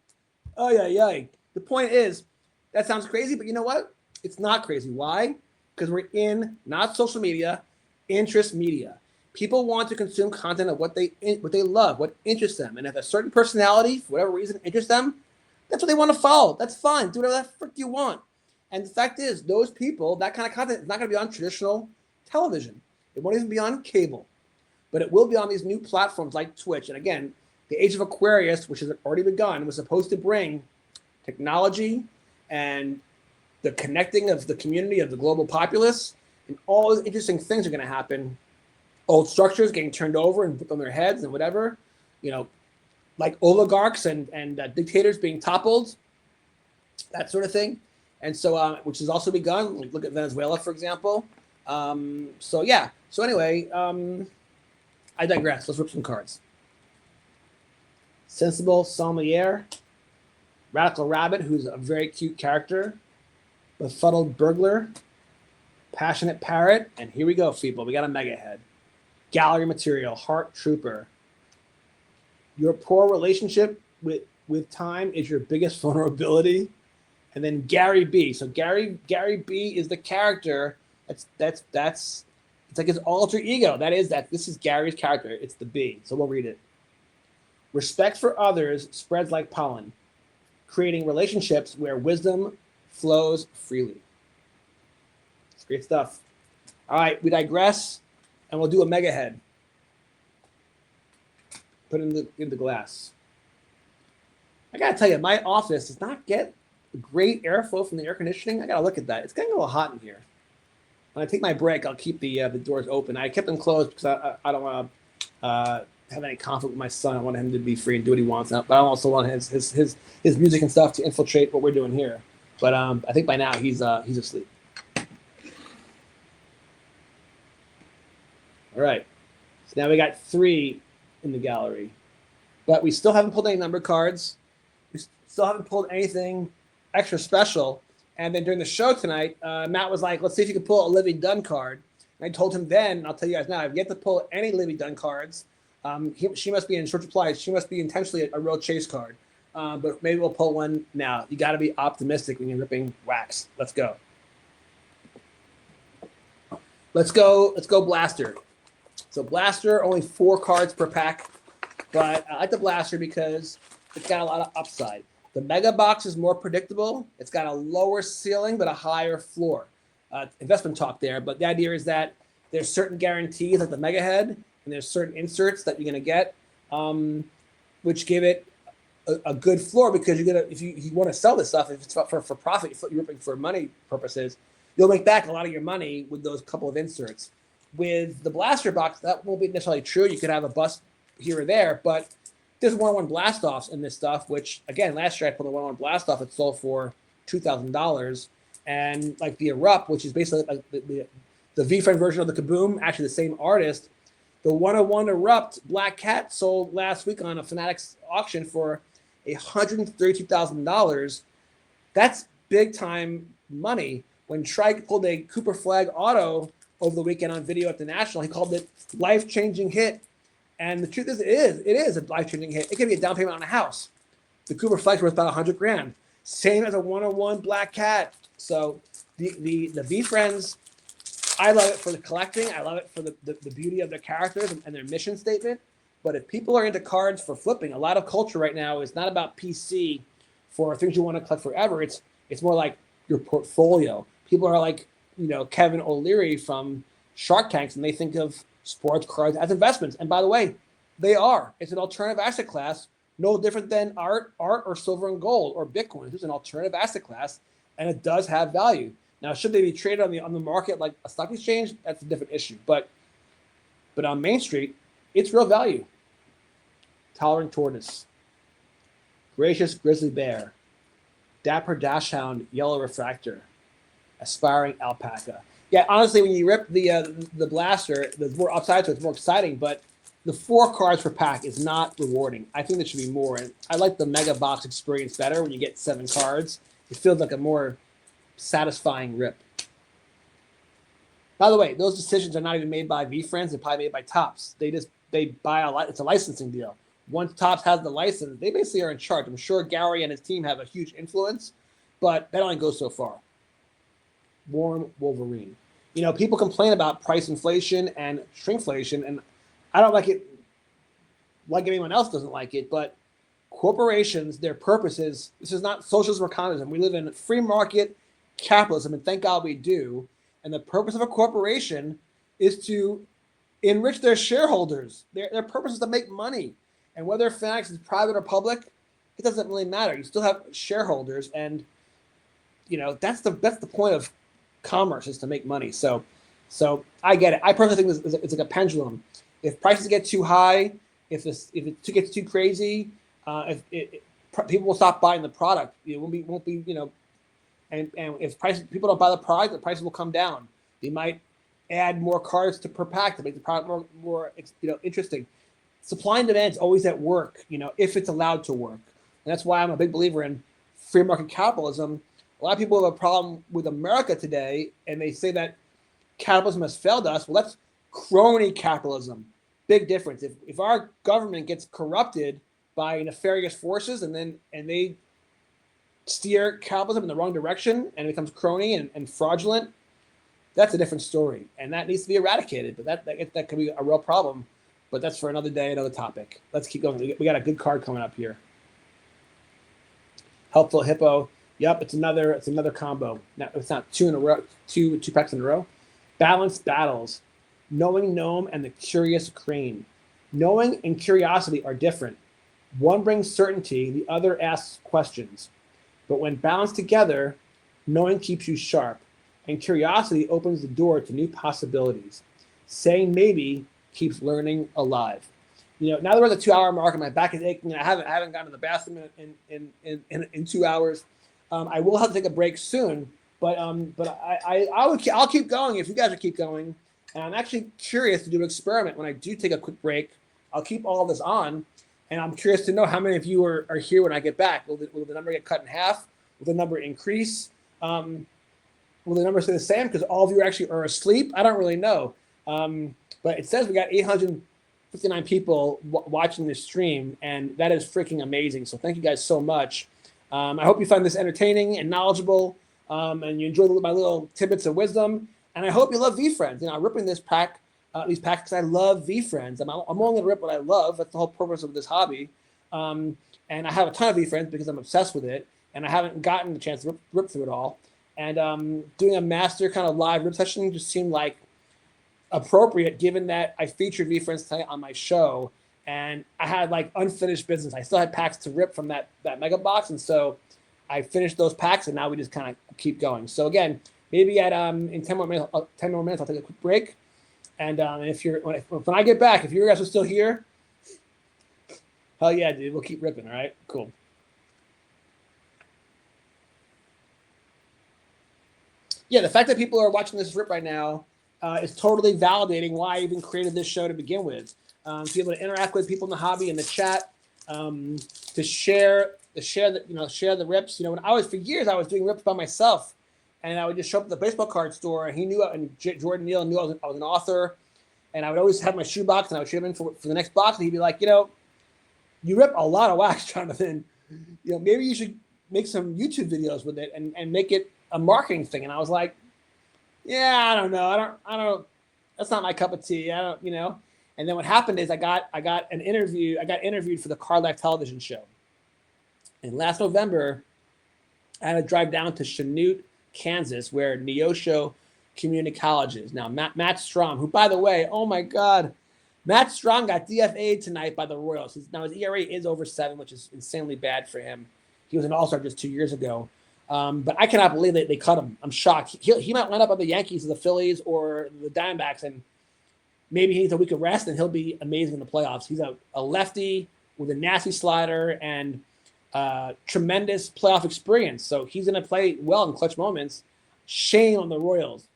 S2: oh yeah. The point is, that sounds crazy, but you know what? It's not crazy. Why? Because we're in not social media, interest media. People want to consume content of what they love, what interests them. And if a certain personality, for whatever reason, interests them, that's what they want to follow. That's fine. Do whatever the frick you want. And the fact is, those people, that kind of content is not going to be on traditional television. It won't even be on cable. But it will be on these new platforms like Twitch. And again, the Age of Aquarius, which has already begun, was supposed to bring technology and the connecting of the community of the global populace. And all those interesting things are going to happen. Old structures getting turned over and put on their heads and whatever. Like oligarchs and dictators being toppled. That sort of thing. And so, which has also begun. Look at Venezuela, for example. So yeah. So anyway, I digress. Let's rip some cards. Sensible Sommelier, Radical Rabbit, who's a very cute character, Befuddled Burglar, Passionate Parrot, and here we go, people. We got a mega head. Gallery Material, Heart Trooper. Your poor relationship with time is your biggest vulnerability. And then Gary B. So Gary B is the character. That's it's like his alter ego. This is Gary's character. It's the B. So we'll read it. Respect for others spreads like pollen, creating relationships where wisdom flows freely. It's great stuff. All right, we digress, and we'll do a mega head. Put it in the glass. I gotta tell you, my office does not get great airflow from the air conditioning. I gotta look at that. It's getting a little hot in here. When I take my break, I'll keep the doors open. I kept them closed because I don't want to have any conflict with my son. I want him to be free and do what he wants. But I also want his music and stuff to infiltrate what we're doing here. But I think by now he's asleep. All right. So now we got 3 in the gallery, but we still haven't pulled any number cards. We still haven't pulled anything extra special. And then during the show tonight, Matt was like, let's see if you can pull a Livy Dunn card. And I told him then, and I'll tell you guys now, I've yet to pull any Livy Dunn cards. She must be in short supplies. She must be intentionally a real chase card. But maybe we'll pull one now. You got to be optimistic when you're ripping wax. Let's go. Let's go Blaster. So Blaster, only 4 cards per pack. But I like the Blaster because it's got a lot of upside. The Mega Box is more predictable. It's got a lower ceiling, but a higher floor. Investment talk there. But the idea is that there's certain guarantees like the Mega Head, and there's certain inserts that you're going to get, which give it a good floor because you're gonna if you want to sell this stuff, if it's for profit, you're ripping for money purposes, you'll make back a lot of your money with those couple of inserts. With the Blaster Box, that won't be necessarily true. You could have a bust here or there, but there's 1-on-1 blast-offs in this stuff, which, again, last year I pulled a 1-on-1 blast-off. It sold for $2,000. And like the Erupt, which is basically like the VeeFriends version of the Kaboom, actually the same artist, the 1-on-1 Erupt Black Cat sold last week on a Fanatics auction for $132,000. That's big-time money. When Trike pulled a Cooper Flag auto over the weekend on video at the National, he called it life-changing hit. And the truth is, it is a life-changing hit. It could be a down payment on a house. The Cooper Flag's worth about $100,000. Same as a 1-on-1 Black Cat. So the VeeFriends, I love it for the collecting. I love it for the beauty of their characters and their mission statement. But if people are into cards for flipping, a lot of culture right now is not about PC for things you want to collect forever. It's more like your portfolio. People are like, Kevin O'Leary from Shark Tanks, and they think of sports cards as investments. And by the way, they are. It's an alternative asset class, no different than art or silver and gold or Bitcoin. It's an alternative asset class, and it does have value. Now, should they be traded on the market like a stock exchange? That's a different issue. But on Main Street, it's real value. Towering Tortoise, Gracious Grizzly Bear, Dapper Dashhound Yellow Refractor, Aspiring Alpaca. Yeah, honestly, when you rip the Blaster, there's more upside, so it's more exciting. But the 4 cards per pack is not rewarding. I think there should be more. And I like the Mega Box experience better when you get 7 cards. It feels like a more satisfying rip. By the way, those decisions are not even made by VeeFriends. They're probably made by Topps. They buy it's a licensing deal. Once Topps has the license, they basically are in charge. I'm sure Gary and his team have a huge influence, but that only goes so far. Warm Wolverine. People complain about price inflation and shrinkflation, and I don't like it like anyone else doesn't like it, but corporations, their purpose is, this is not socialism or communism. We live in free market capitalism, and thank God we do. And the purpose of a corporation is to enrich their shareholders. Their purpose is to make money. And whether Fanatics is private or public, it doesn't really matter. You still have shareholders, and that's the point of commerce, is to make money. So I get it. I personally think it's like a pendulum. If prices get too high, if it gets too crazy, people will stop buying the product. It won't be and if people don't buy the product, the prices will come down. They might add more cards to per pack to make the product more interesting. Supply and demand is always at work, if it's allowed to work. And that's why I'm a big believer in free market capitalism. A lot of people have a problem with America today, and they say that capitalism has failed us. Well, that's crony capitalism. Big difference. If our government gets corrupted by nefarious forces and they steer capitalism in the wrong direction and it becomes crony and fraudulent, that's a different story. And that needs to be eradicated. But that could be a real problem. But that's for another day, another topic. Let's keep going. We got a good card coming up here. Helpful Hippo. Yep, it's another combo. Now, it's not two in a row, two packs in a row. Balanced Battles. Knowing Gnome and the Curious Crane. Knowing and curiosity are different. One brings certainty, the other asks questions. But when balanced together, knowing keeps you sharp, and curiosity opens the door to new possibilities. Saying maybe keeps learning alive. Now that we're at the 2-hour mark and my back is aching and I haven't gone to the bathroom in 2 hours. I will have to take a break soon, but I'll keep going if you guys will keep going. And I'm actually curious to do an experiment when I do take a quick break. I'll keep all of this on, and I'm curious to know how many of you are here when I get back. Will the number get cut in half? Will the number increase? Will the number stay the same because all of you actually are asleep? I don't really know. But it says we got 859 people watching this stream, and that is freaking amazing. So thank you guys so much. I hope you find this entertaining and knowledgeable, and you enjoy my little tidbits of wisdom. And I hope you love VeeFriends. I'm ripping these packs because I love VeeFriends. I'm only gonna rip what I love. That's the whole purpose of this hobby. And I have a ton of VeeFriends because I'm obsessed with it, and I haven't gotten the chance to rip through it all. And doing a master kind of live rip session just seemed like appropriate, given that I featured VeeFriends tonight on my show, and I had like unfinished business. I still had packs to rip from that mega box, and so I finished those packs, and now we just kind of keep going. So again, maybe at in 10 more minutes, I'll take a quick break, and when I get back, if you guys are still here, hell yeah, dude, we'll keep ripping. All right, cool. Yeah, the fact that people are watching this rip right now is totally validating why I even created this show to begin with. To be able to interact with people in the hobby, in the chat, to share the rips. For years I was doing rips by myself, and I would just show up at the baseball card store, and he knew, and Jordan Neal knew I was an author, and I would always have my shoebox, and I would shoot him in for the next box, and he'd be like, you rip a lot of wax, Jonathan. Maybe you should make some YouTube videos with it and make it a marketing thing. And I was like, yeah, I don't know. That's not my cup of tea. I don't. And then what happened is I got interviewed for the Card Life television show. And last November, I had to drive down to Chanute, Kansas, where Neosho Community College is. Now, Matt Strom, who, by the way, oh my God, Matt Strom got DFA'd tonight by the Royals. Now his ERA is over 7, which is insanely bad for him. He was an all-star just 2 years ago. But I cannot believe they cut him. I'm shocked. He might line up on the Yankees or the Phillies or the Diamondbacks, and maybe he needs a week of rest, and he'll be amazing in the playoffs. He's a lefty with a nasty slider and tremendous playoff experience. So he's going to play well in clutch moments. Shame on the Royals.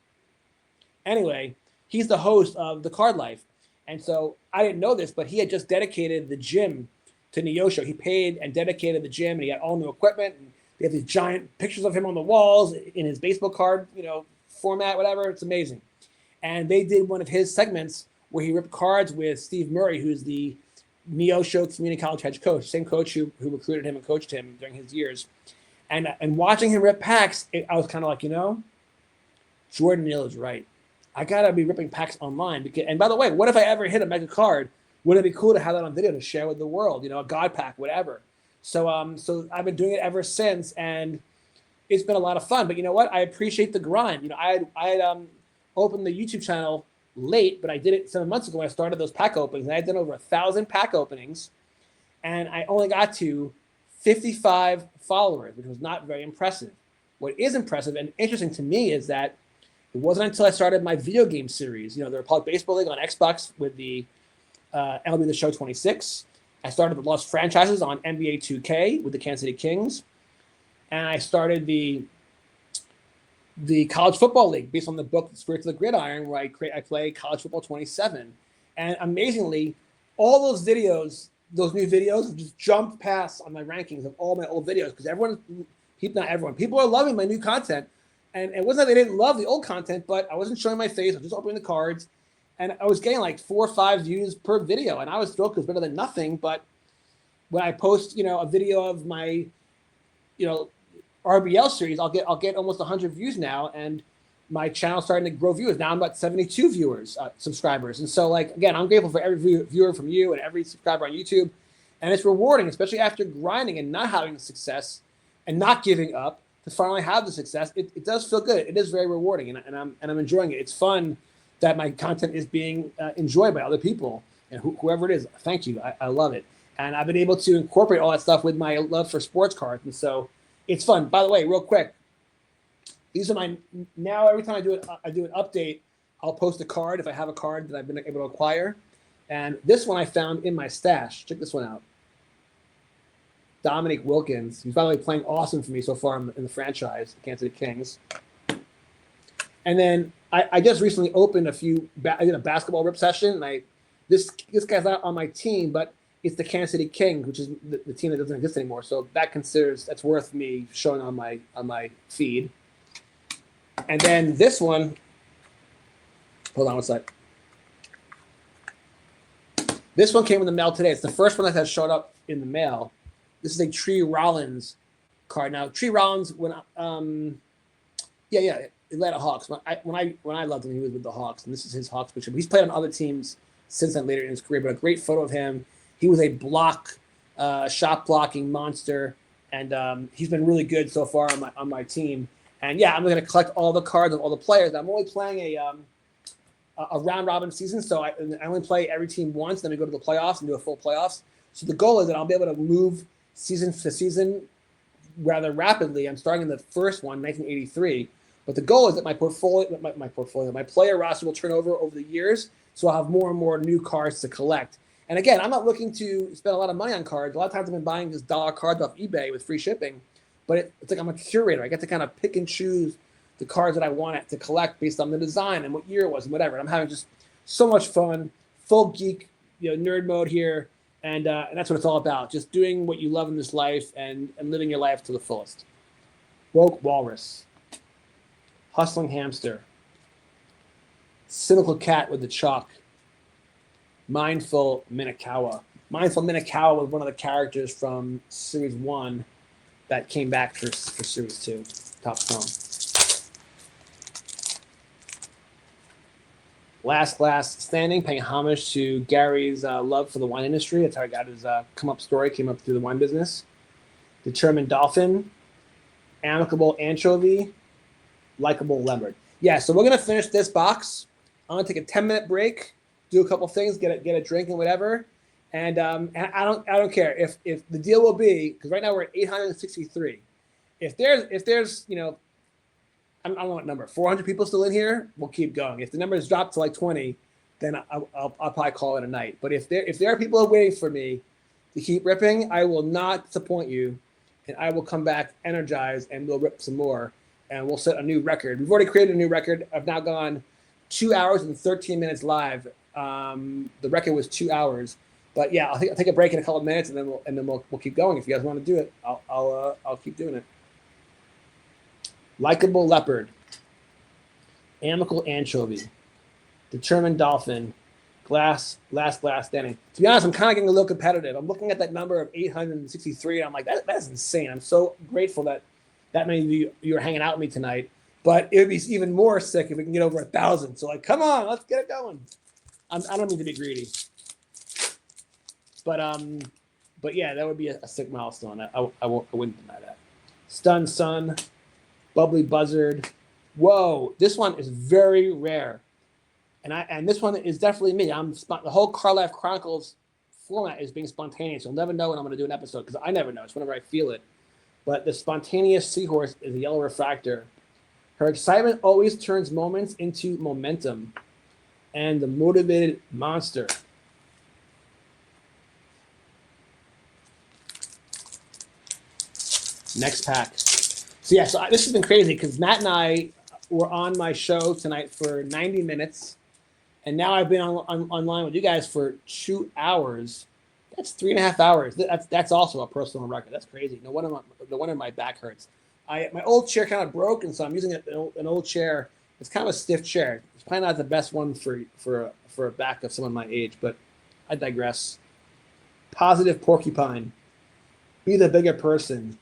S2: Anyway, he's the host of The Card Life. And so I didn't know this, but he had just dedicated the gym to Neosho. He paid and dedicated the gym, and he had all new equipment. And they have these giant pictures of him on the walls in his baseball card, format, whatever. It's amazing. And they did one of his segments where he ripped cards with Steve Murray, who's the Neosho Community College head coach, same coach who recruited him and coached him during his years. And watching him rip packs, I was kind of like, Jordan Neal is right. I got to be ripping packs online. And by the way, what if I ever hit a mega card? Wouldn't it be cool to have that on video to share with the world, a God pack, whatever. So I've been doing it ever since, and it's been a lot of fun. But you know what? I appreciate the grind. I had opened the YouTube channel late, but I did it 7 months ago when I started those pack openings. And I had done over 1,000 pack openings, and I only got to 55 followers, which was not very impressive. What is impressive and interesting to me is that it wasn't until I started my video game series. The Republic Baseball League on Xbox with the MLB The Show 26. I started the Lost Franchises on NBA 2K with the Kansas City Kings. And I started the the college football league based on the book Spirits of the Gridiron, where I play college football 27. And amazingly, all those videos, those new videos, have just jumped past on my rankings of all my old videos because people are loving my new content. And it wasn't that they didn't love the old content, but I wasn't showing my face. I was just opening the cards, and I was getting like 4 or 5 views per video, and I was thrilled because it's better than nothing. But when I post, a video of my, RBL series, I'll get almost 100 views now, and my channel's starting to grow viewers. Now I'm about 72 subscribers. And so, like, again, I'm grateful for every viewer from you and every subscriber on YouTube. And it's rewarding, especially after grinding and not having the success and not giving up to finally have the success. It does feel good. It is very rewarding, and I'm enjoying it. It's fun that my content is being enjoyed by other people, and whoever it is. Thank you. I love it. And I've been able to incorporate all that stuff with my love for sports cards. And so it's fun. By the way, real quick, these are now every time I do an update, I'll post a card if I have a card that I've been able to acquire. And this one I found in my stash. Check this one out. Dominique Wilkins. He's, by the way, playing awesome for me so far in the franchise, the Kansas City Kings. And then I just recently opened I did a basketball rip session, and this guy's not on my team, but it's the Kansas City Kings, which is the team that doesn't exist anymore. So that's worth me showing on my feed. And then this one, hold on one sec. This one came in the mail today. It's the first one that has showed up in the mail. This is a Tree Rollins card. Now, Tree Rollins, Atlanta Hawks. When I loved him, he was with the Hawks, and this is his Hawks picture. But he's played on other teams since then later in his career. But a great photo of him. He was a shot blocking monster, and he's been really good so far on my team. And yeah, I'm going to collect all the cards of all the players. I'm only playing a round robin season, so I only play every team once. Then we go to the playoffs and do a full playoffs. So the goal is that I'll be able to move season to season rather rapidly. I'm starting in the first one, 1983. But the goal is that my player roster will turn over the years, so I'll have more and more new cards to collect. And again, I'm not looking to spend a lot of money on cards. A lot of times I've been buying just dollar cards off eBay with free shipping. But it's like I'm a curator. I get to kind of pick and choose the cards that I want to collect based on the design and what year it was and whatever. And I'm having just so much fun, full geek, nerd mode here. And that's what it's all about. Just doing what you love in this life and living your life to the fullest. Woke Walrus. Hustling Hamster. Cynical Cat with the Chalk. Mindful Minakawa. Mindful Minakawa was one of the characters from Series 1 that came back for Series 2. Top Chrome. Last Standing, paying homage to Gary's love for the wine industry. That's how he got his came up through the wine business. Determined Dolphin. Amicable Anchovy. Likable Leopard. Yeah, so we're going to finish this box. I'm going to take a 10-minute break, do a couple things, get a drink and whatever. And I don't care if the deal will be, because right now we're at 863. If there's I don't know what number, 400 people still in here, we'll keep going. If the number has dropped to like 20, then I'll probably call it a night. But if there are people waiting for me to keep ripping, I will not disappoint you, and I will come back energized and we'll rip some more, and we'll set a new record. We've already created a new record. I've now gone 2 hours and 13 minutes live. The record was 2 hours. But yeah, I'll take a break in a couple of minutes, and then we'll keep going. If you guys want to do it, I'll keep doing it. Likable Leopard, Amicable Anchovy, Determined Dolphin, Last Standing. To be honest, I'm kind of getting a little competitive. I'm looking at that number of 863, and I'm like, that's insane. I'm so grateful that many of you are hanging out with me tonight. But it would be even more sick if we can get over 1,000. So like, come on, let's get it going. I don't mean to be greedy. But yeah, that would be a sick milestone. I wouldn't deny that. Stun Sun, Bubbly Buzzard. Whoa, this one is very rare, and this one is definitely me. The whole Card Life Chronicles format is being spontaneous. You'll never know when I'm going to do an episode because I never know. It's whenever I feel it. But the spontaneous seahorse is a yellow refractor. Her excitement always turns moments into momentum, and the motivated monster. Next pack. So yeah, this has been crazy because Matt and I were on my show tonight for 90 minutes. And now I've been online with you guys for 2 hours. That's 3.5 hours. That's also a personal record. That's crazy. No wonder my back hurts. My old chair kind of broke, and so I'm using an old chair. It's kind of a stiff chair. It's probably not the best one for a back of someone my age, but I digress. Positive porcupine. Be the bigger person.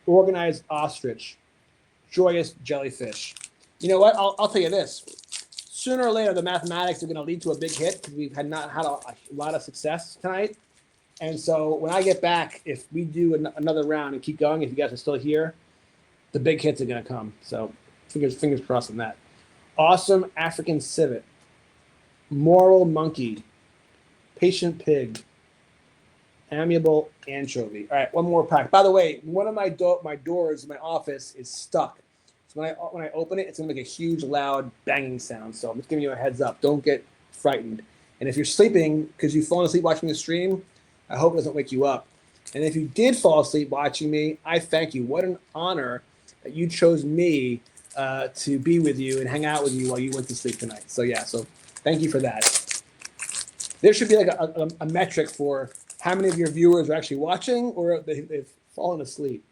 S2: Organized ostrich. Joyous jellyfish. You know what? I'll tell you this. Sooner or later, the mathematics are going to lead to a big hit because we've not had a lot of success tonight. And so when I get back, if we do another round and keep going, if you guys are still here, the big hits are going to come. So fingers crossed on that. Awesome African civet. Moral monkey. Patient pig. Amiable anchovy. All right, one more pack. By the way, one of my doors in my office is stuck. So when I open it, it's gonna make a huge, loud banging sound. So I'm just giving you a heads up. Don't get frightened. And if you're sleeping because you've fallen asleep watching the stream, I hope it doesn't wake you up. And if you did fall asleep watching me, I thank you. What an honor that you chose me to be with you and hang out with you while you went to sleep tonight. So yeah, so thank you for that. There should be like a metric for how many of your viewers are actually watching or they've fallen asleep.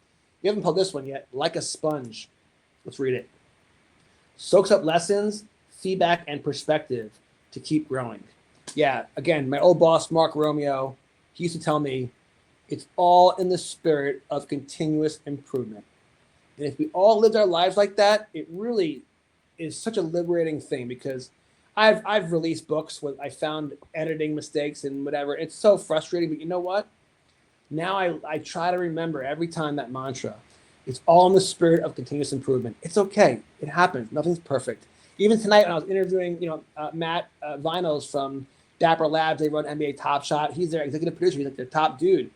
S2: You haven't pulled this one yet. Like a sponge. Let's read it. Soaks up lessons, feedback, and perspective to keep growing. Yeah, again, my old boss, Mark Romeo, he used to tell me, it's all in the spirit of continuous improvement. And if we all lived our lives like that, it really is such a liberating thing because I've released books where I found editing mistakes and whatever. It's so frustrating, but you know what? Now I try to remember every time that mantra. It's all in the spirit of continuous improvement. It's okay. It happens. Nothing's perfect. Even tonight when I was interviewing, Matt Vinos from Dapper Labs, they run NBA Top Shot. He's their executive producer. He's like their top dude.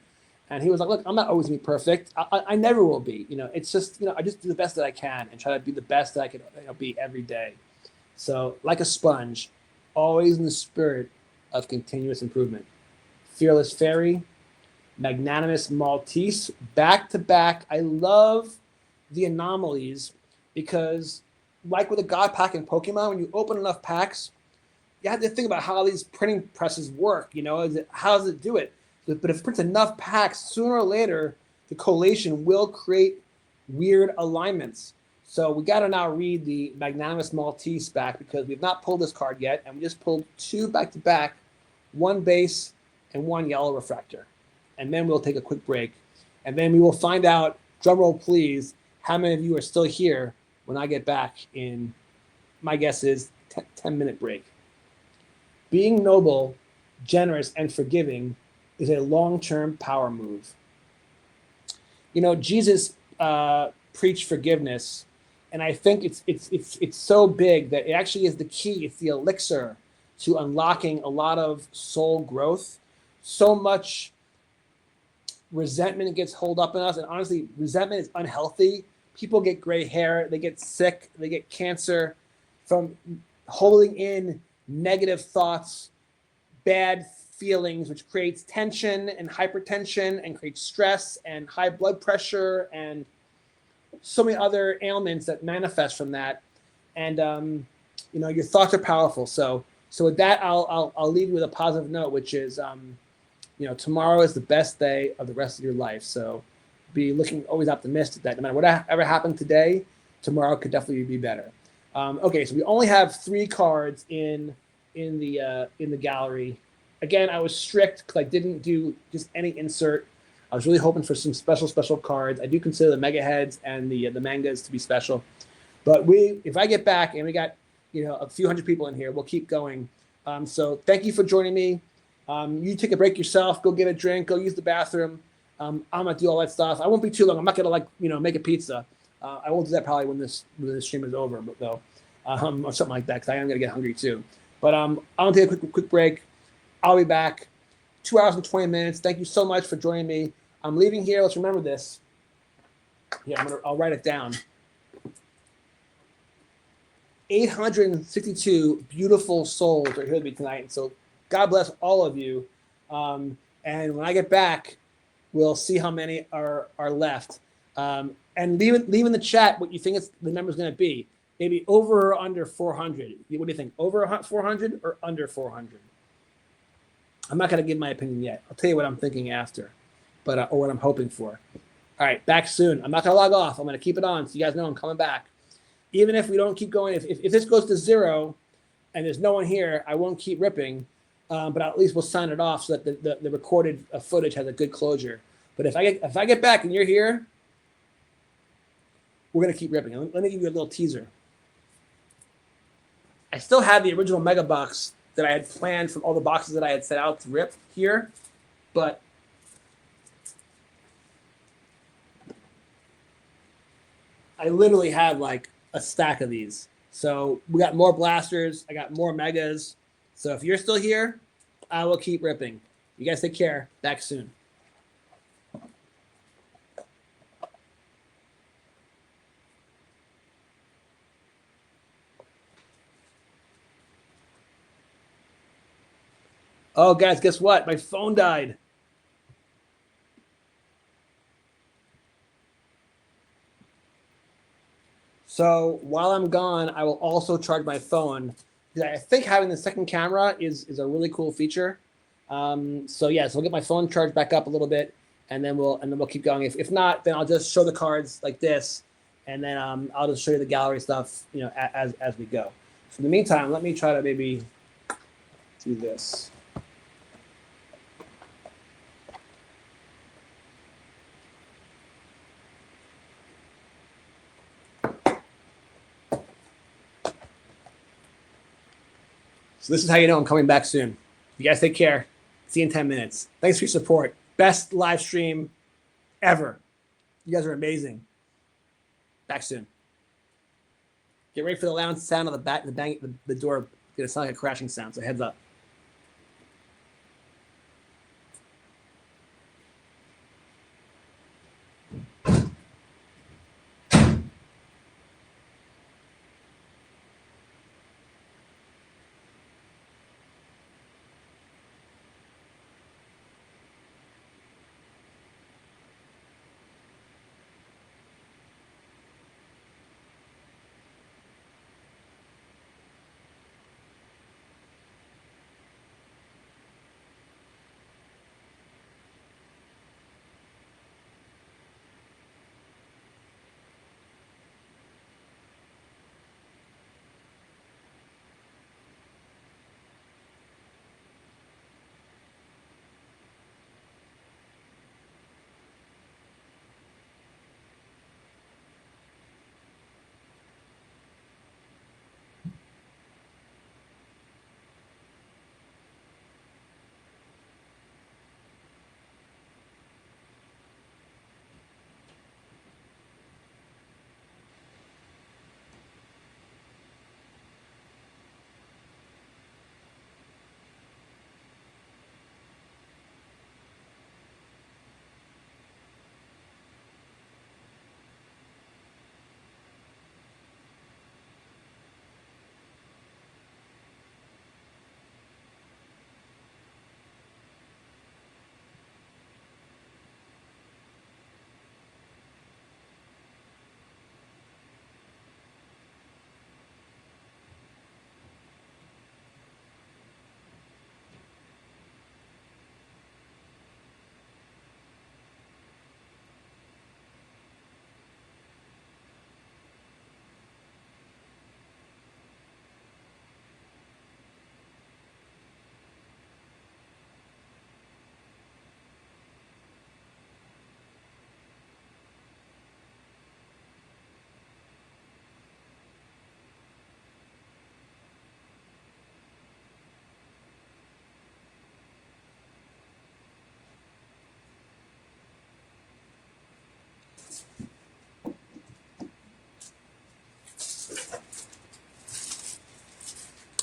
S2: And he was like, look, I'm not always going to be perfect. I never will be. It's just, I just do the best that I can and try to be the best that I can be every day. So like a sponge, always in the spirit of continuous improvement. Fearless Fairy, Magnanimous Maltese, back to back. I love the anomalies because like with a God pack in Pokemon, when you open enough packs, you have to think about how these printing presses work. How does it do it? But if it prints enough packs, sooner or later, the collation will create weird alignments. So we got to now read the Magnanimous Maltese back because we've not pulled this card yet, and we just pulled 2 back-to-back, 1 base and 1 yellow refractor. And then we'll take a quick break. And then we will find out, drumroll please, how many of you are still here when I get back in, my guess is, 10-minute break. Being noble, generous, and forgiving is a long-term power move. Jesus preached forgiveness, and I think it's so big that it actually is the key. It's the elixir to unlocking a lot of soul growth. So much resentment gets holed up in us, and honestly, resentment is unhealthy. People get gray hair, they get sick, they get cancer from holding in negative thoughts, bad feelings, which creates tension and hypertension and creates stress and high blood pressure and so many other ailments that manifest from that. And your thoughts are powerful. So with that, I'll leave you with a positive note, which is tomorrow is the best day of the rest of your life. So be looking always optimistic that no matter whatever happened today, tomorrow could definitely be better. Okay, so we only have 3 cards in the gallery. Again, I was strict because I didn't do just any insert. I was really hoping for some special cards. I do consider the mega heads and the mangas to be special. But if I get back and we got a few hundred people in here, we'll keep going. So thank you for joining me. You take a break yourself. Go get a drink. Go use the bathroom. I'm gonna do all that stuff. I won't be too long. I'm not gonna make a pizza. I won't do that probably when this stream is over, but though, or something like that because I am gonna get hungry too. But I'm gonna take a quick break. I'll be back. 2 hours and 20 minutes. Thank you so much for joining me. I'm leaving here. Let's remember this. Yeah, I'll write it down. 862 beautiful souls are here with me tonight. So God bless all of you. And when I get back, we'll see how many are left. And leave in the chat what you think the number's going to be. maybe over or under 400. What do you think? Over 400 or under 400? I'm not going to give my opinion yet. I'll tell you what I'm thinking after, or what I'm hoping for. All right, back soon. I'm not going to log off. I'm going to keep it on so you guys know I'm coming back. Even if we don't keep going, if this goes to 0 and there's no one here, I won't keep ripping, but at least we'll sign it off so that the recorded footage has a good closure. But if I get back and you're here, we're going to keep ripping. Let me give you a little teaser. I still have the original mega box that I had planned from all the boxes that I had set out to rip here, but I literally have like a stack of these. So we got more blasters. I got more megas. So if you're still here, I will keep ripping. You guys take care. Back soon. Oh, guys, guess what? My phone died. So while I'm gone, I will also charge my phone. I think having the second camera is a really cool feature. So we'll get my phone charged back up a little bit, and then we'll keep going. If not, then I'll just show the cards like this, and then I'll just show you the gallery stuff, as we go. So in the meantime, let me try to maybe do this. So this is how you know I'm coming back soon. You guys take care. See you in 10 minutes. Thanks for your support. Best live stream ever. You guys are amazing. Back soon. Get ready for the loud sound of the door. It's going to sound like a crashing sound, so heads up.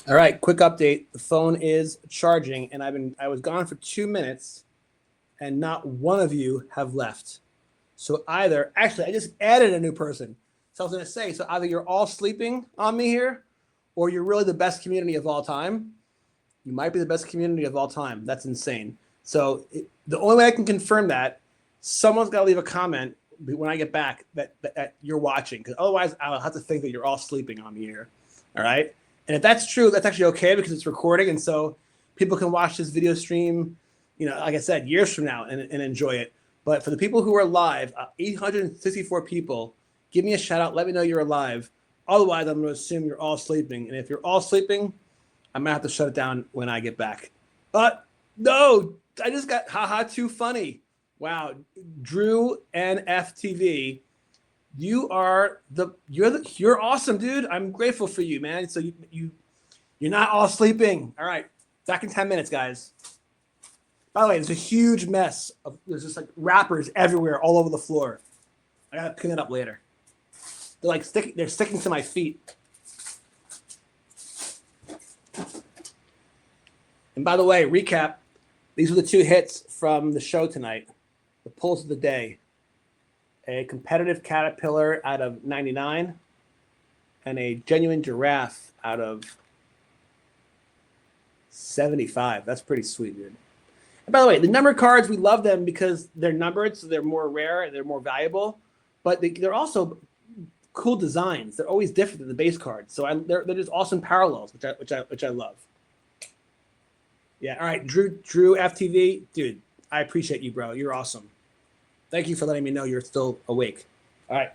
S2: All right, quick update. The phone is charging, and I was gone for 2 minutes, and not one of you have left. So actually, I just added a new person. So I was going to say, so either you're all sleeping on me here, or you're really the best community of all time. You might be the best community of all time. That's insane. So the only way I can confirm that, someone's got to leave a comment when I get back that you're watching, because otherwise I'll have to think that you're all sleeping on the air. All right. And if that's true, that's actually okay because it's recording. And so people can watch this video stream, like I said, years from now and enjoy it. But for the people who are live, 864 people, give me a shout out. Let me know you're alive. Otherwise, I'm going to assume you're all sleeping. And if you're all sleeping, I'm going to have to shut it down when I get back. No, I just got haha too funny. Wow. Drew and FTV, you're awesome, dude. I'm grateful for you, man. So you're not all sleeping. All right. Back in 10 minutes, guys. By the way, there's a huge mess there's just like wrappers everywhere all over the floor. I gotta clean it up later. They're sticking to my feet. And by the way, recap, these were the two hits from the show tonight. The pulls of the day. A competitive caterpillar out of 99 and a genuine giraffe out of 75. That's pretty sweet, dude. And by the way, the number cards, we love them because they're numbered, so they're more rare and they're more valuable. But they're also cool designs. They're always different than the base cards. So they're just awesome parallels, which I love. Yeah. All right, Drew FTV, dude. I appreciate you, bro. You're awesome. Thank you for letting me know you're still awake. All right.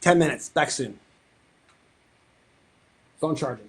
S2: 10 minutes. Back soon. Phone charging.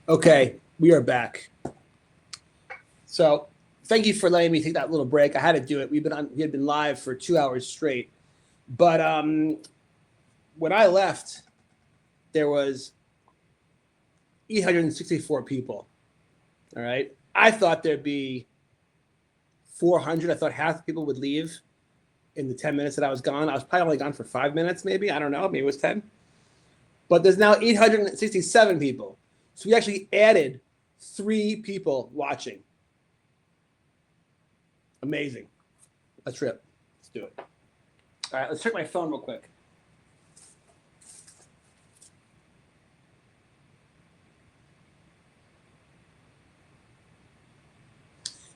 S2: Okay, we are back. So thank you for letting me take that little break. I had to do it. We had been live for 2 hours straight. But when I left, there was 864 people. All right. I thought there'd be 400. I thought half the people would leave in the 10 minutes that I was gone. I was probably only gone for 5 minutes, maybe. I don't know. Maybe it was 10. But there's now 867 people. So we actually added 3 people watching. Amazing. Let's rip. Let's do it. All right, let's check my phone real quick.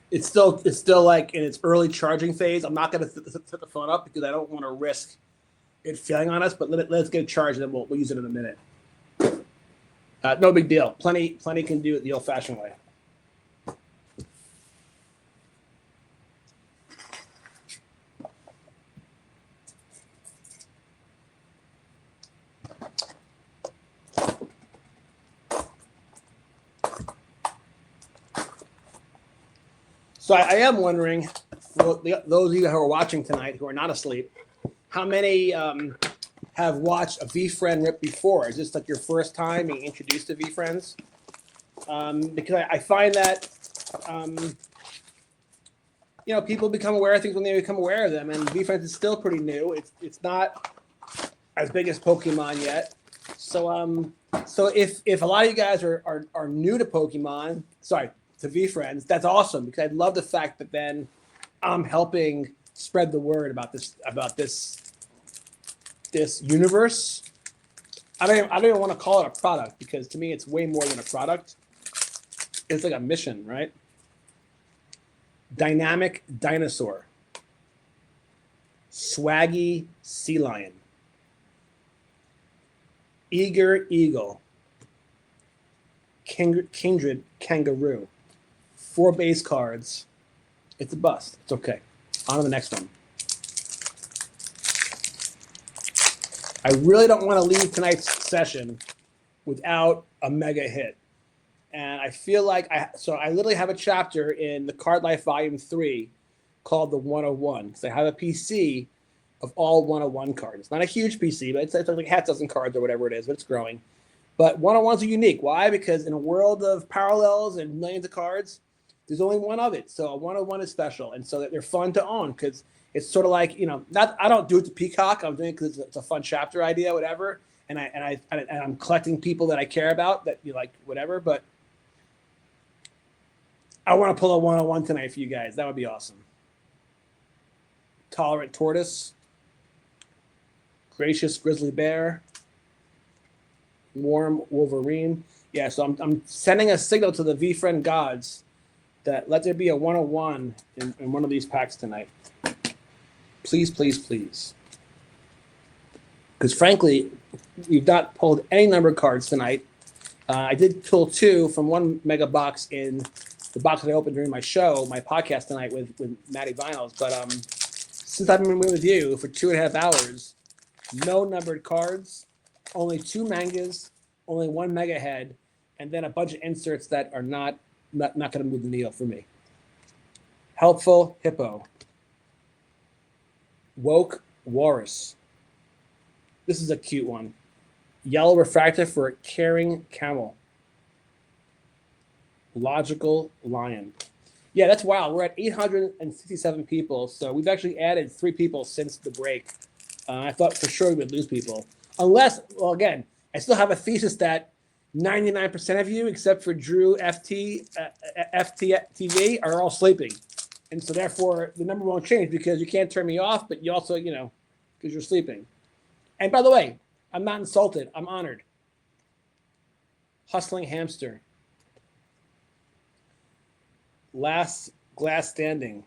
S2: It's still like in its early charging phase. I'm not going to set the phone up because I don't want to risk it failing on us. But let's get it charged and then we'll use it in a minute. No big deal. Plenty can do it the old-fashioned way. So I am wondering, well, those of you who are watching tonight who are not asleep, how many have watched a VeeFriend rip before? Is this like your first time being introduced to VeeFriends? Because I find that people become aware of things when they become aware of them, and VeeFriends is still pretty new. It's not as big as Pokemon yet. So if a lot of you guys are new to Pokemon, sorry, to VeeFriends, that's awesome, because I love the fact that then I'm helping spread the word about this universe. I don't even want to call it a product, because to me it's way more than a product. It's like a mission, right? Dynamic dinosaur, swaggy sea lion, eager eagle, kindred kangaroo. 4 base cards. It's a bust. It's okay. On to the next one. I really don't want to leave tonight's session without a mega hit. And I feel like I literally have a chapter in the Card Life Volume 3 called the 101. Because I have a PC of all 101 cards. It's not a huge PC, but it's like half dozen cards or whatever it is, but it's growing. But 101s are unique. Why? Because in a world of parallels and millions of cards, there's only one of it. So a 101 is special. And so that they're fun to own, because it's sort of like, I don't do it to peacock. I'm doing it because it's a fun chapter idea, whatever. And I'm collecting people that I care about, that you like, whatever. But I want to pull a 101 tonight for you guys. That would be awesome. Tolerant tortoise, gracious grizzly bear, warm wolverine. Yeah, so I'm sending a signal to the VeeFriend gods that let there be a 101 in one of these packs tonight. Please, please, please. Because frankly, we've not pulled any numbered cards tonight. I did pull 2 from one mega box in the box that I opened during my podcast tonight with Maddie Vinyls. But since I've been with you for 2.5 hours, no numbered cards, only 2 mangas, only 1 mega head, and then a bunch of inserts that are not going to move the needle for me. Helpful hippo. Woke walrus. This is a cute one. Yellow refractor for a caring camel. Logical lion. Yeah, that's wild. We're at 867 people, so we've actually added 3 people since the break. I thought for sure we would lose people. Unless, well, again, I still have a thesis that 99% of you, except for Drew FTTV, are all sleeping. And so therefore, the number won't change, because you can't turn me off, but you also, because you're sleeping. And by the way, I'm not insulted. I'm honored. Hustling hamster. Last glass standing.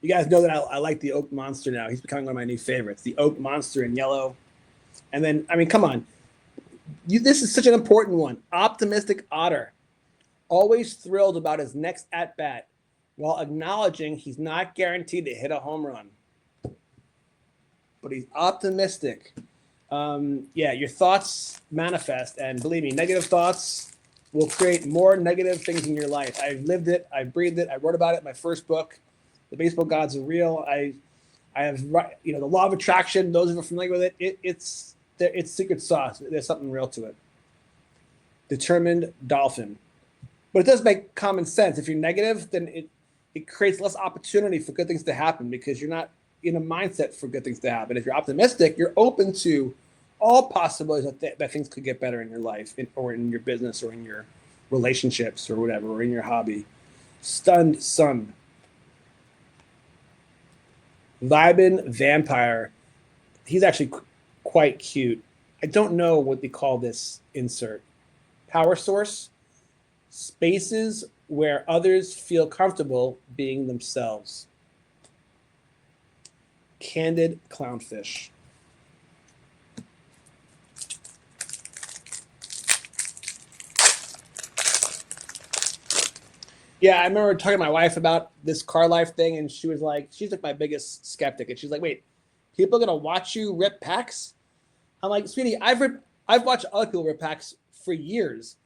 S2: You guys know that I like the oak monster now. He's becoming one of my new favorites. The oak monster in yellow. And then, come on. This is such an important one. Optimistic otter. Always thrilled about his next at-bat, while acknowledging he's not guaranteed to hit a home run. But he's optimistic. Your thoughts manifest. And believe me, negative thoughts will create more negative things in your life. I've lived it. I breathed it. I wrote about it in my first book, The Baseball Gods Are Real. I have, the law of attraction. Those who are familiar with it, it's secret sauce. There's something real to it. Determined dolphin. But it does make common sense. If you're negative, then it creates less opportunity for good things to happen because you're not in a mindset for good things to happen. If you're optimistic, you're open to all possibilities that things could get better in your life or in your business or in your relationships or whatever, or in your hobby. Stunned sun. Vibin vampire. He's actually quite cute. I don't know what they call this insert. Power source. Spaces where others feel comfortable being themselves. Candid clownfish. Yeah, I remember talking to my wife about this car life thing, and she's like my biggest skeptic, and she's like, "Wait, people are gonna watch you rip packs?" I'm like, "Sweetie, I've watched other people rip packs for years,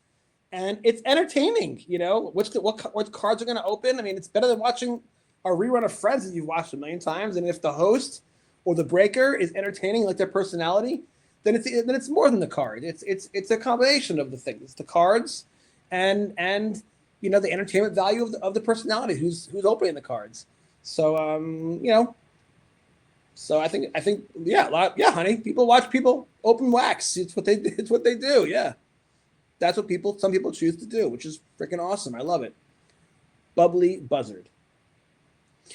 S2: and it's entertaining. What cards are gonna open? I mean, it's better than watching a rerun of Friends that you've watched a million times. And if the host or the breaker is entertaining, like their personality, then it's more than the card. It's a combination of the things, the cards, and the entertainment value of the personality who's opening the cards. So so I think honey, people watch people open wax. It's what they do. Yeah, that's what some people choose to do, which is freaking awesome. I love it. Bubbly buzzard,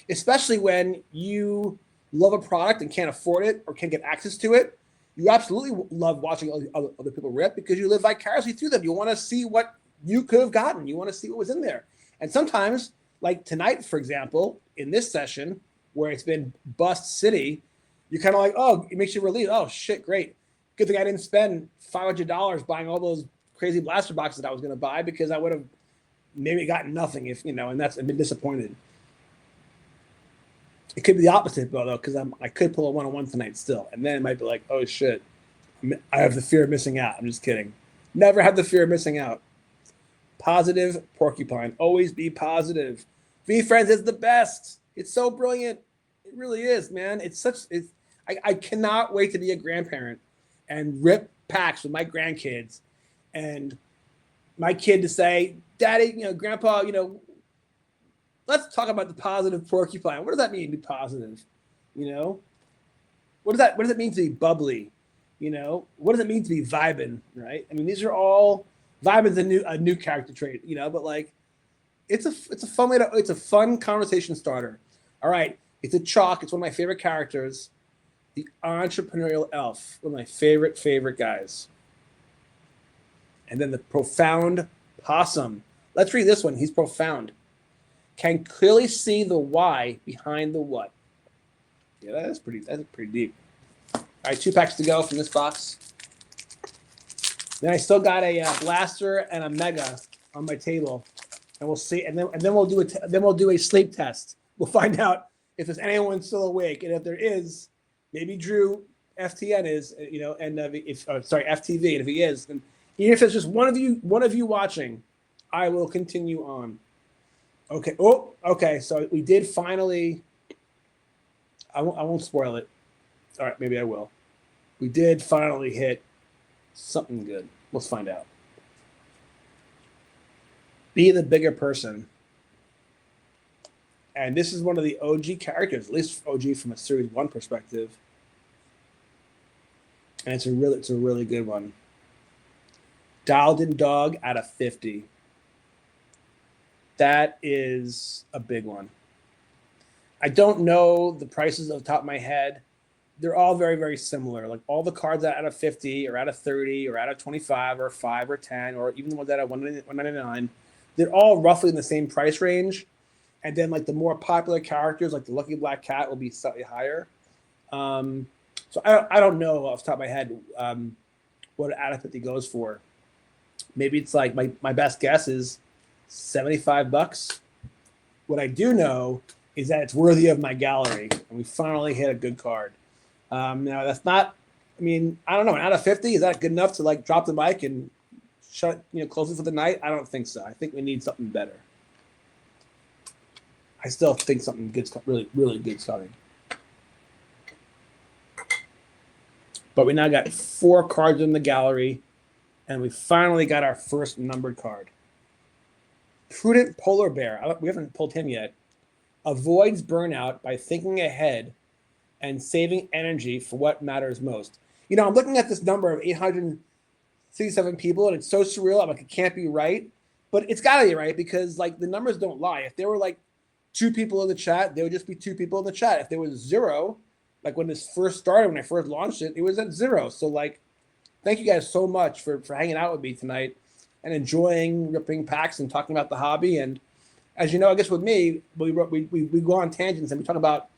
S2: especially when you love a product and can't afford it or can't get access to it. You absolutely love watching other people rip because you live vicariously through them. You want to see what you could have gotten. You want to see what was in there. And sometimes, like tonight, for example, in this session where it's been bust city, you're kind of like, oh, it makes you relieved. Oh, shit, great. Good thing I didn't spend $500 buying all those crazy blaster boxes that I was going to buy because I would have maybe gotten nothing and been disappointed. It could be the opposite, though, because I could pull a one-on-one tonight still. And then it might be like, oh, shit, I have the fear of missing out. I'm just kidding. Never have the fear of missing out. Positive porcupine. Always be positive. VeeFriends is the best. It's so brilliant. It really is, man. I cannot wait to be a grandparent and rip packs with my grandkids and my kid to say, Daddy, Grandpa, let's talk about the positive porcupine. What does that mean, be positive? What does it mean to be bubbly? What does it mean to be vibing, right? I mean, these are all vibing's a new character trait, but like it's a fun conversation starter. All right. It's a chalk. It's one of my favorite characters. The entrepreneurial elf, one of my favorite guys. And then the profound possum. Let's read this one. He's profound. Can clearly see the why behind the what. Yeah, that's pretty deep. All right, 2 packs to go from this box. Then I still got a blaster and a mega on my table, and we'll see. And then we'll do a sleep test. We'll find out if there's anyone still awake, and if there is, maybe Drew FTN is, and FTV, and if he is, then even if it's just one of you watching, I will continue on. Okay. Oh, okay. So we did finally. I won't spoil it. All right, maybe I will. We did finally hit something good. Let's find out. Be the bigger person. And this is one of the OG characters, at least OG from a Series 1 perspective. And it's a really good one. Dialed in dog out of 50. That is a big one. I don't know the prices off the top of my head. They're all very, very similar. Like all the cards out of 50 or out of 30 or out of 25 or 5 or 10 or even the ones out of 199, they're all roughly in the same price range. And then like the more popular characters like the Lucky Black Cat will be slightly higher. So I don't know off the top of my head what out of 50 goes for. Maybe it's like my best guess is $75. What I do know is that it's worthy of my gallery, and we finally hit a good card. Now that's not. I mean, I don't know. Out of 50, is that good enough to like drop the mic and close it for the night? I don't think so. I think we need something better. I still think something good's really, really good's coming. But we now got 4 cards in the gallery, and we finally got our first numbered card. Prudent Polar Bear. We haven't pulled him yet. Avoids burnout by thinking ahead and saving energy for what matters most. I'm looking at this number of 867 people, and it's so surreal. I'm like, it can't be right. But it's got to be right because, the numbers don't lie. If there were, 2 people in the chat, there would just be 2 people in the chat. If there was 0, when this first started, when I first launched it, it was at 0. So, thank you guys so much for hanging out with me tonight and enjoying ripping packs and talking about the hobby. And as you know, I guess with me, we go on tangents and we talk about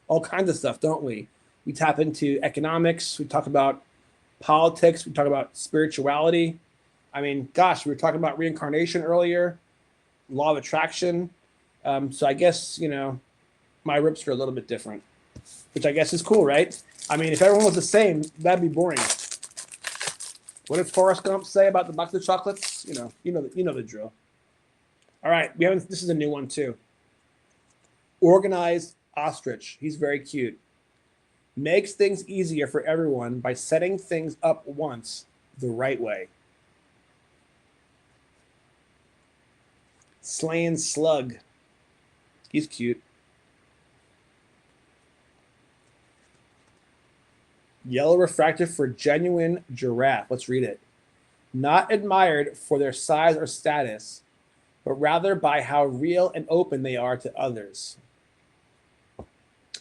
S2: all kinds of stuff, don't we? We tap into economics. We talk about politics. We talk about spirituality. I mean, gosh, we were talking about reincarnation earlier, law of attraction. So I guess, my rips are a little bit different, which I guess is cool, right? I mean, if everyone was the same, that'd be boring. What did Forrest Gump say about the box of chocolates? You know the drill. All right, this is a new one too. Organized Ostrich. He's very cute. Makes things easier for everyone by setting things up once the right way. Slaying Slug. He's cute. Yellow Refractor for Genuine Giraffe. Let's read it. Not admired for their size or status, but rather by how real and open they are to others.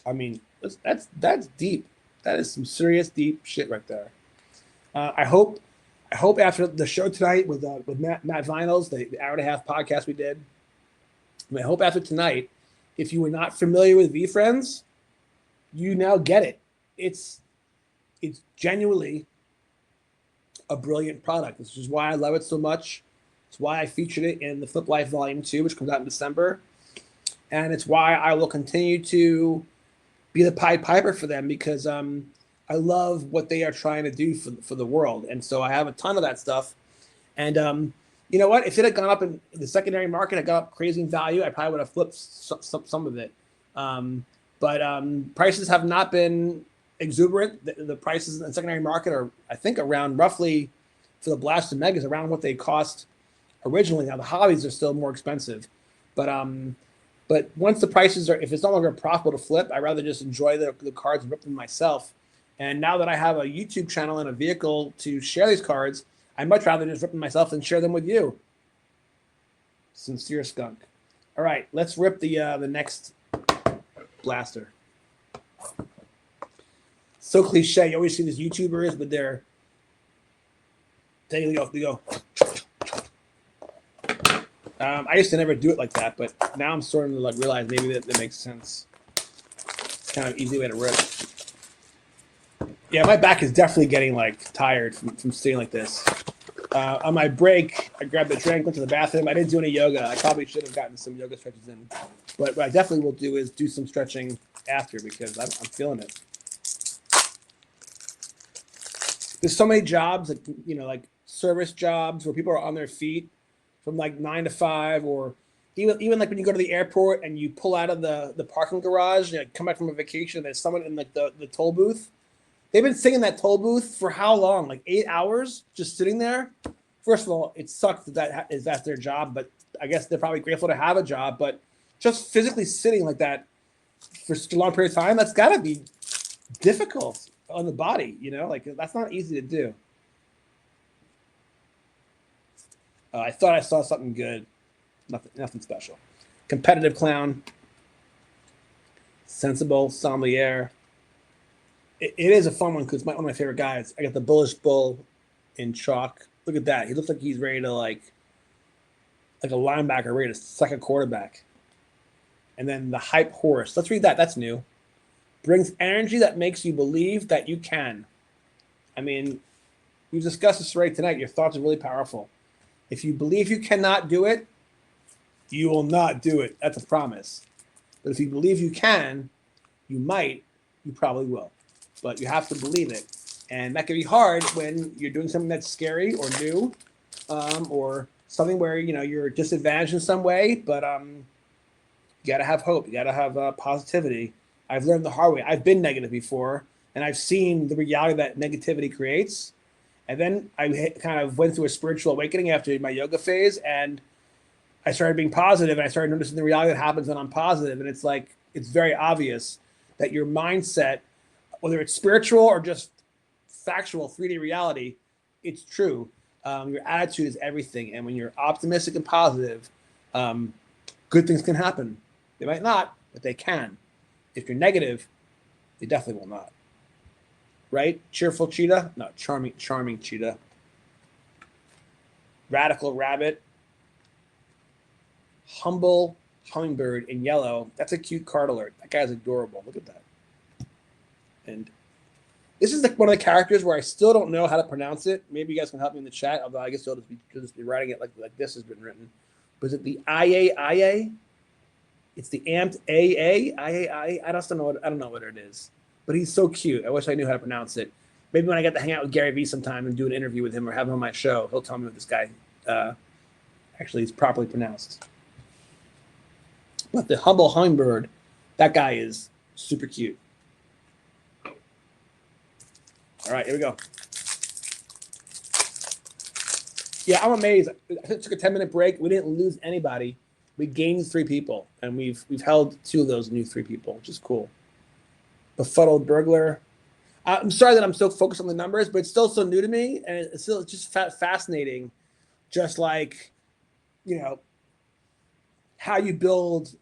S2: I mean, that's deep. That is some serious deep shit right there. I hope after the show tonight with Matt Vinyls, the hour-and-a-half podcast we did, I hope after tonight, if you were not familiar with VeeFriends, you now get it. It's genuinely a brilliant product. This is why I love it so much. It's why I featured it in the Flip Life Volume 2, which comes out in December. And it's why I will continue to be the Pied Piper for them because I love what they are trying to do for the world. And so I have a ton of that stuff. And you know what? If it had gone up in the secondary market, it got up crazy in value, I probably would have flipped some of it. But prices have not been exuberant. The prices in the secondary market are, I think, around roughly for the Blast and Megas around what they cost originally. Now the hobbies are still more expensive, but once the prices are, if it's no longer profitable to flip, I'd rather just enjoy the cards and rip them myself. And now that I have a YouTube channel and a vehicle to share these cards, I'd much rather just rip them myself and share them with you. Sincere Skunk. All right, let's rip the next blaster. So cliche. You always see these YouTubers with their. There you go. I used to never do it like that, but now I'm starting to realize maybe that makes sense. It's kind of an easy way to rip. Yeah, my back is definitely getting tired from sitting like this. On my break, I grabbed a drink, went to the bathroom. I didn't do any yoga. I probably should have gotten some yoga stretches in. But what I definitely will do is do some stretching after because I'm feeling it. There's so many jobs, like service jobs where people are on their feet from 9 to 5, or even when you go to the airport and you pull out of the parking garage, come back from a vacation, there's someone in the toll booth. They've been sitting in that toll booth for how long? 8 hours just sitting there? First of all, it sucks that's their job, but I guess they're probably grateful to have a job. But just physically sitting like that for such a long period of time, that's got to be difficult on the body, that's not easy to do. I thought I saw something good. Nothing special. Competitive Clown. Sensible Sommelier. It is a fun one because it's one of my favorite guys. I got the Bullish Bull in chalk. Look at that. He looks like he's ready to like a linebacker ready to suck a quarterback. And then the Hype Horse. Let's read that. That's new. Brings energy that makes you believe that you can. I mean, we've discussed this right tonight. Your thoughts are really powerful. If you believe you cannot do it, you will not do it. That's a promise. But if you believe you can, you might, you probably will. But you have to believe it. And that can be hard when you're doing something that's scary or new. or something where you're disadvantaged in some way, but you got to have hope. You got to have positivity. I've learned the hard way. I've been negative before, and I've seen the reality that negativity creates. And then I kind of went through a spiritual awakening after my yoga phase, and I started being positive, and I started noticing the reality that happens when I'm positive. And it's very obvious that your mindset, whether it's spiritual or just factual 3D reality, it's true. Your attitude is everything. And when you're optimistic and positive, good things can happen. They might not, but they can. If you're negative, they definitely will not. Right? Cheerful cheetah? No, charming cheetah. Radical rabbit. Humble hummingbird in yellow. That's a cute card alert. That guy's adorable. Look at that. And this is one of the characters where I still don't know how to pronounce it. Maybe you guys can help me in the chat, although I guess you'll just be writing it like this has been written. But is it the IA? It's the amped AA? IA? I don't know what it is. But he's so cute. I wish I knew how to pronounce it. Maybe when I get to hang out with Gary Vee sometime and do an interview with him or have him on my show, he'll tell me what this guy actually is properly pronounced. But the humble hummingbird, that guy is super cute. All right, here we go. Yeah, I'm amazed. I took a 10-minute break. We didn't lose anybody. We gained 3 people, and we've held 2 of those new 3 people, which is cool. Befuddled burglar. I'm sorry that I'm so focused on the numbers, but it's still so new to me, and it's still just fascinating. Just like, how you build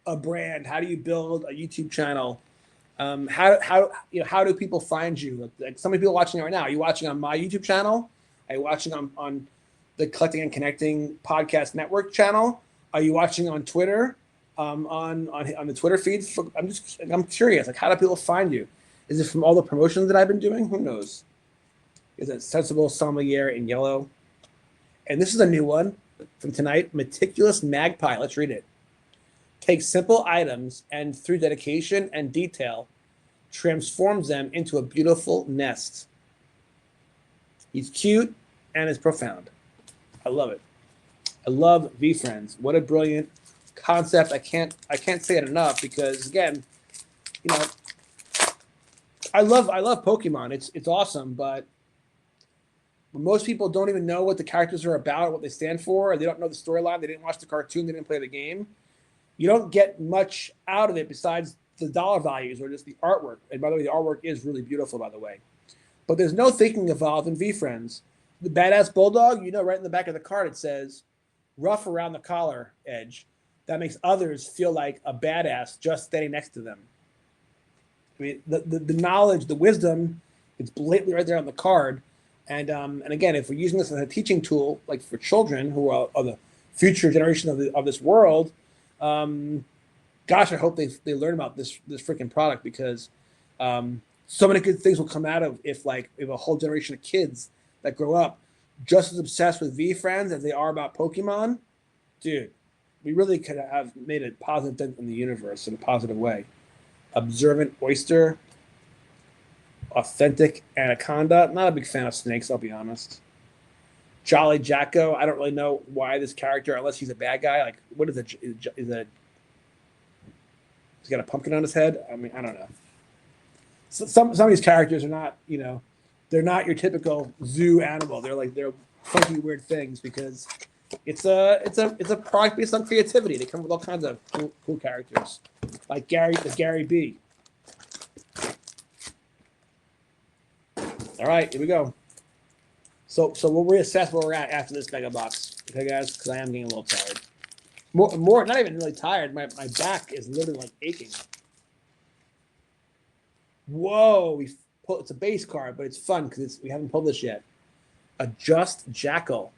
S2: a brand, how do you build a YouTube channel? How do people find you? Like so many people watching it right now. Are you watching on my YouTube channel? Are you watching on the Collecting and Connecting Podcast Network channel? Are you watching on Twitter? On the Twitter feed? I'm curious. Like, how do people find you? Is it from all the promotions that I've been doing? Who knows? Is it Sensible Sommelier in yellow? And this is a new one from tonight. Meticulous Magpie. Let's read it. Takes simple items and through dedication and detail, transforms them into a beautiful nest. He's cute and is profound. I love it. I love VeeFriends. What a brilliant concept. I can't say it enough because again, I love Pokemon. It's awesome, but most people don't even know what the characters are about, what they stand for, or they don't know the storyline. They didn't watch the cartoon. They didn't play the game. You don't get much out of it besides the dollar values or just the artwork. And by the way, the artwork is really beautiful, by the way. But there's no thinking involved in VeeFriends. The badass bulldog, right in the back of the card, it says, rough around the collar edge. That makes others feel like a badass just standing next to them. I mean, the knowledge, the wisdom, it's blatantly right there on the card. And again, if we're using this as a teaching tool, like for children who are the future generation of this world, gosh, I hope they learn about this freaking product because so many good things will come out of if a whole generation of kids that grow up just as obsessed with VeeFriends as they are about Pokemon. Dude, we really could have made a positive dent in the universe in a positive way. Observant oyster, authentic anaconda. Not a big fan of snakes, I'll be honest. Jolly Jacko. I don't really know why this character, unless he's a bad guy. Like, what is it? He's got a pumpkin on his head. I mean, I don't know. Some of these characters are not, they're not your typical zoo animal. They're funky, weird things because it's a product based on creativity. They come with all kinds of cool characters, like Gary B. All right, here we go. So we'll reassess where we're at after this mega box, okay, guys? Because I am getting a little tired. More, not even really tired. My back is literally aching. Whoa, it's a base card, but it's fun because we haven't pulled this yet. A just jackal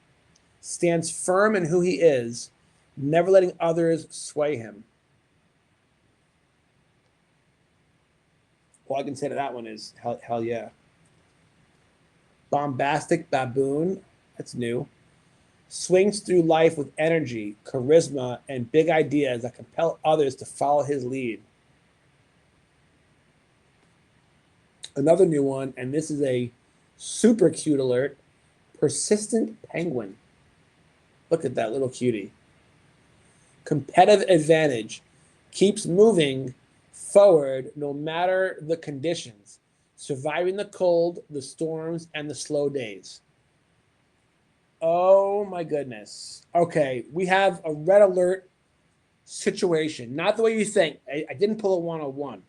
S2: stands firm in who he is, never letting others sway him. All I can say to that one is hell yeah. Bombastic baboon, that's new. Swings through life with energy, charisma, and big ideas that compel others to follow his lead. Another new one, and this is a super cute alert. Persistent penguin. Look at that little cutie. Competitive advantage keeps moving forward no matter the conditions, surviving the cold, the storms, and the slow days. Oh my goodness. Okay, we have a red alert situation. Not the way you think. I didn't pull a 101.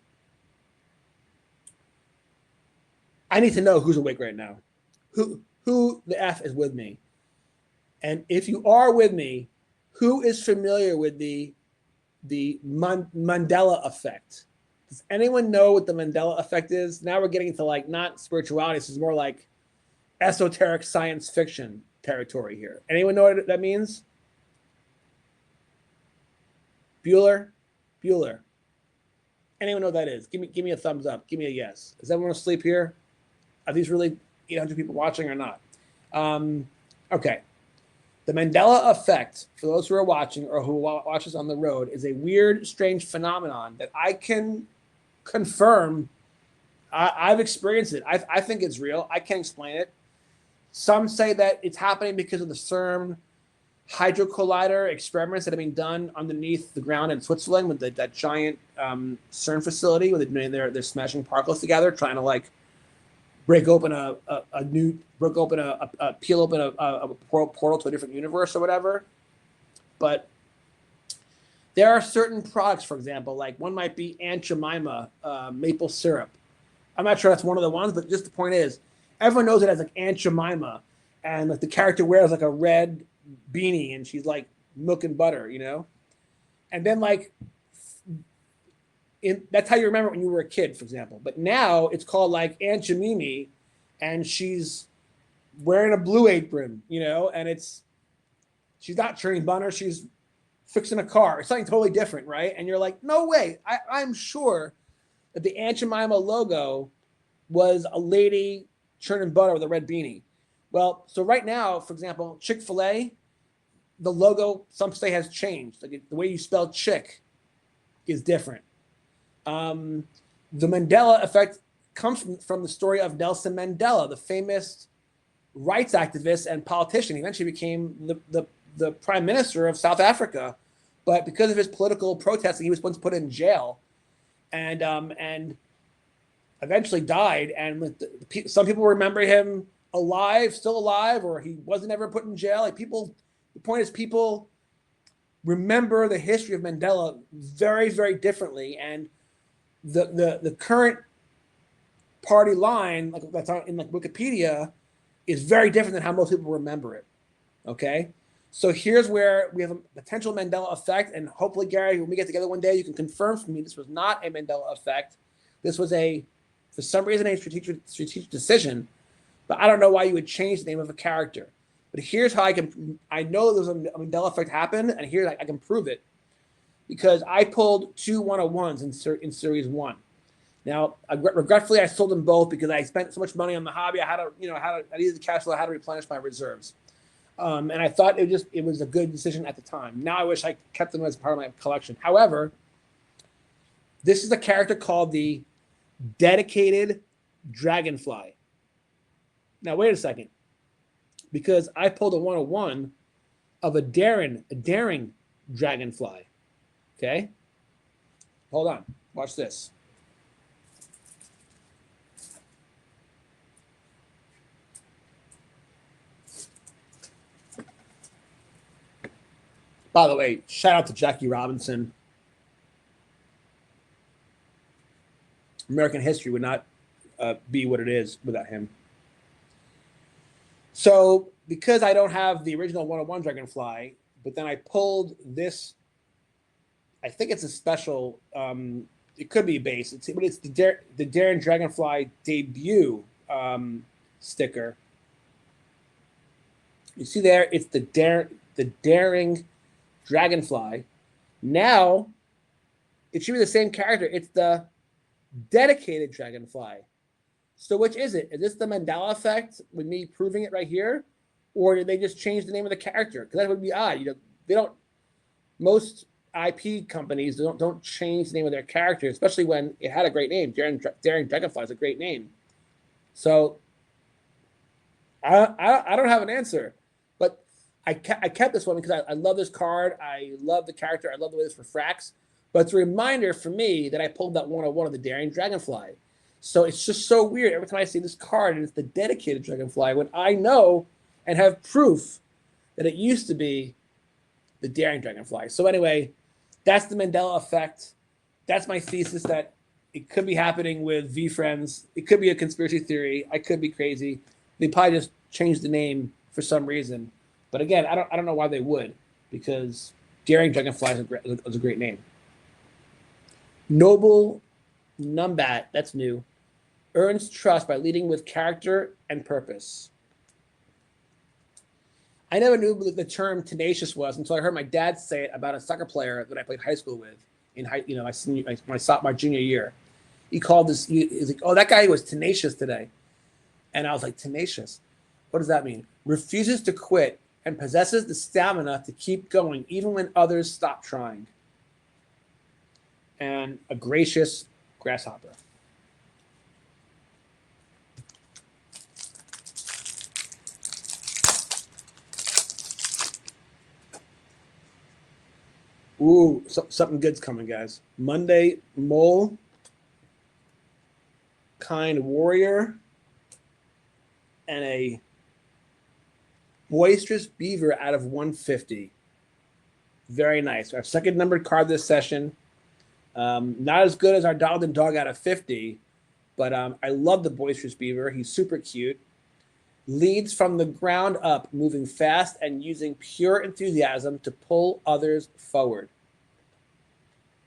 S2: I need to know who's awake right now. Who the F is with me? And if you are with me, who is familiar with the Mandela effect? Does anyone know what the Mandela effect is? Now we're getting into like not spirituality. This is more like esoteric science fiction territory here. Anyone know what that means? Bueller? Anyone know what that is? Give me a thumbs up. Give me a yes. Is everyone asleep here? Are these really 800 people watching or not? Okay. The Mandela effect, for those who are watching or who watch us on the road, is a weird, strange phenomenon that I can confirm. I've experienced it. I think it's real. I can't explain it. Some say that it's happening because of the CERN Hydro Collider experiments that have been done underneath the ground in Switzerland with that giant CERN facility where they're smashing particles together, trying to like peel open a portal to a different universe or whatever. But there are certain products, for example, like one might be Aunt Jemima maple syrup. I'm not sure that's one of the ones, but just the point is, everyone knows it as like Aunt Jemima, and like the character wears like a red beanie, and she's like milk and butter, and then like that's how you remember it when you were a kid, for example. But now it's called like Aunt Jamimi, and she's wearing a blue apron, and she's not churning butter, she's fixing a car. It's something totally different, right? And you're like, no way. I'm sure that the Aunt Jemima logo was a lady churning butter with a red beanie. Well, so right now, for example, Chick-fil-A, the logo, some say, has changed. Like the way you spell chick is different. The Mandela effect comes from the story of Nelson Mandela, the famous rights activist and politician. He eventually became the prime minister of South Africa, but because of his political protesting, he was once put in jail, and eventually died. And some people remember him still alive, or he wasn't ever put in jail. The point is, people remember the history of Mandela very, very differently, and the current party line, like that's in like Wikipedia, is very different than how most people remember it. Okay, so here's where we have a potential Mandela effect, and hopefully, Gary, when we get together one day, you can confirm for me this was not a Mandela effect. This was for some reason, a strategic decision, but I don't know why you would change the name of a character. But here's how I know there's a Mandela effect happened, and here I can prove it, because I pulled 2 101s in series 1. Now, regretfully, I sold them both because I spent so much money on the hobby. I needed the cash flow. I had to replenish my reserves, and I thought it was a good decision at the time. Now I wish I kept them as part of my collection. However, this is a character called the Dedicated Dragonfly. Now, wait a second, because I pulled a 101 of a daring dragonfly. Okay, hold on. Watch this. By the way, shout out to Jackie Robinson. American history would not be what it is without him. So because I don't have the original 101 Dragonfly, but then I pulled this, I think it's a special, it could be base, but it's the Daring Dragonfly debut sticker. You see there, it's the Daring Dragonfly. Now, it should be the same character. It's the Dedicated Dragonfly. So which is it? Is this the Mandela effect with me proving it right here? Or did they just change the name of the character? Because that would be odd. They don't, most IP companies don't change the name of their character, especially when it had a great name. Daring Dragonfly is a great name. So I don't have an answer, but I kept this one because I love this card. I love the character. I love the way this refracts. But it's a reminder for me that I pulled that 101 of the Daring Dragonfly. So it's just so weird every time I see this card and it's the dedicated Dragonfly when I know and have proof that it used to be the Daring Dragonfly. So anyway, that's the Mandela effect. That's my thesis that it could be happening with VeeFriends. It could be a conspiracy theory. I could be crazy. They probably just changed the name for some reason. But again, I don't know why they would, because Daring Dragonfly is a great name. Noble Numbat, that's new, earns trust by leading with character and purpose. I never knew what the term tenacious was until I heard my dad say it about a soccer player that I played high school with my junior year. He called this. He's like, "Oh, that guy was tenacious today," and I was like, "Tenacious? What does that mean?" Refuses to quit and possesses the stamina to keep going even when others stop trying. And a gracious grasshopper. Ooh, something good's coming, guys. Monday, Mole, Kind Warrior, and a Boisterous Beaver out of 150. Very nice. Our second numbered card this session. Not as good as our Donald and Dog out of 50, but I love the Boisterous Beaver. He's super cute. Leads from the ground up, moving fast and using pure enthusiasm to pull others forward.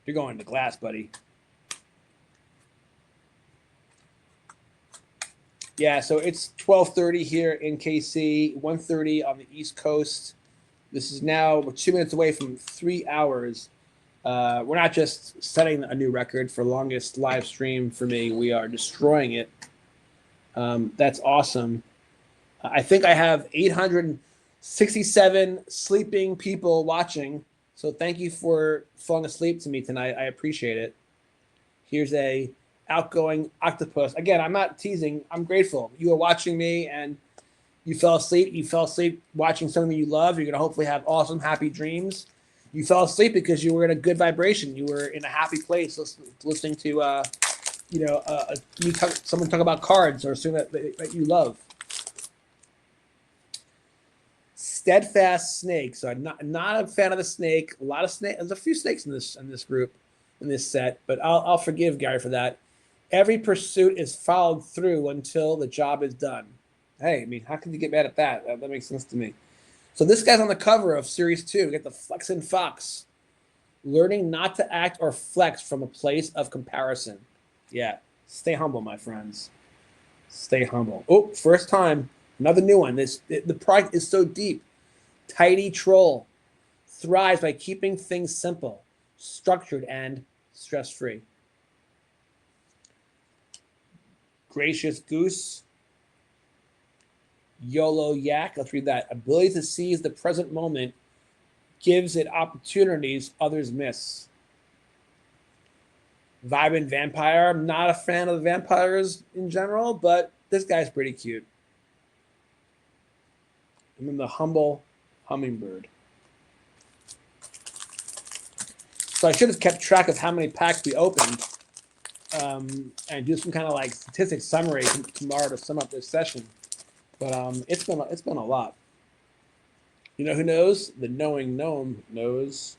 S2: You're going to glass, buddy. Yeah, so it's 12:30 here in KC, 1:30 on the East Coast. This is now 2 minutes away from 3 hours. We're not just setting a new record for longest live stream for me. We are destroying it. That's awesome. I think I have 867 sleeping people watching. So thank you for falling asleep to me tonight. I appreciate it. Here's a outgoing octopus. Again, I'm not teasing. I'm grateful. You are watching me and you fell asleep. You fell asleep watching something you love. You're going to hopefully have awesome, happy dreams. You fell asleep because you were in a good vibration. You were in a happy place listening to, someone talk about cards or something that you love. Steadfast snake. So I'm not a fan of the snake. A lot of snake. There's a few snakes in this group, in this set, but I'll forgive Gary for that. Every pursuit is followed through until the job is done. Hey, I mean, how can you get mad at that? That makes sense to me. So this guy's on the cover of Series 2. We get the Flexin' Fox. Learning not to act or flex from a place of comparison. Yeah, stay humble, my friends. Stay humble. Oh, first time. Another new one. The product is so deep. Tidy Troll. Thrives by keeping things simple, structured, and stress-free. Gracious Goose. YOLO Yak. Let's read that. Ability to seize the present moment gives it opportunities others miss. Vibrant Vampire. I'm not a fan of vampires in general, but this guy's pretty cute. And then the Humble Hummingbird. So I should have kept track of how many packs we opened and do some kind of like statistics summary tomorrow to sum up this session. But it's been a lot. You know who knows? The knowing gnome knows.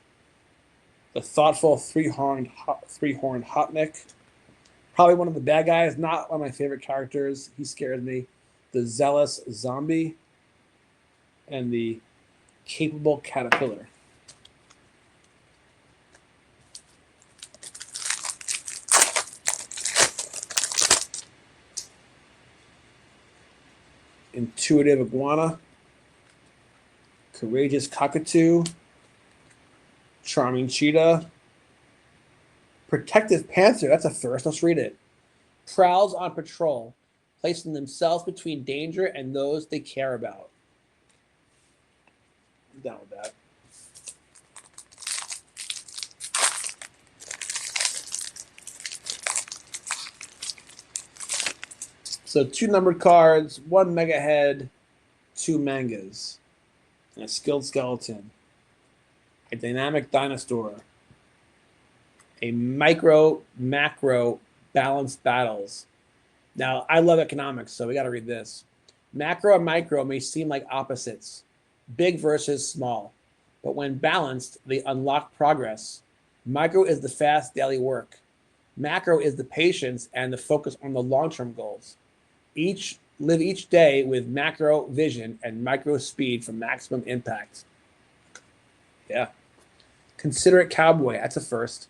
S2: The thoughtful three-horned Hotnik. Probably one of the bad guys. Not one of my favorite characters. He scares me. The zealous zombie. And the capable caterpillar. Intuitive iguana. Courageous cockatoo. Charming cheetah. Protective panther. That's a first. Let's read it. Prowls on patrol, placing themselves between danger and those they care about. I'm down with that. So 2 numbered cards, 1 mega head, 2 mangas. and a skilled skeleton, a dynamic dinosaur, a micro, macro, balanced battles. Now, I love economics, so we got to read this. Macro and micro may seem like opposites, big versus small, but when balanced, they unlock progress. Micro is the fast daily work. Macro is the patience and the focus on the long-term goals. Live each day with macro vision and micro speed for maximum impact. Yeah. Considerate cowboy, that's a first.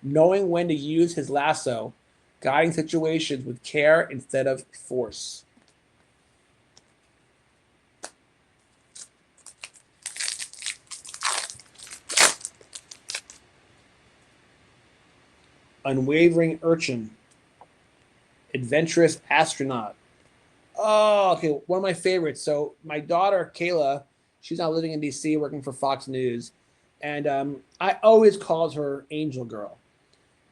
S2: Knowing when to use his lasso, guiding situations with care instead of force. Unwavering urchin, adventurous astronaut. Oh, okay, one of my favorites. So my daughter Kayla, she's now living in DC, working for Fox News, and I always called her Angel Girl.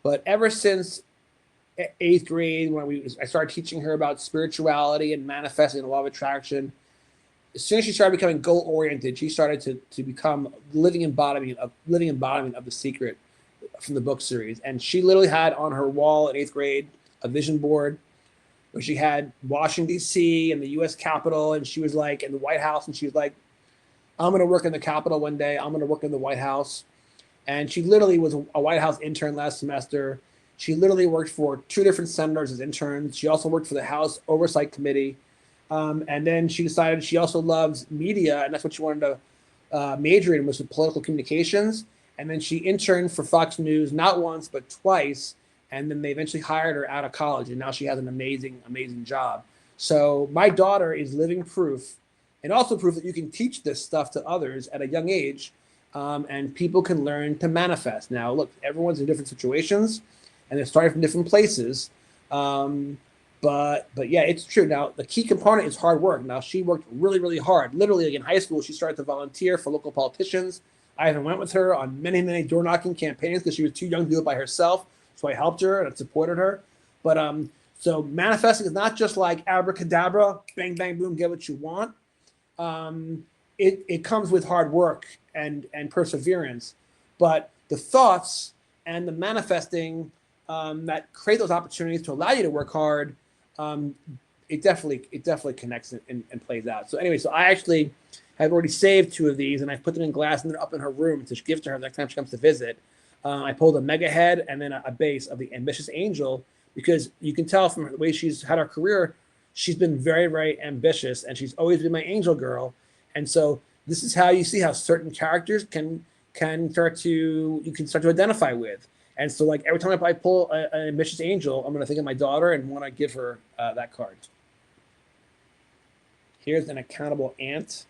S2: But ever since eighth grade, I started teaching her about spirituality and manifesting the law of attraction, as soon as she started becoming goal oriented, she started to become living embodiment of the secret from the book series. And she literally had on her wall in eighth grade a vision board where she had Washington D.C. and the U.S. Capitol, and she was like in the White House, and she was like, "I'm going to work in the Capitol one day. I'm going to work in the White House." And she literally was a White House intern last semester. She literally worked for two different senators as interns. She also worked for the House Oversight Committee. And then she decided she also loves media, and that's what she wanted to major in, was political communications. And then she interned for Fox News not once but twice, and then they eventually hired her out of college, and now she has an amazing, amazing job. So my daughter is living proof, and also proof that you can teach this stuff to others at a young age, and people can learn to manifest. Now, look, everyone's in different situations, and they're starting from different places. But yeah, it's true. Now, the key component is hard work. Now, she worked really, really hard. Literally, like in high school, she started to volunteer for local politicians. I even went with her on many, many door knocking campaigns because she was too young to do it by herself. So I helped her and supported her. But so manifesting is not just like abracadabra, bang, bang, boom, get what you want. It comes with hard work and perseverance. But the thoughts and the manifesting that create those opportunities to allow you to work hard, it definitely connects and plays out. So anyway, so I actually have already saved two of these, and I've put them in glass and they're up in her room to give to her next time she comes to visit. I pulled a mega head and then a base of the ambitious angel, because you can tell from the way she's had her career, she's been very, very ambitious, and she's always been my angel girl. And so this is how you see how certain characters can start to identify with. And so, like, every time I pull an ambitious angel, I'm going to think of my daughter and want to give her that card. Here's an accountable ant,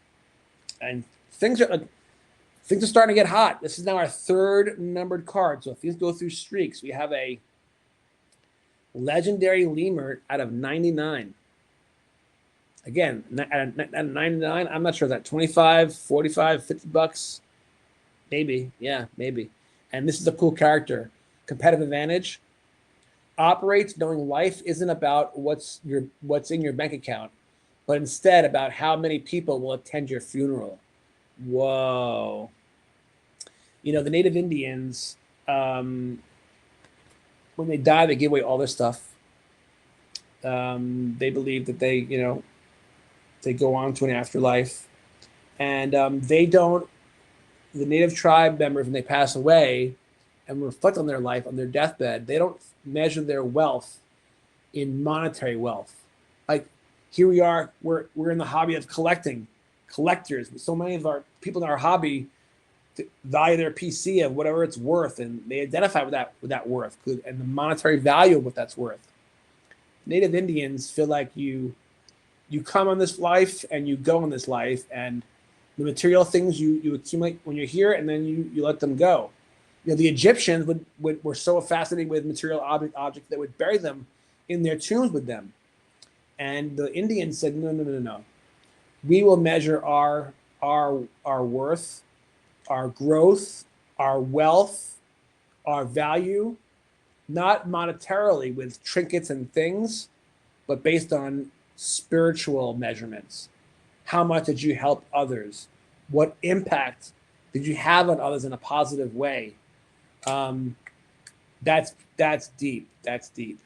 S2: and things are starting to get hot. This is now our third numbered card. So if these go through streaks, we have a legendary lemur out of 99. Again, at 99, I'm not sure, that 25, 45, 50 bucks, maybe. Yeah, maybe. And this is a cool character. Competitive advantage. Operates knowing life isn't about what's in your bank account, but instead about how many people will attend your funeral. Whoa. You know, the Native Indians, when they die, they give away all their stuff. They believe that they go on to an afterlife. And the Native tribe members, when they pass away and reflect on their life, on their deathbed, they don't measure their wealth in monetary wealth. Like, here we are, we're in the hobby of collectors. So many of our people in our hobby value their PC of whatever it's worth, and they identify with that worth and the monetary value of what that's worth. Native Indians feel like you come on this life and you go on this life, and the material things you accumulate when you're here, and then you let them go. You know, the Egyptians were so fascinated with material objects that would bury them in their tombs with them. And the Indians said, no. We will measure our worth, our growth, our wealth, our value, not monetarily with trinkets and things, but based on spiritual measurements. How much did you help others? What impact did you have on others in a positive way? That's deep. That's deep.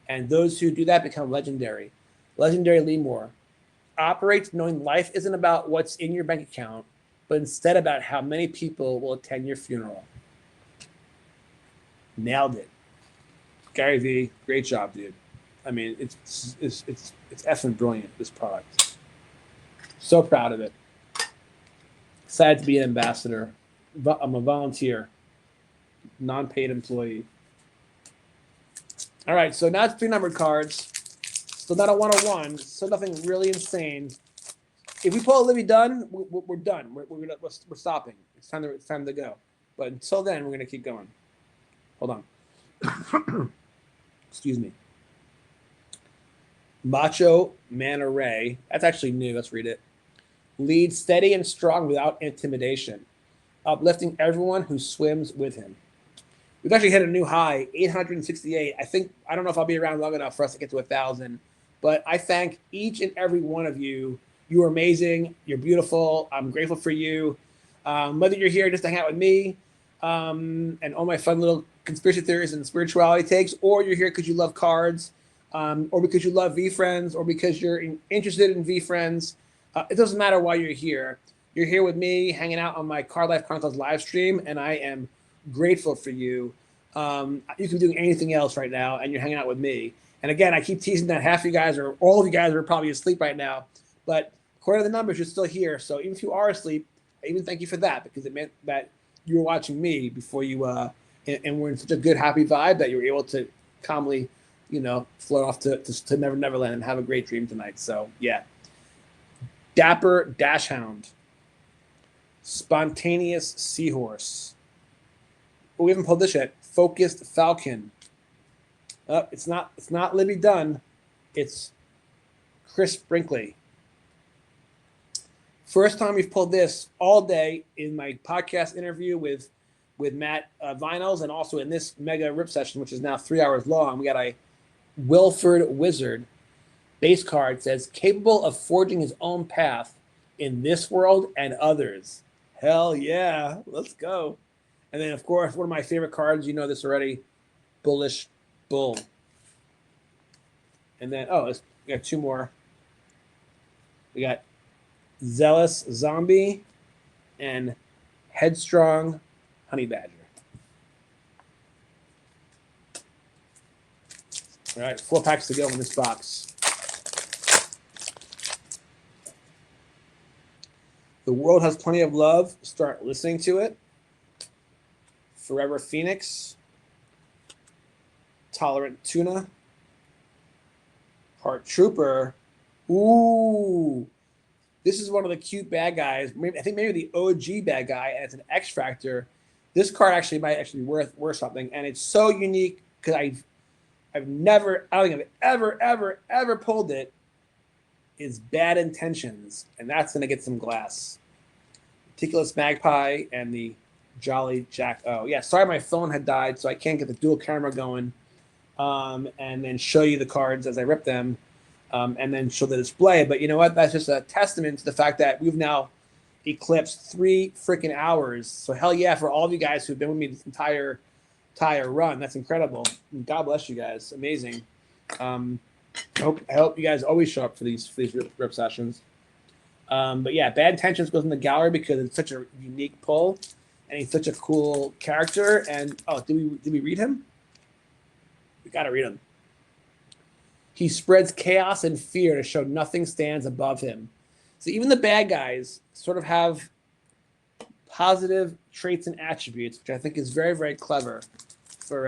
S2: And those who do that become legendary. Legendary Lee Moore operates knowing life isn't about what's in your bank account, but instead about how many people will attend your funeral. Nailed it. Gary V, great job, dude. I mean, it's effing brilliant, this product. So proud of it. Excited to be an ambassador. I'm a volunteer, non-paid employee. All right, so now it's 3 numbered cards. Still not a 101. Still nothing really insane. If we pull a Libby Dunn, we're done. We're stopping. It's time to go. But until then, we're gonna keep going. Hold on. Excuse me. Macho Man Ray. That's actually new. Let's read it. Lead steady and strong without intimidation, uplifting everyone who swims with him. We've actually hit a new high, 868. I don't know if I'll be around long enough for us to get to 1,000, but I thank each and every one of you. You are amazing. You're beautiful. I'm grateful for you. Whether you're here just to hang out with me and all my fun little conspiracy theories and spirituality takes, or you're here because you love cards, or because you love VeeFriends, or because you're interested in VeeFriends. It doesn't matter why you're here. You're here with me, hanging out on my Card Life Chronicles live stream, and I am grateful for you. You can be doing anything else right now, and you're hanging out with me. And again, I keep teasing that half of you guys or all of you guys are probably asleep right now, but according to the numbers, you're still here. So even if you are asleep, I even thank you for that, because it meant that you were watching me before you and we're in such a good, happy vibe that you were able to calmly, float off to Neverland and have a great dream tonight. So yeah. Dapper Dashhound. Spontaneous Seahorse. Oh, we haven't pulled this yet. Focused Falcon. It's not Libby Dunn. It's Chris Brinkley. First time we've pulled this all day in my podcast interview with Matt Vinyls, and also in this mega rip session, which is now 3 hours long. We got a Wilford Wizard base card. Says capable of forging his own path in this world and others. Hell yeah, let's go. And then of course, one of my favorite cards, you know this already, Bullish Bull. And then we got 2 more. We got Zealous Zombie and Headstrong Honey Badger. All right, 4 packs to go in this box. The world has plenty of love. Start listening to it. Forever Phoenix. Tolerant Tuna. Heart Trooper. Ooh. This is one of the cute bad guys. I think maybe the OG bad guy, and it's an X Factor. This card might be worth something, and it's so unique because I don't think I've ever pulled it. Is Bad Intentions, and that's gonna get some glass. Meticulous Magpie and the Jolly Jack O. Yeah, sorry my phone had died, so I can't get the dual camera going, and then show you the cards as I rip them. And then show the display. But you know what? That's just a testament to the fact that we've now eclipsed 3 freaking hours. So hell yeah, for all of you guys who've been with me this entire run. That's incredible. And God bless you guys. Amazing. I hope you guys always show up for these rip sessions. But yeah, Bad Intentions goes in the gallery because it's such a unique pull, and he's such a cool character. And did we read him? We gotta read him. He spreads chaos and fear to show nothing stands above him. So even the bad guys sort of have positive traits and attributes, which I think is very, very clever for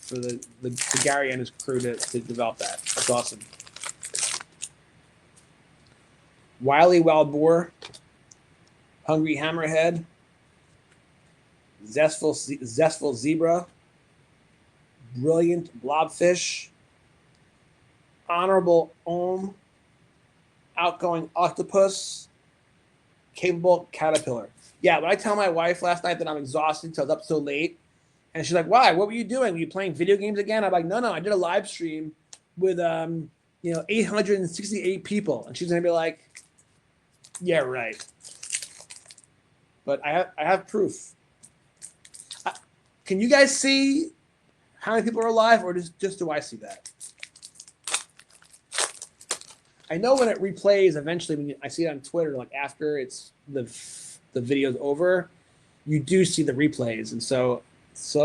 S2: the Gary and his crew to develop that. That's awesome. Wily Wild Boar, Hungry Hammerhead, Zestful Zebra, Brilliant Blobfish, Honorable Ohm, Outgoing Octopus, Capable Caterpillar. Yeah, when I tell my wife last night that I'm exhausted because I was up so late, and she's like, "Why? What were you doing? Were you playing video games again?" I'm like, "No, I did a live stream with 868 people," and she's gonna be like, "Yeah, right." but I have proof. Can you guys see how many people are alive, or just do I see that? I know when it replays eventually, when I see it on Twitter, like after it's the video's over, you do see the replays, and so it's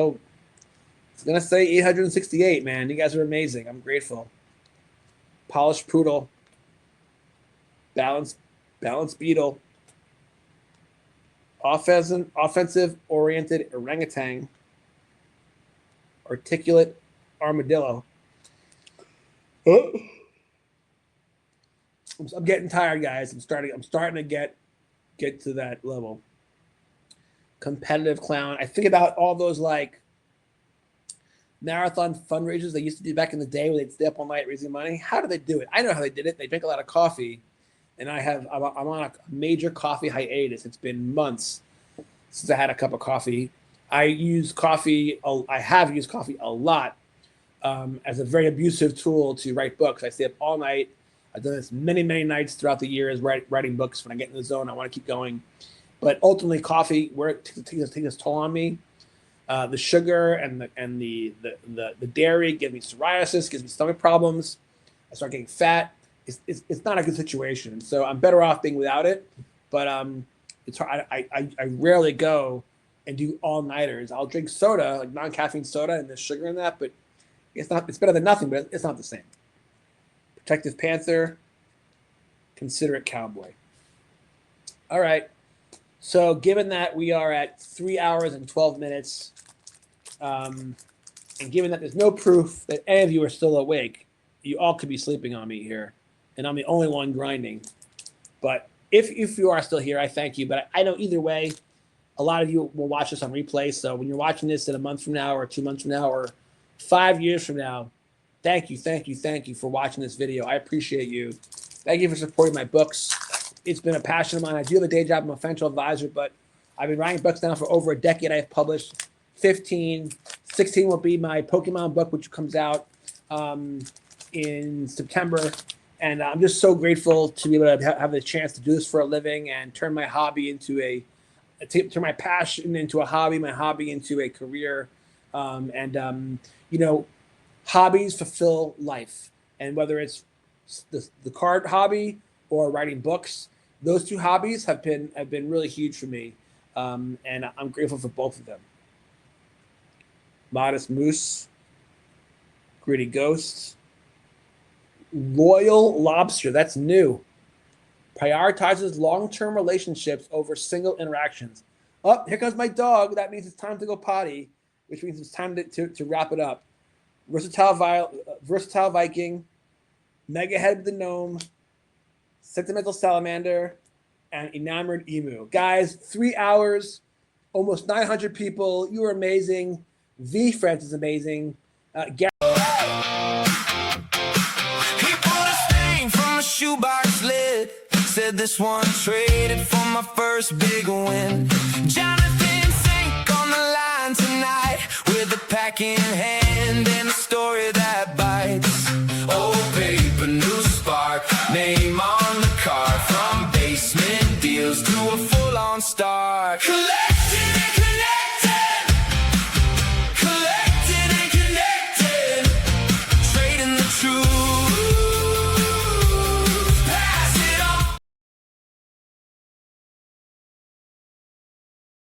S2: gonna say 868. Man, you guys are amazing. I'm grateful. Polished poodle, balanced beetle, offensive oriented orangutan, articulate armadillo. Oh. I'm getting tired, guys. I'm starting to get to that level. Competitive clown. I think about all those like marathon fundraisers they used to do back in the day where they'd stay up all night raising money. How do they do it? I know how they did it. They drink a lot of coffee, and I'm on a major coffee hiatus. It's been months since I had a cup of coffee. I have used coffee a lot as a very abusive tool to write books. I stay up all night. I've done this many nights throughout the years, writing books. When I get in the zone, I want to keep going. But ultimately, coffee, where it takes its toll on me, the sugar and the dairy gives me psoriasis, gives me stomach problems. I start getting fat. It's not a good situation. And so I'm better off being without it. But it's hard. I rarely go and do all-nighters. I'll drink soda, like non-caffeine soda, and there's sugar in that, but it's better than nothing, but it's not the same. Protective panther, considerate cowboy. All right. So given that we are at 3 hours and 12 minutes, and given that there's no proof that any of you are still awake, you all could be sleeping on me here, and I'm the only one grinding. But if you are still here, I thank you. But I know either way, a lot of you will watch this on replay. So when you're watching this in a month from now or 2 months from now or 5 years from now, thank you for watching this video. I appreciate you. Thank you for supporting my books. It's been a passion of mine. I do have a day job. I'm a financial advisor, but I've been writing books now for over a decade. I've published 15. 16 will be my Pokemon book, which comes out in September. And I'm just so grateful to be able to have the chance to do this for a living and turn my hobby into turn my passion into a hobby, my hobby into a career. Hobbies fulfill life. And whether it's the card hobby or writing books, those two hobbies have been really huge for me. And I'm grateful for both of them. Modest Moose, Gritty Ghost, Loyal Lobster, that's new. Prioritizes long-term relationships over single interactions. Oh, here comes my dog. That means it's time to go potty, which means it's time to wrap it up. Versatile Viking, Mega Head the Gnome, Sentimental Salamander, and Enamored Emu. Guys, 3 hours, almost 900 people. You are amazing. VeeFriends is amazing.
S1: He pulled a stain from a shoebox lid. Said this one traded for my first big win. Jonathan Fink on the line tonight with a pack in hand and a story that bites. Oh, paper news.